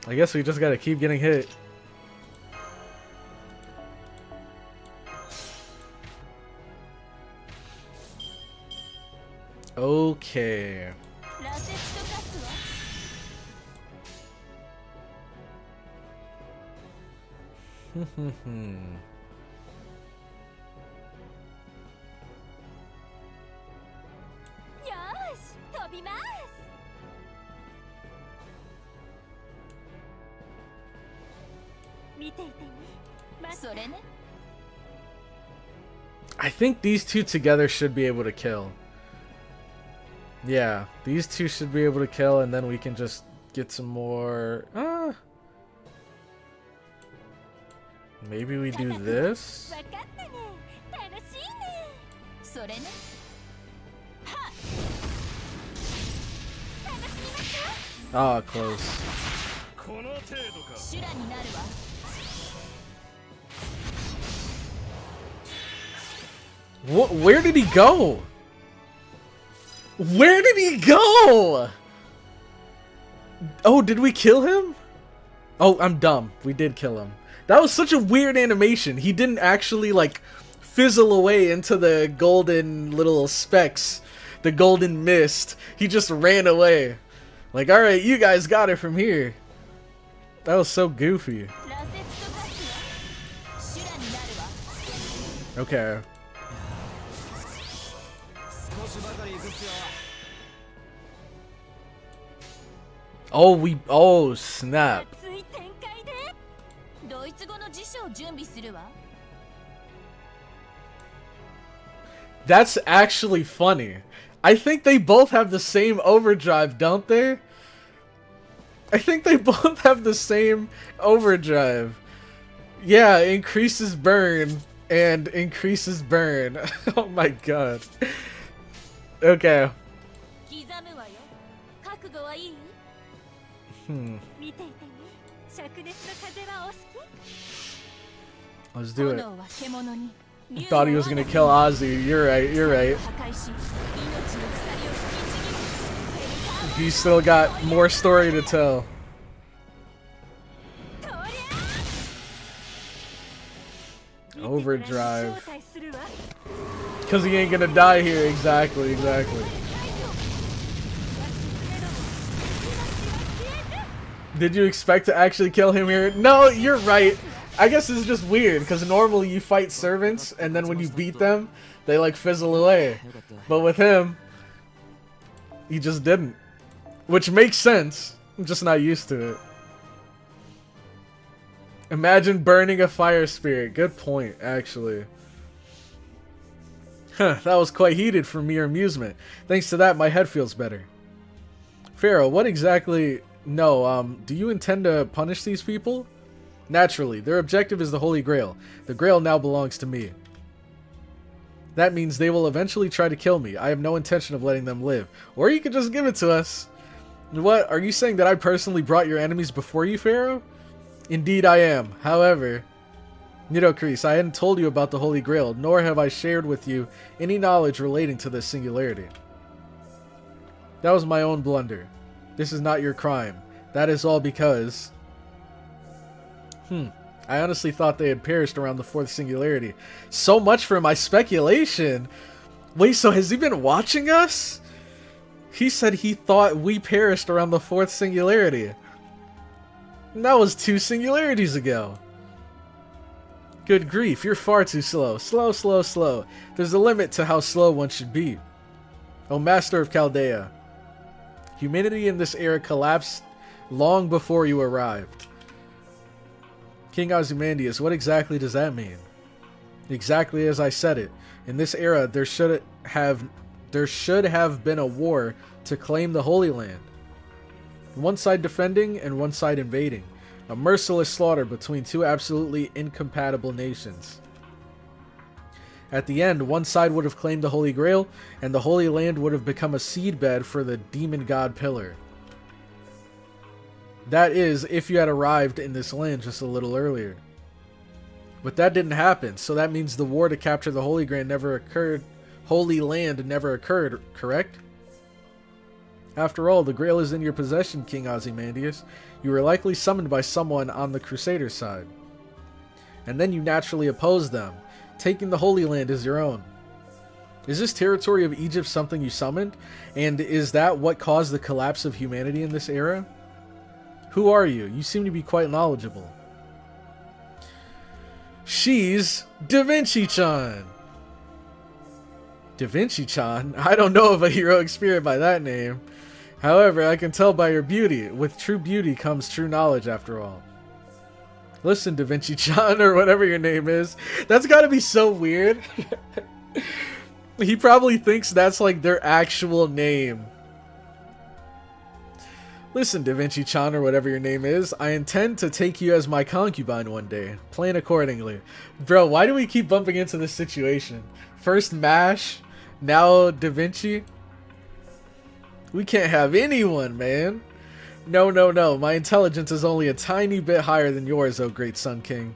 I guess we just gotta keep getting hit. Okay. I think these two together should be able to kill. Yeah, these two should be able to kill, and then we can just get some more. Maybe we do this. Ah, close. What? Where did he go? Where did he go? Oh, did we kill him? Oh, I'm dumb. We did kill him. That was such a weird animation. He didn't actually, like, fizzle away into the golden little specks, the golden mist. He just ran away. Like, alright, you guys got it from here. That was so goofy. Okay. Oh, snap. That's actually funny. I think they both have the same overdrive, don't they? I think they both have the same overdrive. Yeah, increases burn and increases burn. Oh my god. Okay. Let's do it. Thought he was gonna kill Ozzy. You're right, you're right. He's still got more story to tell. Overdrive. Because he ain't gonna die here. Exactly, exactly. Did you expect to actually kill him here? No, you're right. I guess it's just weird, because normally you fight servants, and then when you beat them, they like fizzle away. But with him, he just didn't. Which makes sense. I'm just not used to it. Imagine burning a fire spirit. Good point, actually. Huh, that was quite heated for mere amusement. Thanks to that, my head feels better. Pharaoh, what exactly... No, do you intend to punish these people? Naturally, their objective is the Holy Grail. The Grail now belongs to me. That means they will eventually try to kill me. I have no intention of letting them live. Or you could just give it to us. What? Are you saying that I personally brought your enemies before you, Pharaoh? Indeed I am. However, NITOCRIS, I hadn't told you about the Holy Grail, nor have I shared with you any knowledge relating to this singularity. That was my own blunder. This is not your crime. That is all because... I honestly thought they had perished around the fourth singularity. So much for my speculation! Wait, so has he been watching us? He said he thought we perished around the fourth singularity. And that was 2 singularities ago. Good grief, you're far too slow. Slow, slow, slow. There's a limit to how slow one should be. O Master of Chaldea. Humanity in this era collapsed long before you arrived. King Ozymandias, what exactly does that mean? Exactly as I said it. In this era, there should have been a war to claim the Holy Land. One side defending and one side invading. A merciless slaughter between 2 absolutely incompatible nations. At the end, one side would have claimed the Holy Grail, and the Holy Land would have become a seedbed for the demon god Pillar. That is, if you had arrived in this land just a little earlier. But that didn't happen, so that means the war to capture the Holy Land never occurred. Holy Land never occurred, correct? After all, the Grail is in your possession, King Ozymandias. You were likely summoned by someone on the Crusader side. And then you naturally opposed them, taking the Holy Land as your own. Is this territory of Egypt something you summoned? And is that what caused the collapse of humanity in this era? Who are you? You seem to be quite knowledgeable. She's Da Vinci-chan. Da Vinci-chan? I don't know of a heroic spirit by that name. However, I can tell by your beauty. With true beauty comes true knowledge, after all. Listen, Da Vinci-chan, or whatever your name is. That's gotta be so weird. He probably thinks that's like their actual name. Listen, Da Vinci-chan, or whatever your name is, I intend to take you as my concubine one day. Plan accordingly. Bro, why do we keep bumping into this situation? First MASH, now Da Vinci? We can't have anyone, man. No, no, no. My intelligence is only a tiny bit higher than yours, oh great Sun King.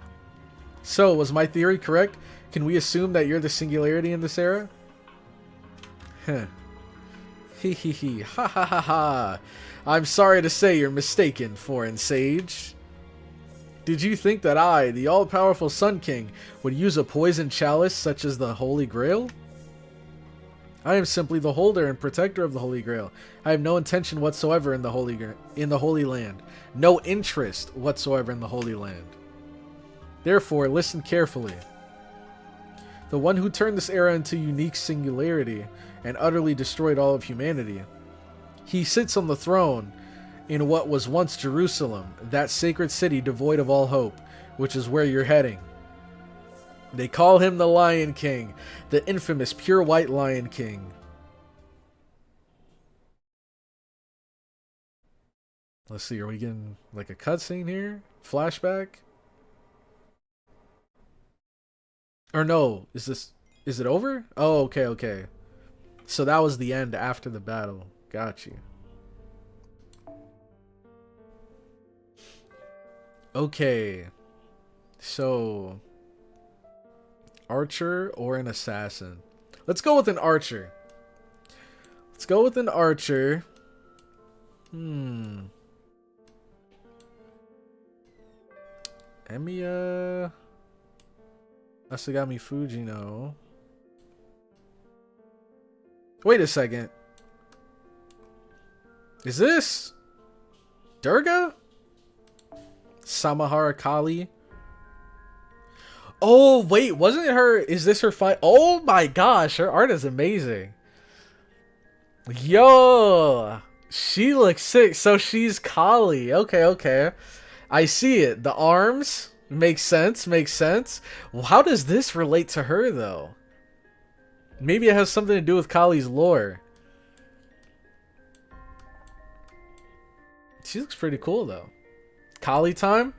So, was my theory correct? Can we assume that you're the singularity in this era? Huh. Hee hee hee. Ha ha ha ha. I'm sorry to say you're mistaken, foreign sage. Did you think that I, the all-powerful Sun King, would use a poisoned chalice such as the Holy Grail? I am simply the holder and protector of the Holy Grail. I have no intention whatsoever in the Holy Land. No interest whatsoever in the Holy Land. Therefore, listen carefully. The one who turned this era into unique singularity and utterly destroyed all of humanity. He sits on the throne in what was once Jerusalem, that sacred city devoid of all hope, which is where you're heading. They call him the Lion King, the infamous pure white Lion King. Let's see, are we getting like a cutscene here? Flashback? Or no, is it over? Oh, okay, okay. So that was the end after the battle. Got you. Okay. So, archer or an assassin? Let's go with an archer. Let's go with an archer. Emiya Asagami Fujino. Wait a second. Is this Durga? Samahara Kali? Oh, wait, wasn't it her? Is this her fight? Oh my gosh, her art is amazing. Yo, she looks sick. So she's Kali. Okay, okay. I see it. The arms makes sense. Makes sense. Well, how does this relate to her though? Maybe it has something to do with Kali's lore. She looks pretty cool though. Kali time?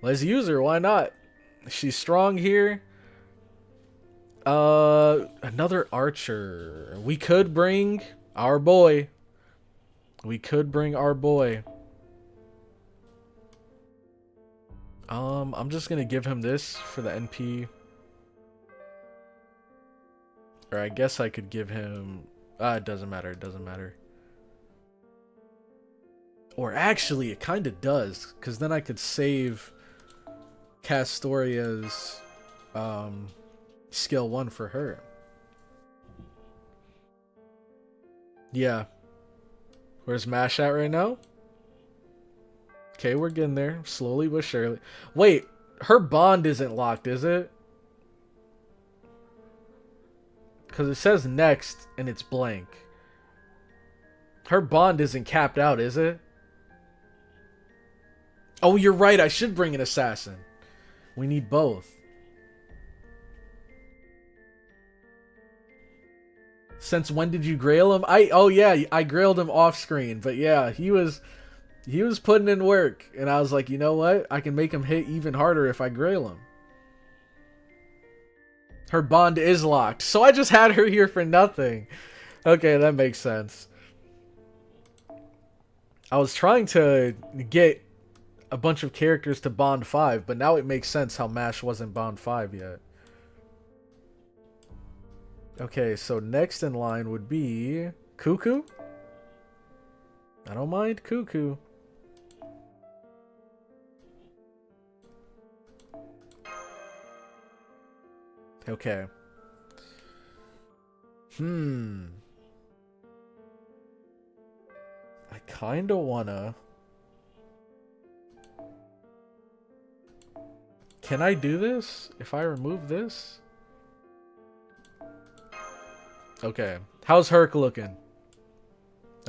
Let's use her. Why not? She's strong here. Another archer. We could bring our boy. We could bring our boy. I'm just gonna give him this for the NP. Or I guess I could give him... it doesn't matter. It doesn't matter. Or actually, it kind of does. Because then I could save Castoria's skill 1 for her. Yeah. Where's Mash at right now? Okay, we're getting there. Slowly but surely. Wait, her bond isn't locked, is it? Because it says next and it's blank. Her bond isn't capped out, is it? Oh, you're right. I should bring an assassin. We need both. Since when did you grail him? Oh yeah, I grailed him off screen. But yeah, he was putting in work. And I was like, you know what? I can make him hit even harder if I grail him. Her bond is locked. So I just had her here for nothing. Okay, that makes sense. I was trying to get a bunch of characters to bond 5, but now it makes sense how MASH wasn't bond 5 yet. Okay, so next in line would be Cuckoo. I don't mind Cuckoo. Okay. I kinda wanna... Can I do this if I remove this? Okay. How's Herc looking?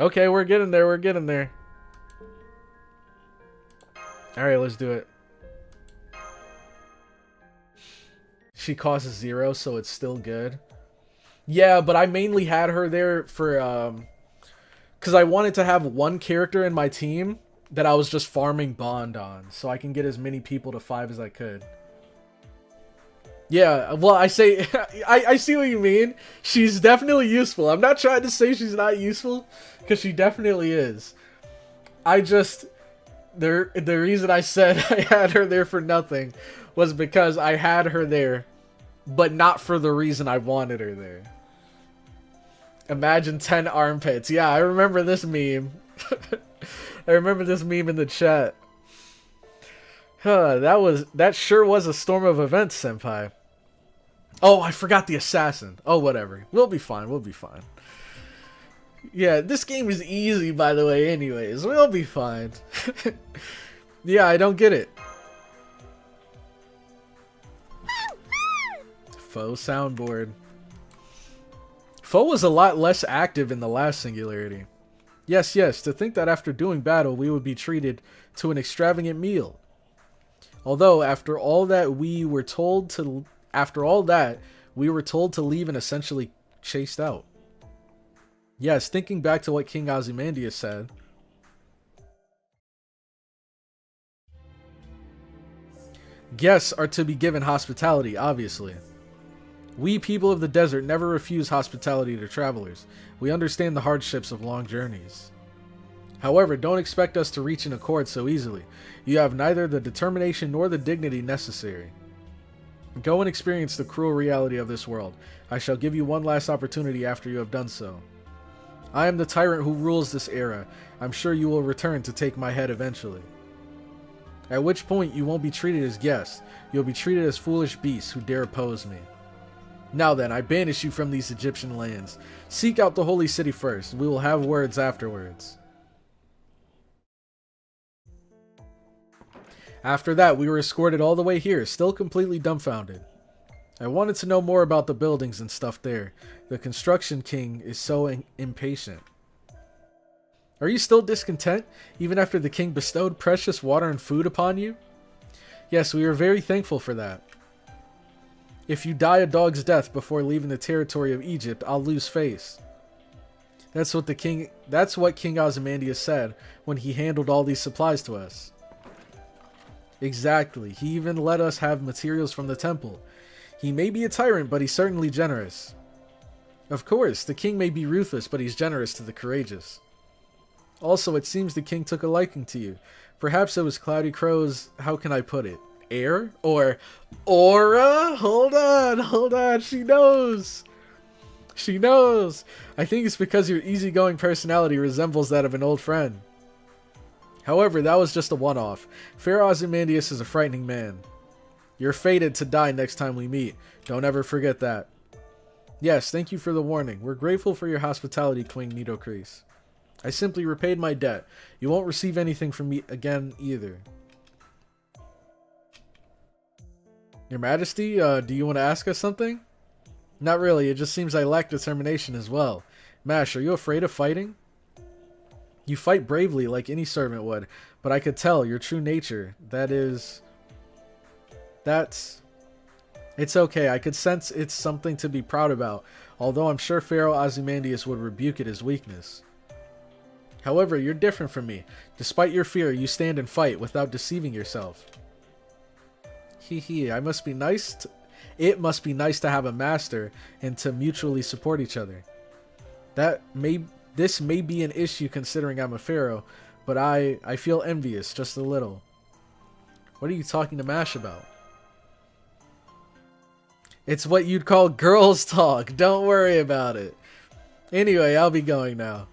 Okay, we're getting there. We're getting there. Alright, let's do it. She costs 0, so it's still good. Yeah, but I mainly had her there for... because I wanted to have one character in my team that I was just farming bond on, so I can get as many people to 5 as I could. Yeah, well, I say, I see what you mean. She's definitely useful. I'm not trying to say she's not useful, because she definitely is. I just, the reason I said I had her there for nothing was because I had her there, but not for the reason I wanted her there. Imagine 10 armpits. Yeah, I remember this meme. I remember this meme in the chat. Huh, that sure was a storm of events, senpai. Oh, I forgot the assassin. Oh, whatever. We'll be fine. We'll be fine. Yeah, this game is easy, by the way, anyways. We'll be fine. Yeah, I don't get it. Faux soundboard. Foe was a lot less active in the last Singularity. Yes, to think that after doing battle, we would be treated to an extravagant meal. Although, after all that, we were told to leave and essentially chased out. Yes, thinking back to what King Ozymandias said. Guests are to be given hospitality, obviously. We people of the desert never refuse hospitality to travelers. We understand the hardships of long journeys. However, don't expect us to reach an accord so easily. You have neither the determination nor the dignity necessary. Go and experience the cruel reality of this world. I shall give you one last opportunity after you have done so. I am the tyrant who rules this era. I'm sure you will return to take my head eventually. At which point you won't be treated as guests. You'll be treated as foolish beasts who dare oppose me. Now then, I banish you from these Egyptian lands. Seek out the holy city first. We will have words afterwards. After that, we were escorted all the way here, still completely dumbfounded. I wanted to know more about the buildings and stuff there. The construction king is so impatient. Are you still discontent, even after the king bestowed precious water and food upon you? Yes, we are very thankful for that. If you die a dog's death before leaving the territory of Egypt, I'll lose face. That's what King Ozymandias said when he handled all these supplies to us. Exactly. He even let us have materials from the temple. He may be a tyrant, but he's certainly generous. Of course, the king may be ruthless, but he's generous to the courageous. Also, it seems the king took a liking to you. Perhaps it was CloudyCrow's, how can I put it, air? Or aura? Hold on. She knows. She knows. I think it's because your easygoing personality resembles that of an old friend. However, that was just a one-off. Fair Ozymandias is a frightening man. You're fated to die next time we meet. Don't ever forget that. Yes, thank you for the warning. We're grateful for your hospitality, Queen NITOCRIS. I simply repaid my debt. You won't receive anything from me again either. Your Majesty, do you want to ask us something? Not really, it just seems I lack determination as well. Mash, are you afraid of fighting? You fight bravely like any servant would, but I could tell your true nature. It's okay, I could sense it's something to be proud about, although I'm sure Pharaoh Ozymandias would rebuke it as weakness. However, you're different from me. Despite your fear, you stand and fight without deceiving yourself. It must be nice to have a master and to mutually support each other. This may be an issue considering I'm a pharaoh, but I feel envious just a little. What are you talking to Mash about? It's what you'd call girls talk. Don't worry about it. Anyway, I'll be going now.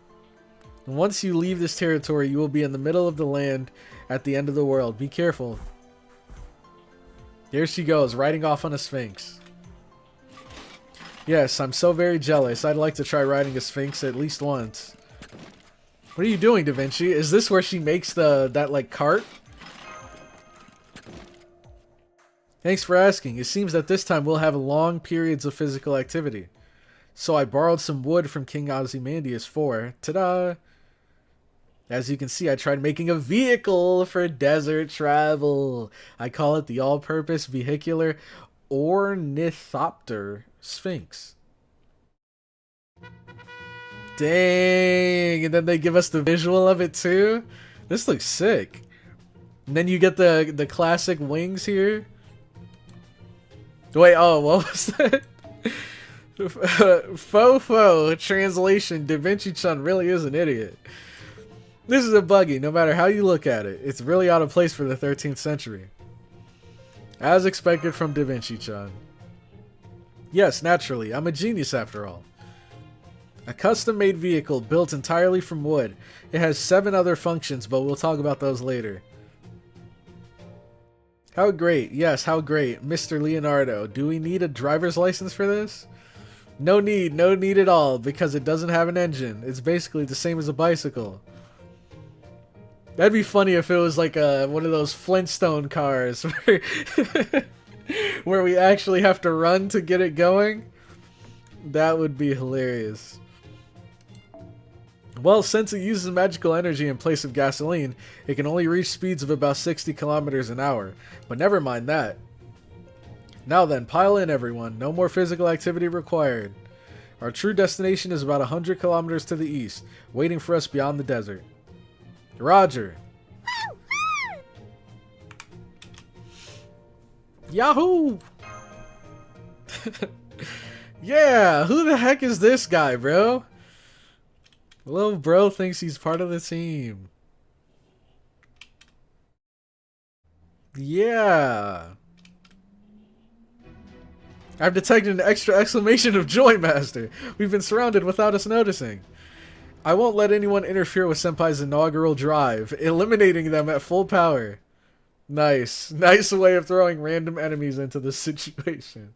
Once you leave this territory, you will be in the middle of the land at the end of the world. Be careful. There she goes, riding off on a sphinx. Yes, I'm so very jealous. I'd like to try riding a Sphinx at least once. What are you doing, Da Vinci? Is this where she makes that like cart? Thanks for asking. It seems that this time we'll have long periods of physical activity. So I borrowed some wood from King Ozymandias for, ta-da! As you can see, I tried making a vehicle for desert travel. I call it the all-purpose vehicular ornithopter Sphinx. Dang! And then they give us the visual of it too? This looks sick. And then you get the classic wings here. Wait, oh, what was that? Fofo translation, Da Vinci-chan really is an idiot. This is a buggy, no matter how you look at it. It's really out of place for the 13th century. As expected from Da Vinci-chan. Yes, naturally, I'm a genius after all. A custom-made vehicle built entirely from wood. It has 7 other functions, but we'll talk about those later. How great, yes, how great. Mr. Leonardo, do we need a driver's license for this? No need at all, because it doesn't have an engine. It's basically the same as a bicycle. That'd be funny if it was like one of those Flintstone cars where we actually have to run to get it going. That would be hilarious. Well, since it uses magical energy in place of gasoline, it can only reach speeds of about 60 kilometers an hour. But never mind that. Now then, pile in everyone. No more physical activity required. Our true destination is about 100 kilometers to the east, waiting for us beyond the desert. Roger. Yahoo! Yeah, who the heck is this guy, bro? Little bro thinks he's part of the team. Yeah. I've detected an extra exclamation of joy, Master. We've been surrounded without us noticing. I won't let anyone interfere with Senpai's inaugural drive, eliminating them at full power. Nice. Nice way of throwing random enemies into the situation.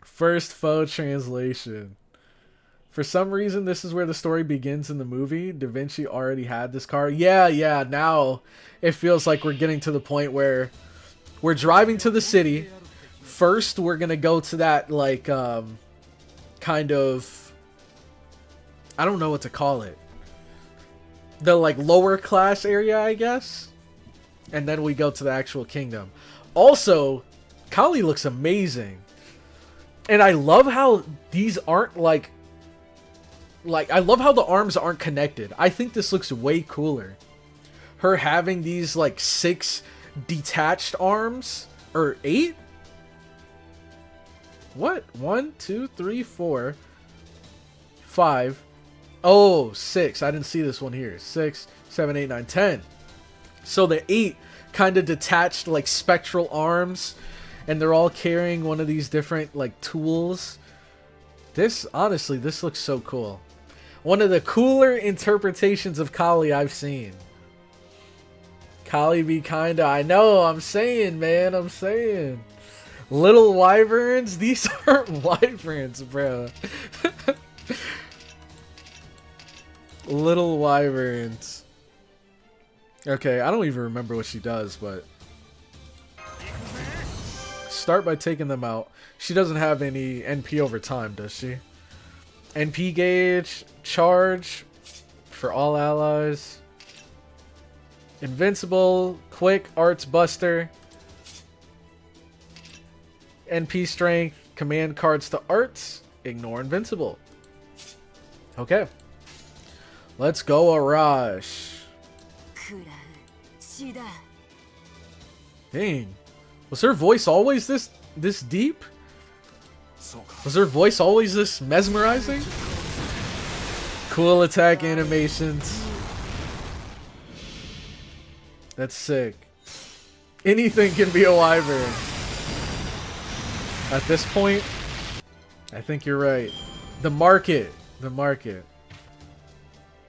First foe translation. For some reason, this is where the story begins in the movie. Da Vinci already had this car. Yeah, now it feels like we're getting to the point where we're driving to the city. First, we're going to go to that, like, kind of, I don't know what to call it. The, like, lower class area, I guess. And then we go to the actual kingdom. Also, Kali looks amazing. And I love how these aren't, like, I love how the arms aren't connected. I think this looks way cooler. Her having these, like, 6 detached arms. Or 8? What? 1, 2, 3, 4, 5. Oh, 6. I didn't see this one here. 6, 7, 8, 9, 10. So the 8 kind of detached, like, spectral arms. And they're all carrying one of these different, like, tools. This, honestly, this looks so cool. One of the cooler interpretations of Kali I've seen. Kali be kinda, I know, I'm saying, man, I'm saying. Little wyverns? These aren't wyverns, bro. Little wyverns. Okay, I don't even remember what she does, but... Start by taking them out. She doesn't have any NP over time, does she? NP gauge, charge for all allies. Invincible, quick, arts buster. NP strength, command cards to arts, ignore invincible. Okay. Let's go, Arash. Dang. Was her voice always this deep? Was her voice always this mesmerizing? Cool attack animations. That's sick. Anything can be a wyvern. At this point, I think you're right. The market. The market.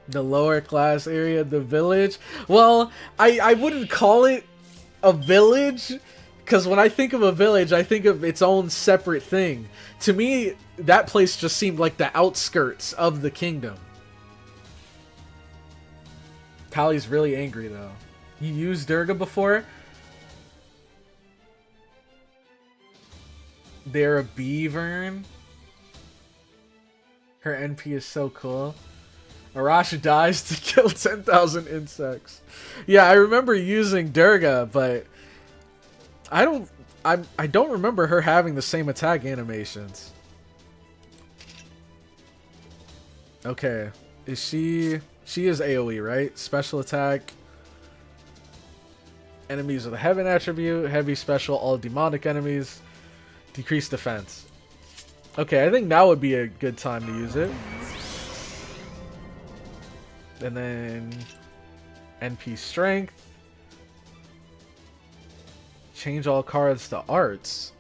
The lower class area, the village. Well, I wouldn't call it a village, Because when I think of a village, I think of its own separate thing. To me, that place just seemed like the outskirts of the kingdom. Kali's really angry, though. You used Durga before? They're a beavern. Her NP is so cool. Arash dies to kill 10,000 insects. Yeah, I remember using Durga, but I don't remember her having the same attack animations. Okay, is she is AoE, right? Special attack. Enemies with a heaven attribute, heavy special, all demonic enemies, decreased defense. Okay, I think now would be a good time to use it. And then NP strength. Change all cards to arts.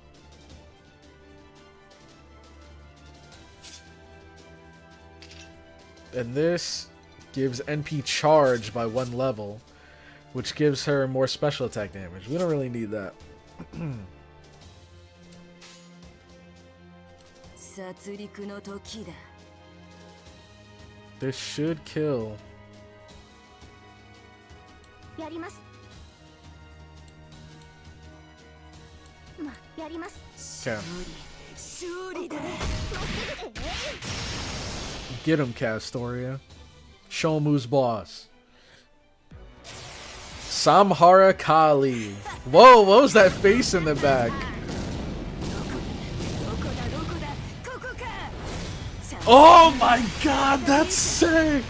And this gives NP charge by 1 level, which gives her more special attack damage. We don't really need that. This should kill. Okay. Get him, Castoria. Show him who's boss. Samhara Kali. Whoa, what was that face in the back? Oh my god, that's sick!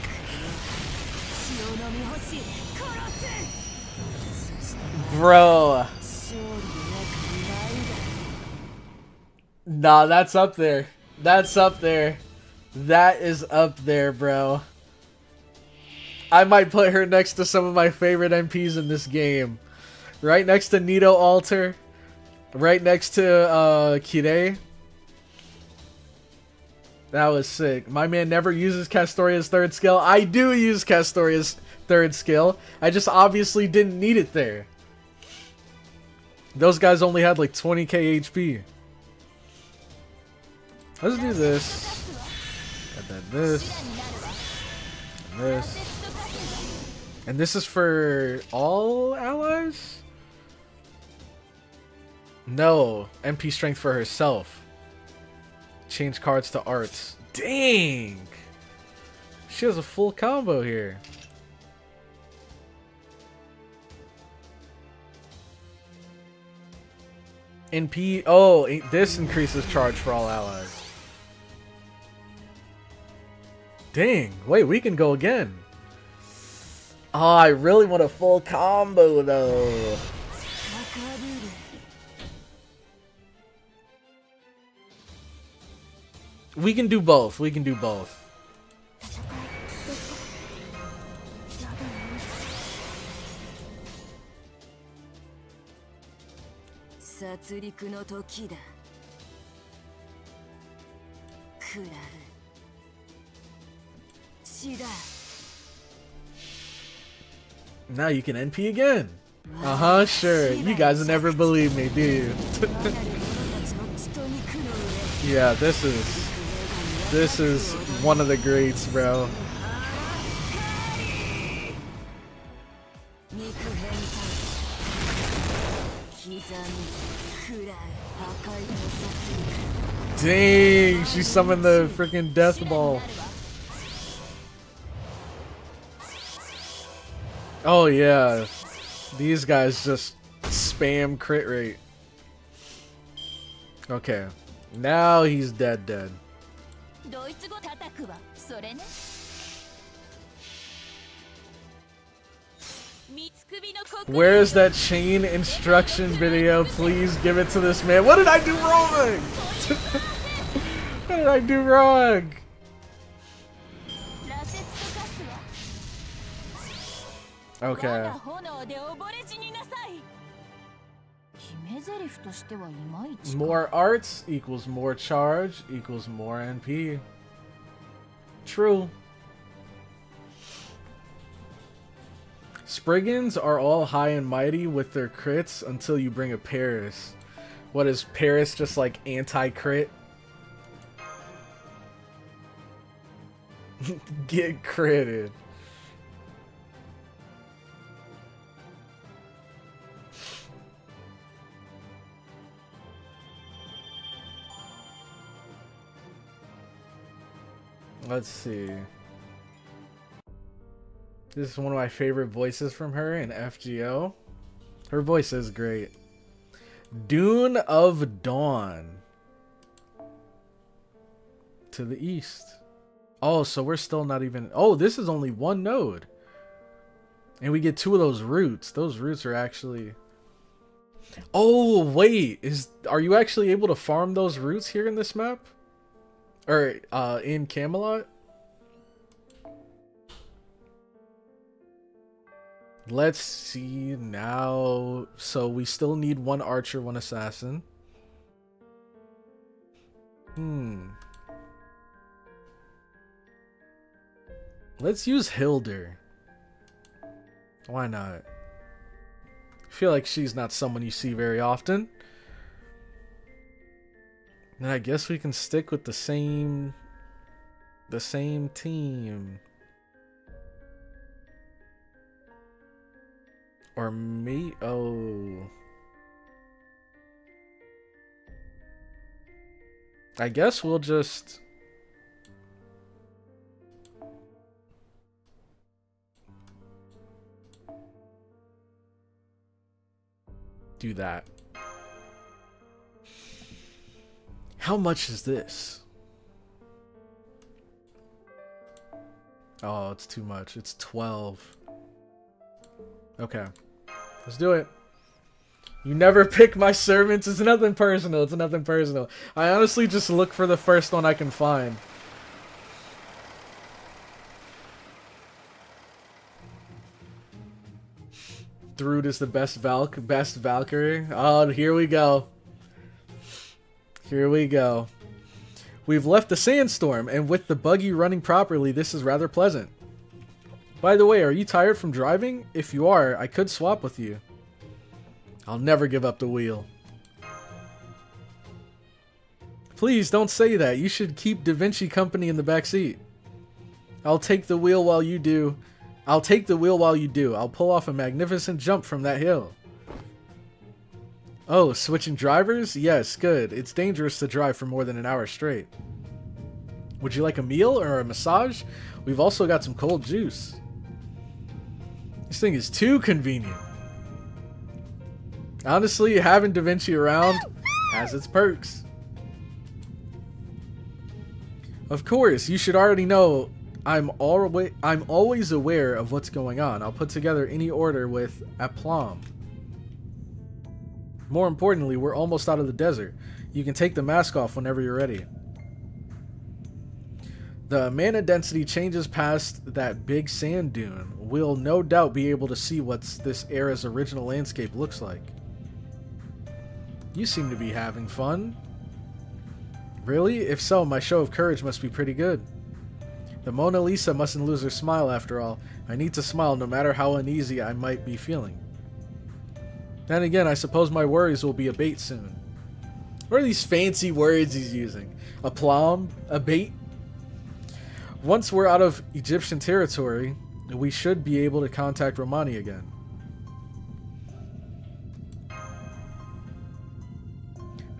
Bro. Nah, that's up there. That's up there. That is up there, bro. I might put her next to some of my favorite NPs in this game. Right next to Nito Alter. Right next to Kirei. That was sick. My man never uses Castoria's 3rd skill. I do use Castoria's 3rd skill. I just obviously didn't need it there. Those guys only had like 20k HP. Let's do this. And then this. And this. And this is for all allies? No. MP strength for herself. Change cards to arts. Dang! She has a full combo here. NP. Oh, this increases charge for all allies. Dang. Wait, we can go again. Oh, I really want a full combo, though. We can do both. We can do both. Now you can NP again. Uh-huh, sure. You guys never believe me, do you? Yeah, this is one of the greats, bro. Dang, she summoned the freaking death ball. Oh yeah, these guys just spam crit rate. Okay, now he's dead. Where is that chain instruction video? Please give it to this man. What did I do wrong? What did I do wrong? Okay. More arts equals more charge equals more NP. True. Spriggans are all high and mighty with their crits until you bring a Paris. What is Paris, just like anti-crit? Get critted. Let's see. This is one of my favorite voices from her in FGO. Her voice is great. Dune of Dawn. To the east. Oh, so we're still not even... Oh, this is only one node. And we get 2 of those roots. Those roots are actually... Oh, wait. Are you actually able to farm those roots here in this map? Or in Camelot? Let's see now. So we still need 1 archer, 1 assassin. Let's use Hilder. Why not? I feel like she's not someone you see very often. And I guess we can stick with the same team. Or me? Oh. I guess we'll just... do that. How much is this? Oh, it's too much. It's 12. Okay. Let's do it. You never pick my servants. It's nothing personal. It's nothing personal. I honestly just look for the first one I can find. Thrud is the best Valkyrie. Oh, here we go. Here we go. We've left the sandstorm, and with the buggy running properly, this is rather pleasant. By the way, are you tired from driving? If you are, I could swap with you. I'll never give up the wheel. Please don't say that. You should keep Da Vinci company in the back seat. I'll take the wheel while you do. I'll take the wheel while you do. I'll pull off a magnificent jump from that hill. Oh, switching drivers? Yes, good. It's dangerous to drive for more than an hour straight. Would you like a meal or a massage? We've also got some cold juice. This thing is too convenient. Honestly, having Da Vinci around has its perks. Of course, you should already know I'm always aware of what's going on. I'll put together any order with aplomb. More importantly, we're almost out of the desert. You can take the mask off whenever you're ready. The mana density changes past that big sand dune. We'll no doubt be able to see what this era's original landscape looks like. You seem to be having fun. Really? If so, my show of courage must be pretty good. The Mona Lisa mustn't lose her smile after all. I need to smile no matter how uneasy I might be feeling. Then again, I suppose my worries will be abate soon. What are these fancy words he's using? Aplomb? Abate? Once we're out of Egyptian territory, we should be able to contact Romani again.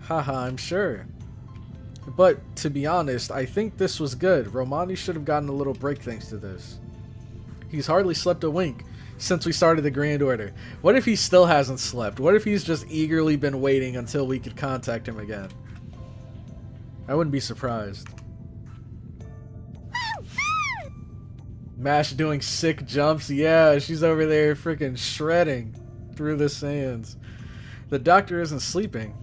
Haha, I'm sure. But, to be honest, I think this was good. Romani should have gotten a little break thanks to this. He's hardly slept a wink since we started the Grand Order. What if he still hasn't slept? What if he's just eagerly been waiting until we could contact him again? I wouldn't be surprised. Mash doing sick jumps. Yeah, she's over there freaking shredding through the sands. The doctor isn't sleeping.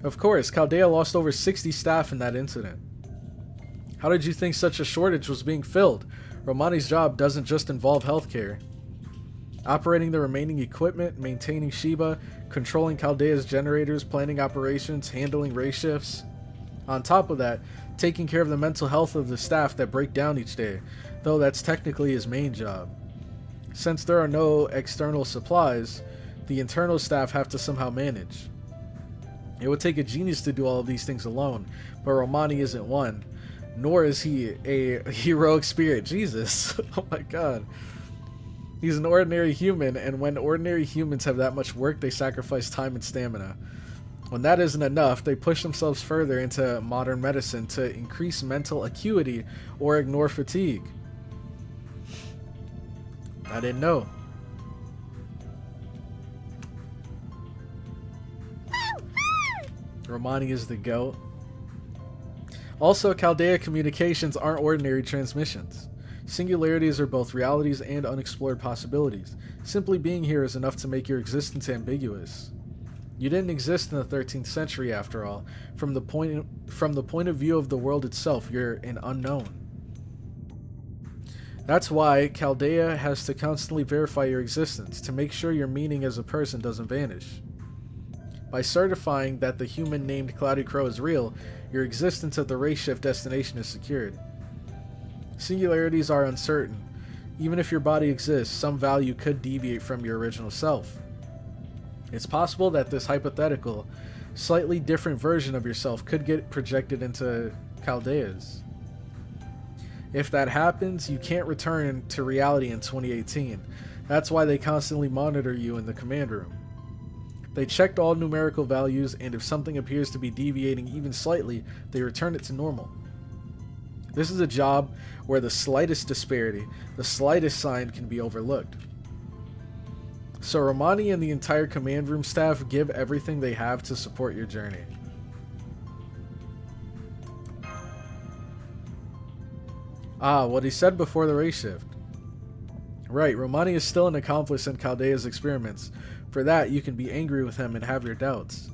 Of course, Chaldea lost over 60 staff in that incident. How did you think such a shortage was being filled? Romani's job doesn't just involve healthcare. Operating the remaining equipment, maintaining Sheba, controlling Chaldea's generators, planning operations, handling race shifts. On top of that, taking care of the mental health of the staff that break down each day, though that's technically his main job. Since there are no external supplies, the internal staff have to somehow manage. It would take a genius to do all of these things alone, but Romani isn't one, nor is he a heroic spirit. Jesus. Oh my god. He's an ordinary human, and when ordinary humans have that much work, they sacrifice time and stamina. When that isn't enough, they push themselves further into modern medicine to increase mental acuity or ignore fatigue. I didn't know. Romani is the GOAT. Also, Chaldea communications aren't ordinary transmissions. Singularities are both realities and unexplored possibilities. Simply being here is enough to make your existence ambiguous. You didn't exist in the 13th century, after all. From the point of view of the world itself, you're an unknown. That's why Chaldea has to constantly verify your existence, to make sure your meaning as a person doesn't vanish. By certifying that the human named CloudyCrow is real, your existence at the race shift destination is secured. Singularities are uncertain. Even if your body exists, some value could deviate from your original self. It's possible that this hypothetical, slightly different version of yourself could get projected into Chaldea's. If that happens, you can't return to reality in 2018. That's why they constantly monitor you in the command room. They checked all numerical values, and if something appears to be deviating even slightly, they return it to normal. This is a job where the slightest disparity, the slightest sign can be overlooked. So Romani and the entire command room staff give everything they have to support your journey. Ah, what he said before the race shift. Right, Romani is still an accomplice in Chaldea's experiments. For that, you can be angry with him and have your doubts.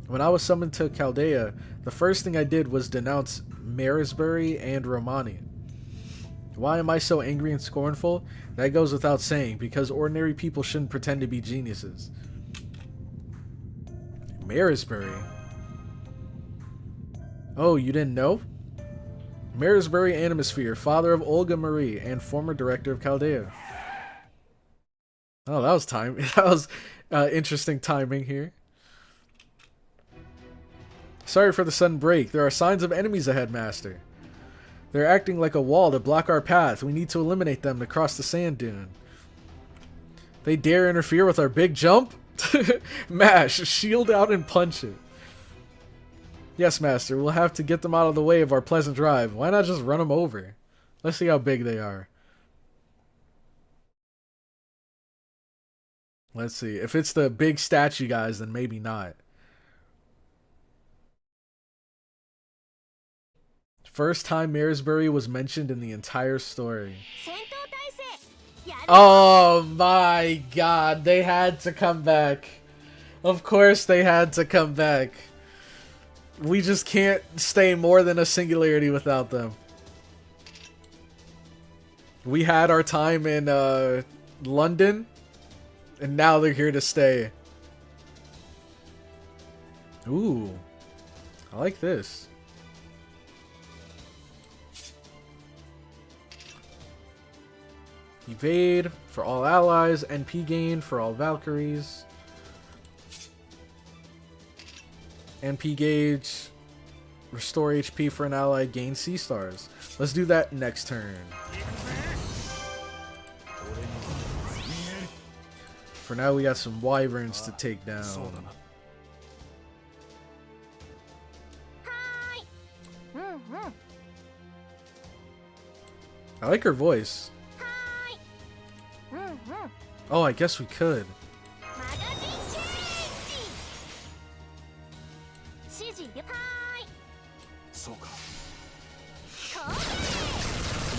When I was summoned to Chaldea, the first thing I did was denounce Marisbury and Romani. Why am I so angry and scornful? That goes without saying, because ordinary people shouldn't pretend to be geniuses. Marisbury? Oh, you didn't know? Marisbury Animosphere, father of Olga Marie, and former director of Chaldea. Oh, that was that was interesting timing here. Sorry for the sudden break. There are signs of enemies ahead, Master. They're acting like a wall to block our path. We need to eliminate them to cross the sand dune. They dare interfere with our big jump? Mash, shield out and punch it. Yes, Master, we'll have to get them out of the way of our pleasant drive. Why not just run them over? Let's see how big they are. Let's see. If it's the big statue guys, then maybe not. First time Marisbury was mentioned in the entire story. Oh my god, they had to come back. Of course they had to come back. We just can't stay more than a singularity without them. We had our time in London, and now they're here to stay. Ooh, I like this. Evade for all allies, NP gain for all Valkyries. NP gauge, restore HP for an ally, gain C stars. Let's do that next turn. For now, we got some wyverns to take down. I like her voice. Oh, I guess we could.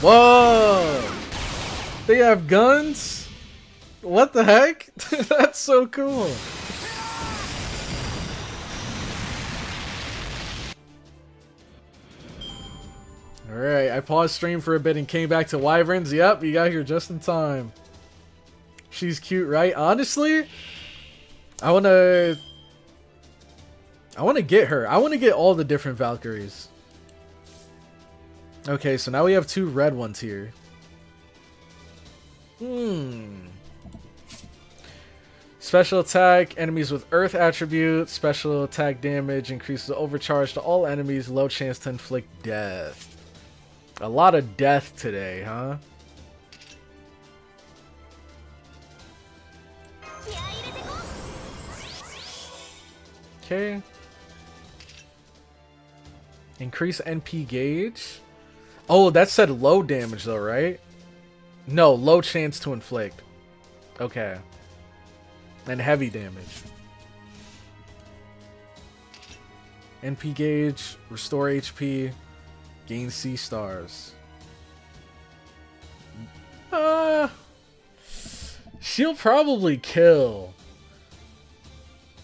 Whoa! They have guns? What the heck? That's so cool. Alright, I paused stream for a bit and came back to wyverns. Yep, you got here just in time. She's cute, right? Honestly, I wanna get her. I wanna get all the different Valkyries. Okay, so now we have 2 red ones here. Special attack, enemies with earth attribute. Special attack damage increases the overcharge to all enemies. Low chance to inflict death. A lot of death today, huh? Okay. Increase NP gauge. Oh, that said low damage though, right? No, low chance to inflict. Okay. And heavy damage. NP gauge, restore HP, gain C stars. She'll probably kill.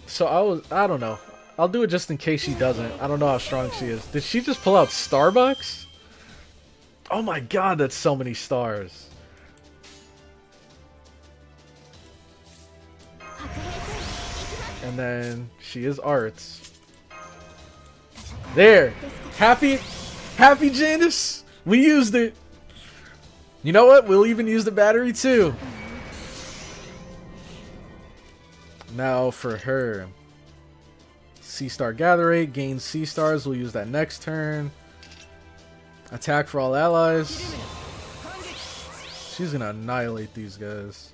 So I don't know. I'll do it just in case she doesn't. I don't know how strong she is. Did she just pull out Starbucks? Oh my god, that's so many stars. And then she is arts. There. Happy Janice. We used it. You know what? We'll even use the battery too. Now for her. C-Star Gather Rate. Gain C-Stars. We'll use that next turn. Attack for all allies. She's gonna annihilate these guys.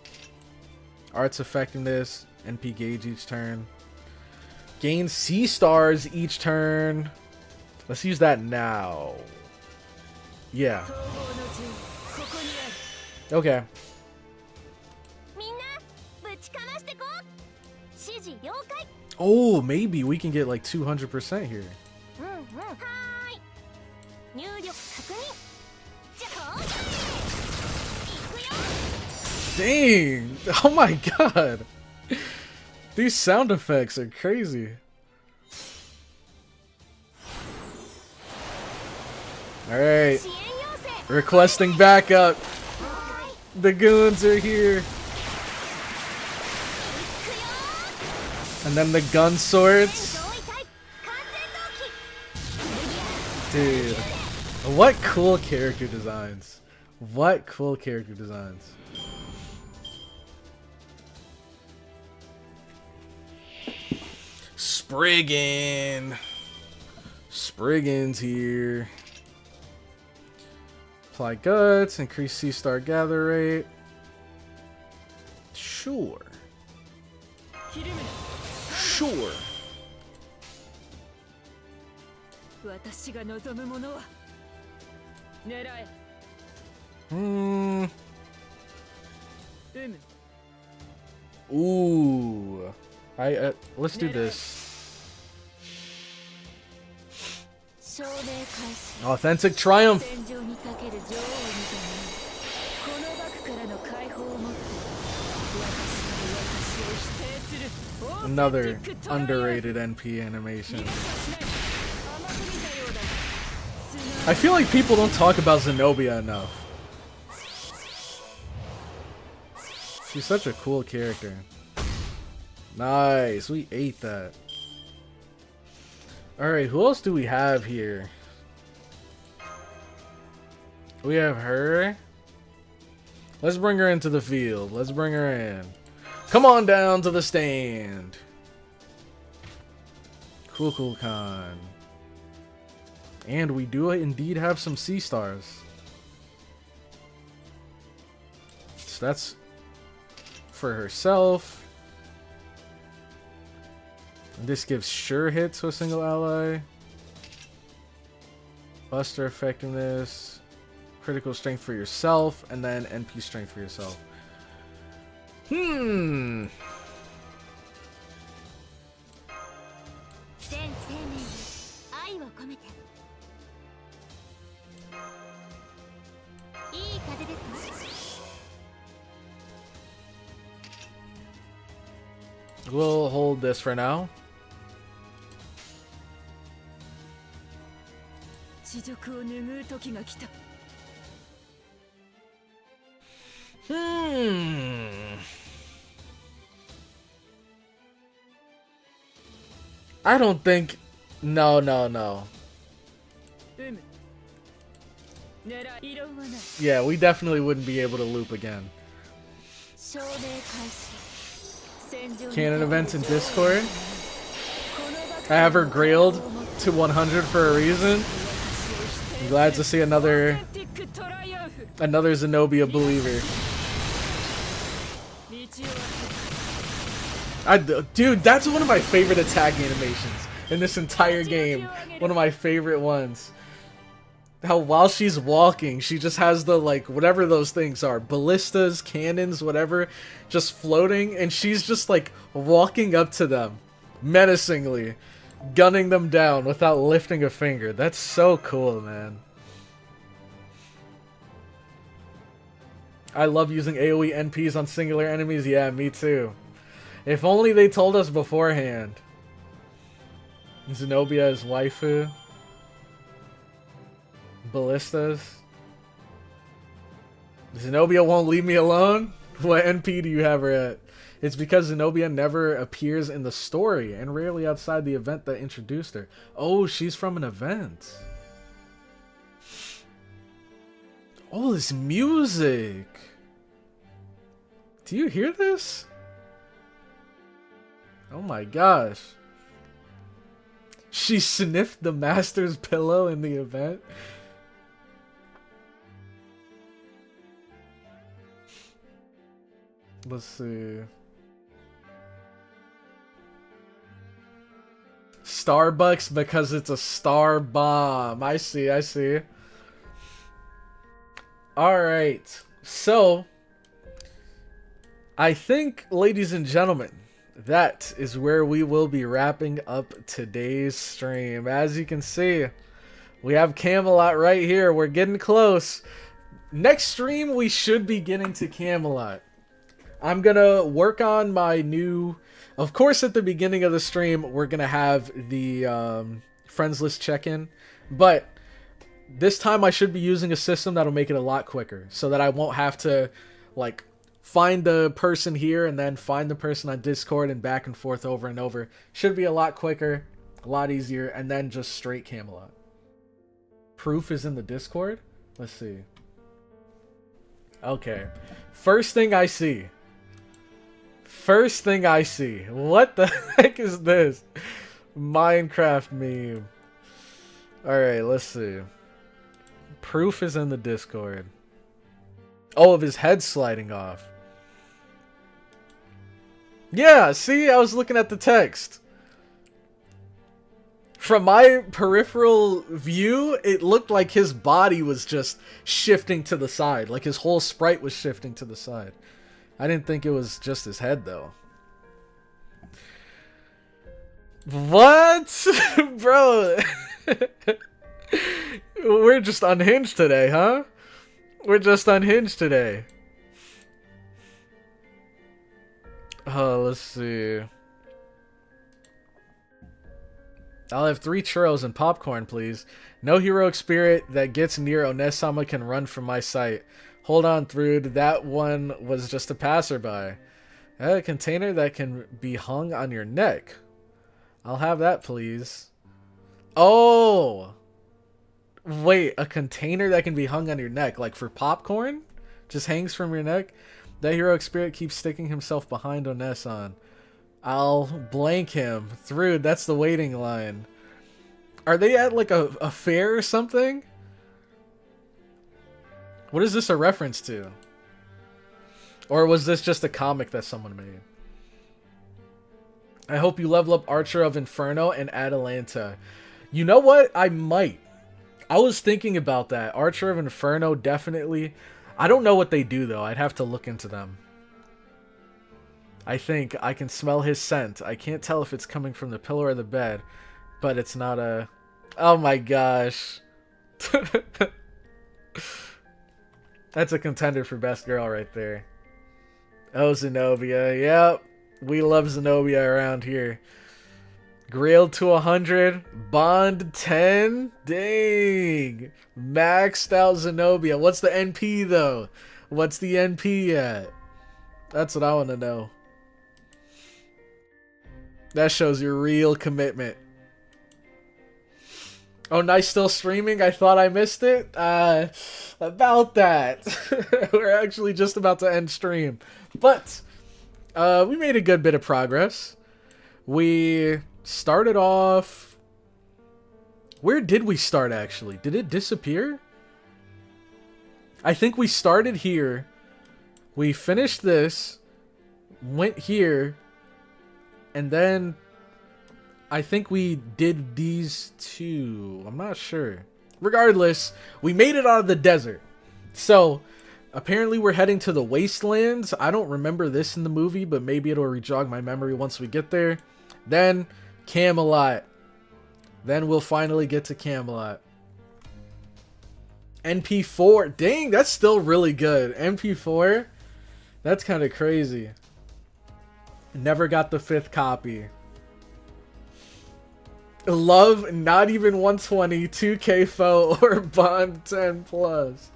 Arts Effectiveness. NP gauge each turn. Gain C-Stars each turn. Let's use that now. Yeah. Okay. Oh, maybe we can get like 200% here. Dang! Oh my god! These sound effects are crazy. Alright. Requesting backup. The goons are here. And then the gun swords. Dude. What cool character designs. What cool character designs. Spriggan. Spriggan's here. Apply guts. Increase C-Star gather rate. Sure. Sure. Ooh. Let's do this. Authentic triumph. Another underrated NP animation. I feel like people don't talk about Zenobia enough. She's such a cool character. Nice, we ate that. Alright, who else do we have here? We have her. Let's bring her into the field. Let's bring her in. Come on down to the stand. Cool Khan. And we do indeed have some C-Stars. So that's for herself. And this gives sure hit to a single ally. Buster effectiveness. Critical strength for yourself. And then NP strength for yourself. We'll hold this for now. I don't think... No. Yeah, we definitely wouldn't be able to loop again. Canon events in Discord. I have her grailed to 100 for a reason. I'm glad to see another Zenobia believer. Dude, that's one of my favorite attack animations in this entire game. One of my favorite ones. How while she's walking, she just has the, like, whatever those things are, ballistas, cannons, whatever, just floating, and she's just, like, walking up to them, menacingly, gunning them down without lifting a finger. That's so cool, man. I love using AoE NPs on singular enemies. Yeah, me too. If only they told us beforehand. Zenobia is waifu. Ballistas. Zenobia won't leave me alone? What NP do you have her at? It's because Zenobia never appears in the story and rarely outside the event that introduced her. Oh, she's from an event. Oh, this music. Do you hear this? Oh my gosh. She sniffed the master's pillow in the event. Let's see. Starbucks because it's a star bomb. I see, I see. Alright. So, I think, ladies and gentlemen, that is where we will be wrapping up today's stream. As you can see, we have Camelot right here. We're getting close. Next stream, we should be getting to Camelot. I'm gonna work on my new... Of course, at the beginning of the stream, we're gonna have the friends list check-in. But this time, I should be using a system that'll make it a lot quicker. So that I won't have to, like, find the person here and then find the person on Discord and back and forth over and over. Should be a lot quicker, a lot easier, and then just straight Camelot. Proof is in the Discord? Let's see. Okay. First thing I see. First thing I see. What the heck is this? Minecraft meme. Alright, let's see. Proof is in the Discord. Oh, of his head sliding off. Yeah, see? I was looking at the text. From my peripheral view, it looked like his body was just shifting to the side. Like his whole sprite was shifting to the side. I didn't think it was just his head, though. What? Bro. We're just unhinged today, huh? We're just unhinged today. Oh, let's see. I'll have 3 churros and popcorn, please. No heroic spirit that gets near Onesama can run from my sight. Hold on, Thrud. That one was just a passerby. A container that can be hung on your neck. I'll have that, please. Oh! Wait, a container that can be hung on your neck, like for popcorn? Just hangs from your neck? That heroic spirit keeps sticking himself behind Onesan. I'll blank him. Thrud, that's the waiting line. Are they at like a fair or something? What is this a reference to? Or was this just a comic that someone made? I hope you level up Archer of Inferno and Atalanta. You know what? I might. I was thinking about that. Archer of Inferno, definitely. I don't know what they do, though. I'd have to look into them. I think I can smell his scent. I can't tell if it's coming from the pillow or the bed. But it's not a... Oh my gosh. That's a contender for best girl right there. Oh, Zenobia. Yep. We love Zenobia around here. Grailed to 100. Bond 10. Dang. Maxed out Zenobia. What's the NP, though? What's the NP at? That's what I want to know. That shows your real commitment. Oh, nice, still streaming? I thought I missed it. About that. We're actually just about to end stream. But, we made a good bit of progress. We started off... Where did we start, actually? Did it disappear? I think we started here. We finished this. Went here. And then... I think we did these two. I'm not sure. Regardless, we made it out of the desert. So, apparently we're heading to the wastelands. I don't remember this in the movie, but maybe it'll re-jog my memory once we get there. Then, Camelot. Then we'll finally get to Camelot. NP4. Dang, that's still really good. NP4? That's kind of crazy. Never got the 5th copy. Love, not even 120, 2K foe, or bond 10 plus.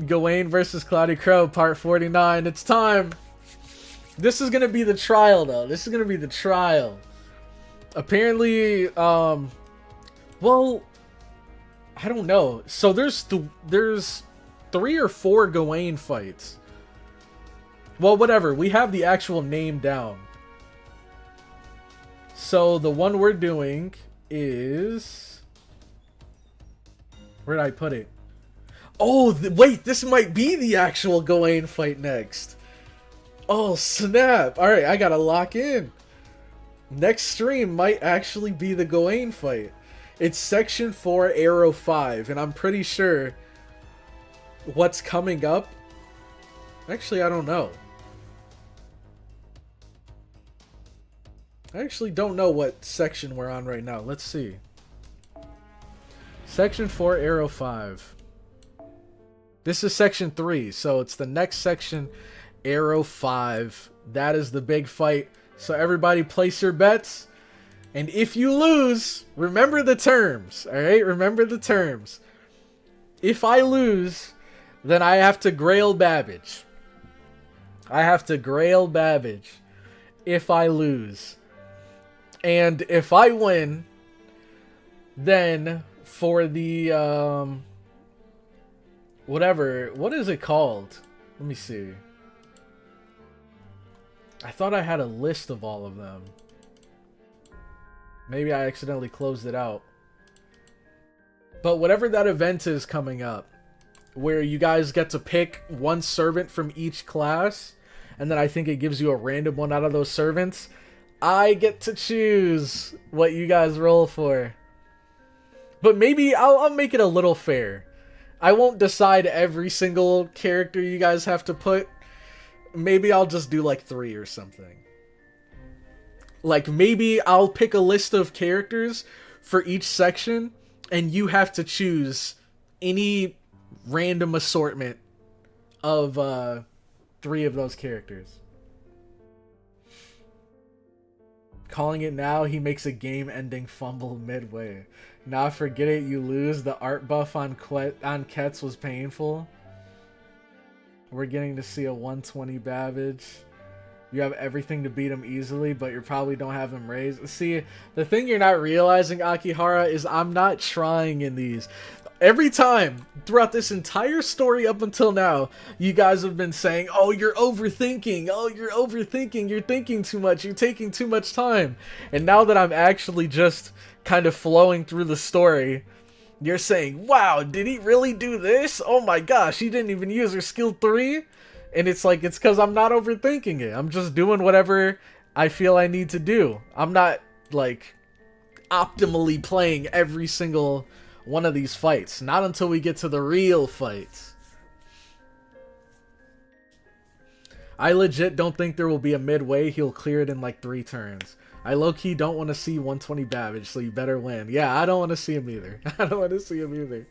Gawain versus CloudyCrow, part 49. It's time. This is going to be the trial, though. This is going to be the trial. Apparently, well, I don't know. So there's 3 or 4 Gawain fights. Well, whatever. We have the actual name down. So the one we're doing is... Where did I put it? Oh, wait, this might be the actual Gawain fight next. Oh, snap. Alright, I gotta lock in. Next stream might actually be the Gawain fight. It's section 4, arrow 5, and I'm pretty sure what's coming up... Actually, I don't know. I actually don't know what section we're on right now. Let's see. Section 4, arrow 5. This is section 3, so it's the next section, arrow 5. That is the big fight. So everybody place your bets. And if you lose, remember the terms. Alright, remember the terms. If I lose, then I have to grail Babbage. I have to grail Babbage if I lose. And if I win, then for the, whatever, what is it called? Let me see. I thought I had a list of all of them. Maybe I accidentally closed it out. But whatever that event is coming up, where you guys get to pick one servant from each class, and then I think it gives you a random one out of those servants, I get to choose what you guys roll for. But maybe I'll make it a little fair. I won't decide every single character you guys have to put. Maybe I'll just do like 3 or something. Like maybe I'll pick a list of characters for each section, and you have to choose any random assortment of 3 of those characters. Calling it now, he makes a game-ending fumble midway. Nah, forget it, you lose. The art buff on Ketz was painful. We're getting to see a 120 Babbage. You have everything to beat him easily, but you probably don't have him raised. See, the thing you're not realizing, Akihara, is I'm not trying in these. Every time, throughout this entire story up until now, you guys have been saying, oh, you're overthinking. Oh, you're overthinking. You're thinking too much. You're taking too much time. And now that I'm actually just kind of flowing through the story, you're saying, wow, did he really do this? Oh my gosh, he didn't even use her skill 3? And it's like, it's because I'm not overthinking it. I'm just doing whatever I feel I need to do. I'm not, like, optimally playing every single one of these fights. Not until we get to the real fights. I legit don't think there will be a midway. He'll clear it in like 3 turns. I low-key don't want to see 120 Babbage, so you better win. Yeah, I don't want to see him either. I don't want to see him either.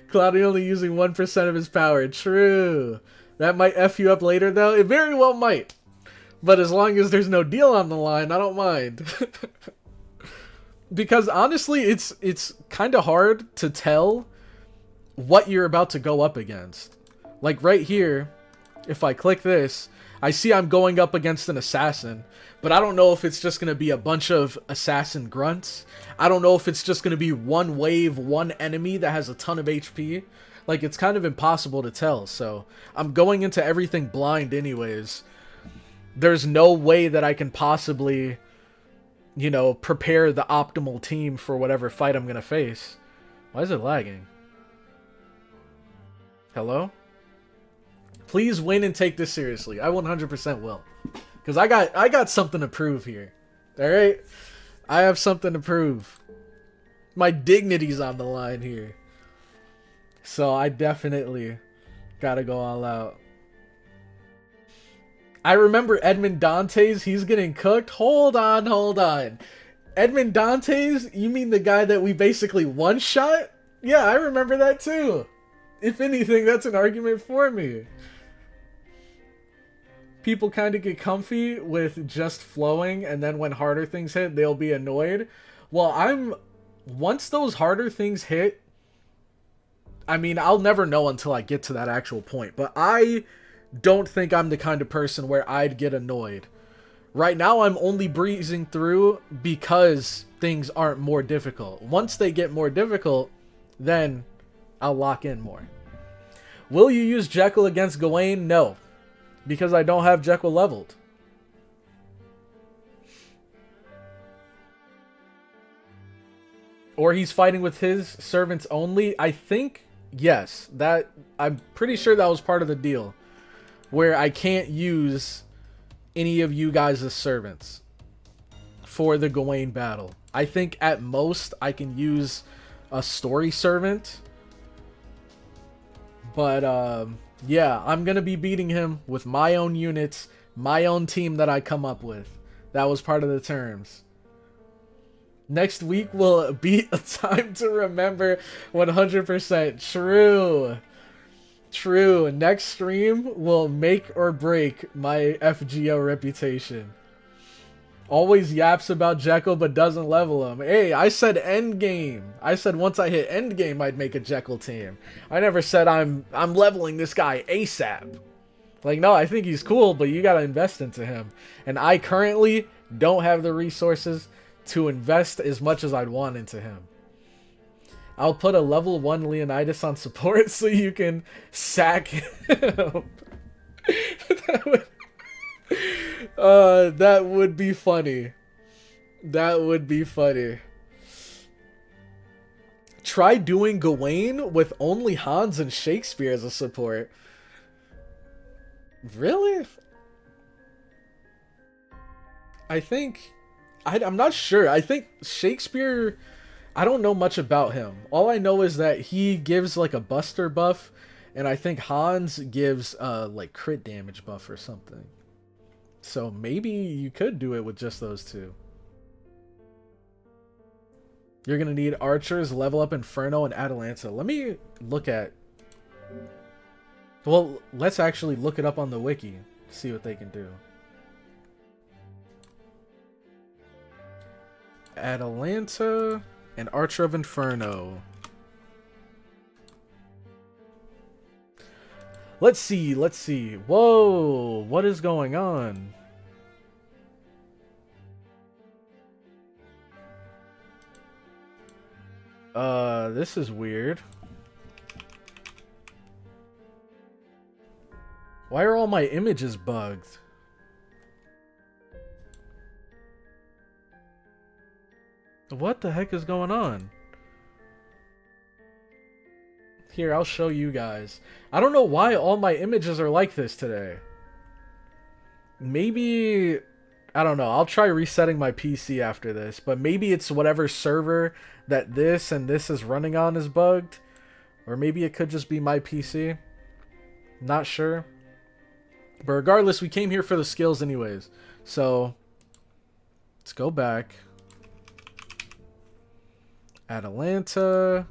Cloudy only using 1% of his power. True. That might F you up later, though. It very well might. But as long as there's no deal on the line, I don't mind. Because honestly, it's kind of hard to tell what you're about to go up against. Like right here, if I click this, I see I'm going up against an assassin, but I don't know if it's just going to be a bunch of assassin grunts. I don't know if it's just going to be one wave, one enemy that has a ton of HP. Like, it's kind of impossible to tell, so I'm going into everything blind anyways. There's no way that I can possibly, you know, prepare the optimal team for whatever fight I'm going to face. Why is it lagging? Hello? Please win and take this seriously. I 100% will. Because I got something to prove here. Alright? I have something to prove. My dignity's on the line here. So I definitely gotta go all out. I remember Edmond Dantes. He's getting cooked. Hold on, hold on. Edmond Dantes? You mean the guy that we basically one-shot? Yeah, I remember that too. If anything, that's an argument for me. People kind of get comfy with just flowing, and then when harder things hit, they'll be annoyed. Well, once those harder things hit, I mean, I'll never know until I get to that actual point, but I don't think I'm the kind of person where I'd get annoyed. Right now, I'm only breezing through because things aren't more difficult. Once they get more difficult, then I'll lock in more. Will you use Jekyll against Gawain? No. Because I don't have Jekyll leveled. Or he's fighting with his servants only? I think, yes. I'm pretty sure that was part of the deal. Where I can't use any of you guys as servants for the Gawain battle. I think at most I can use a story servant. But, yeah, I'm going to be beating him with my own units, my own team that I come up with. That was part of the terms. Next week will be a time to remember 100%. True. True. Next stream will make or break my FGO reputation. Always yaps about Jekyll but doesn't level him. Hey, I said endgame. I said once I hit endgame I'd make a Jekyll team. I never said I'm leveling this guy ASAP. Like, no, I think he's cool, but you gotta invest into him. And I currently don't have the resources to invest as much as I'd want into him. I'll put a level 1 Leonidas on support so you can sack him. That would be funny. That would be funny. Try doing Gawain with only Hans and Shakespeare as a support. Really? I think... I'm not sure. I think Shakespeare... I don't know much about him. All I know is that he gives like a buster buff, and I think Hans gives like crit damage buff or something. So maybe you could do it with just those two. You're gonna need archers, level up Inferno and Atalanta. Let me look at... Well, let's actually look it up on the wiki. See what they can do. Atalanta and Archer of Inferno. Let's see, let's see. Whoa, what is going on? This is weird. Why are all my images bugged? What the heck is going on? Here, I'll show you guys. I don't know why all my images are like this today. Maybe... I don't know. I'll try resetting my PC after this. But maybe it's whatever server that this and this is running on is bugged. Or maybe it could just be my PC. Not sure. But regardless, we came here for the skills anyways. So, let's go back. Atalanta.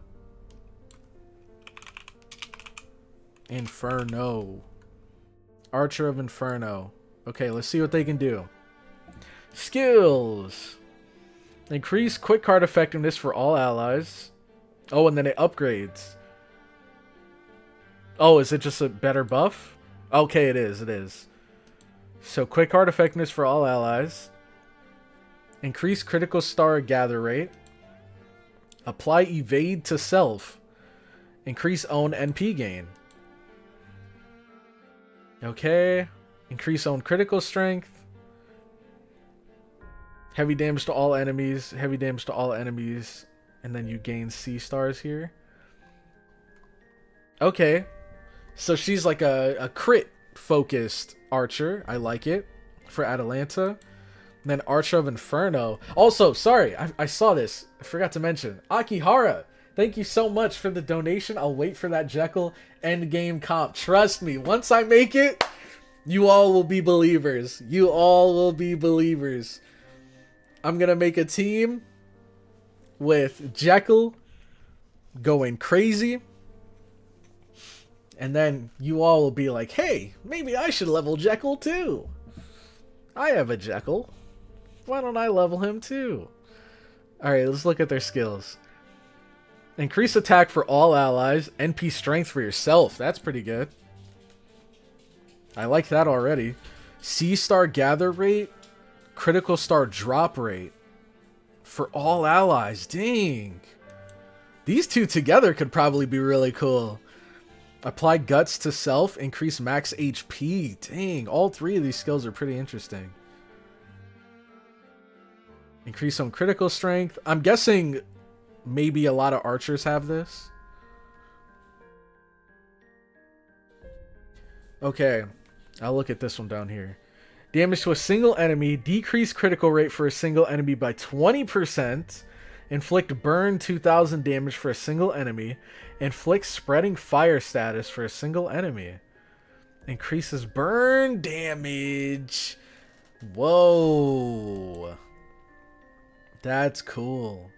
Inferno. Archer of Inferno. Okay, let's see what they can do. Skills. Increase quick card effectiveness for all allies. Oh, and then it upgrades. Oh, is it just a better buff? Okay, it is. It is. So quick heart effectiveness for all allies. Increase critical star gather rate. Apply evade to self. Increase own NP gain. Okay. Increase own critical strength. Heavy damage to all enemies. Heavy damage to all enemies. And then you gain C stars here. Okay. So she's like a crit focused archer. I like it. For Atalanta. And then Archer of Inferno. Also, sorry. I saw this. I forgot to mention. Akihara. Thank you so much for the donation. I'll wait for that Jekyll endgame comp. Trust me. Once I make it, you all will be believers. You all will be believers. I'm going to make a team with Jekyll going crazy. And then you all will be like, hey, maybe I should level Jekyll too. I have a Jekyll. Why don't I level him too? Alright, let's look at their skills. Increase attack for all allies. NP strength for yourself. That's pretty good. I like that already. C-star gather rate. Critical star drop rate. For all allies. Dang. These two together could probably be really cool. Apply guts to self. Increase max HP. Dang. All three of these skills are pretty interesting. Increase some critical strength. I'm guessing maybe a lot of archers have this. Okay. I'll look at this one down here. Damage to a single enemy. Decrease critical rate for a single enemy by 20%. Inflict burn 2000 damage for a single enemy. Inflict spreading fire status for a single enemy. Increases burn damage. Whoa. That's cool.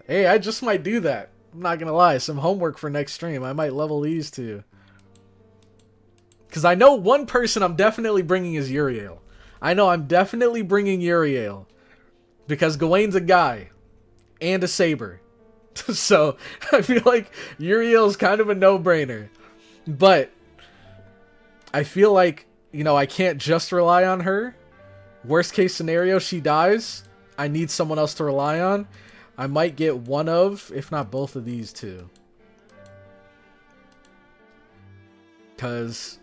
Hey, I just might do that. I'm not gonna lie. Some homework for next stream. I might level these two. Because I know one person I'm definitely bringing is Uriel. I know I'm definitely bringing Uriel. Because Gawain's a guy. And a saber. So, I feel like Uriel's kind of a no-brainer. But, I feel like, you know, I can't just rely on her. Worst case scenario, she dies. I need someone else to rely on. I might get one of, if not both of these two. Because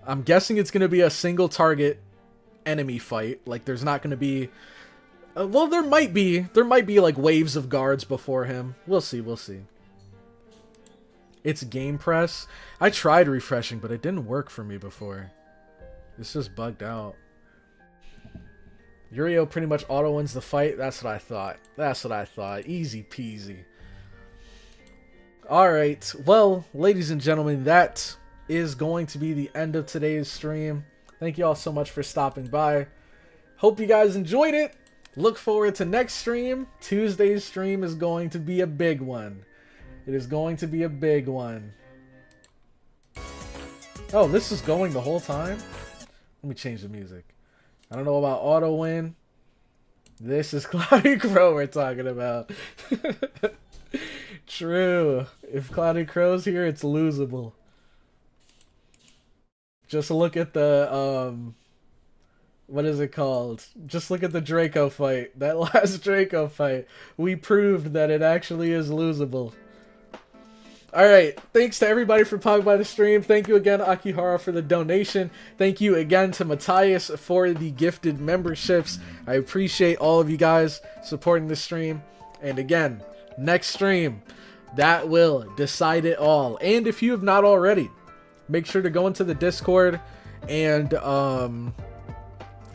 I'm guessing it's going to be a single target enemy fight. Like, there's not going to be... well, there might be. There might be, like, waves of guards before him. We'll see, we'll see. It's game press. I tried refreshing, but it didn't work for me before. It's just bugged out. Uriel pretty much auto wins the fight. That's what I thought. That's what I thought. Easy peasy. Alright. Well, ladies and gentlemen, that is going to be the end of today's stream. Thank you all so much for stopping by. Hope you guys enjoyed it. Look forward to next stream. Tuesday's stream is going to be a big one. It is going to be a big one. Oh, this is going the whole time? Let me change the music. I don't know about auto win. This is CloudyCrow we're talking about. True. If CloudyCrow's here, it's losable. Just look at the, what is it called? Just look at the Draco fight. That last Draco fight. We proved that it actually is losable. Alright, thanks to everybody for popping by the stream. Thank you again, Akihara, for the donation. Thank you again to Matthias for the gifted memberships. I appreciate all of you guys supporting the stream. And again, next stream, that will decide it all. And if you have not already, make sure to go into the Discord and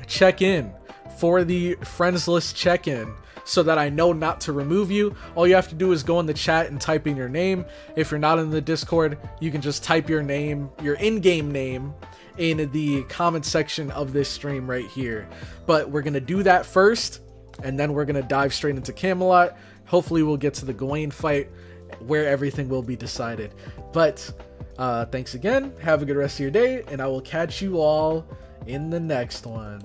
check in for the friends list check-in, so that I know not to remove you. All you have to do is go in the chat and type in your name. If you're not in the Discord, you can just type your name, your in-game name, in the comment section of this stream right here. But we're going to do that first, and then we're going to dive straight into Camelot. Hopefully we'll get to the Gawain fight, where everything will be decided. But thanks again. Have a good rest of your day, and I will catch you all in the next one.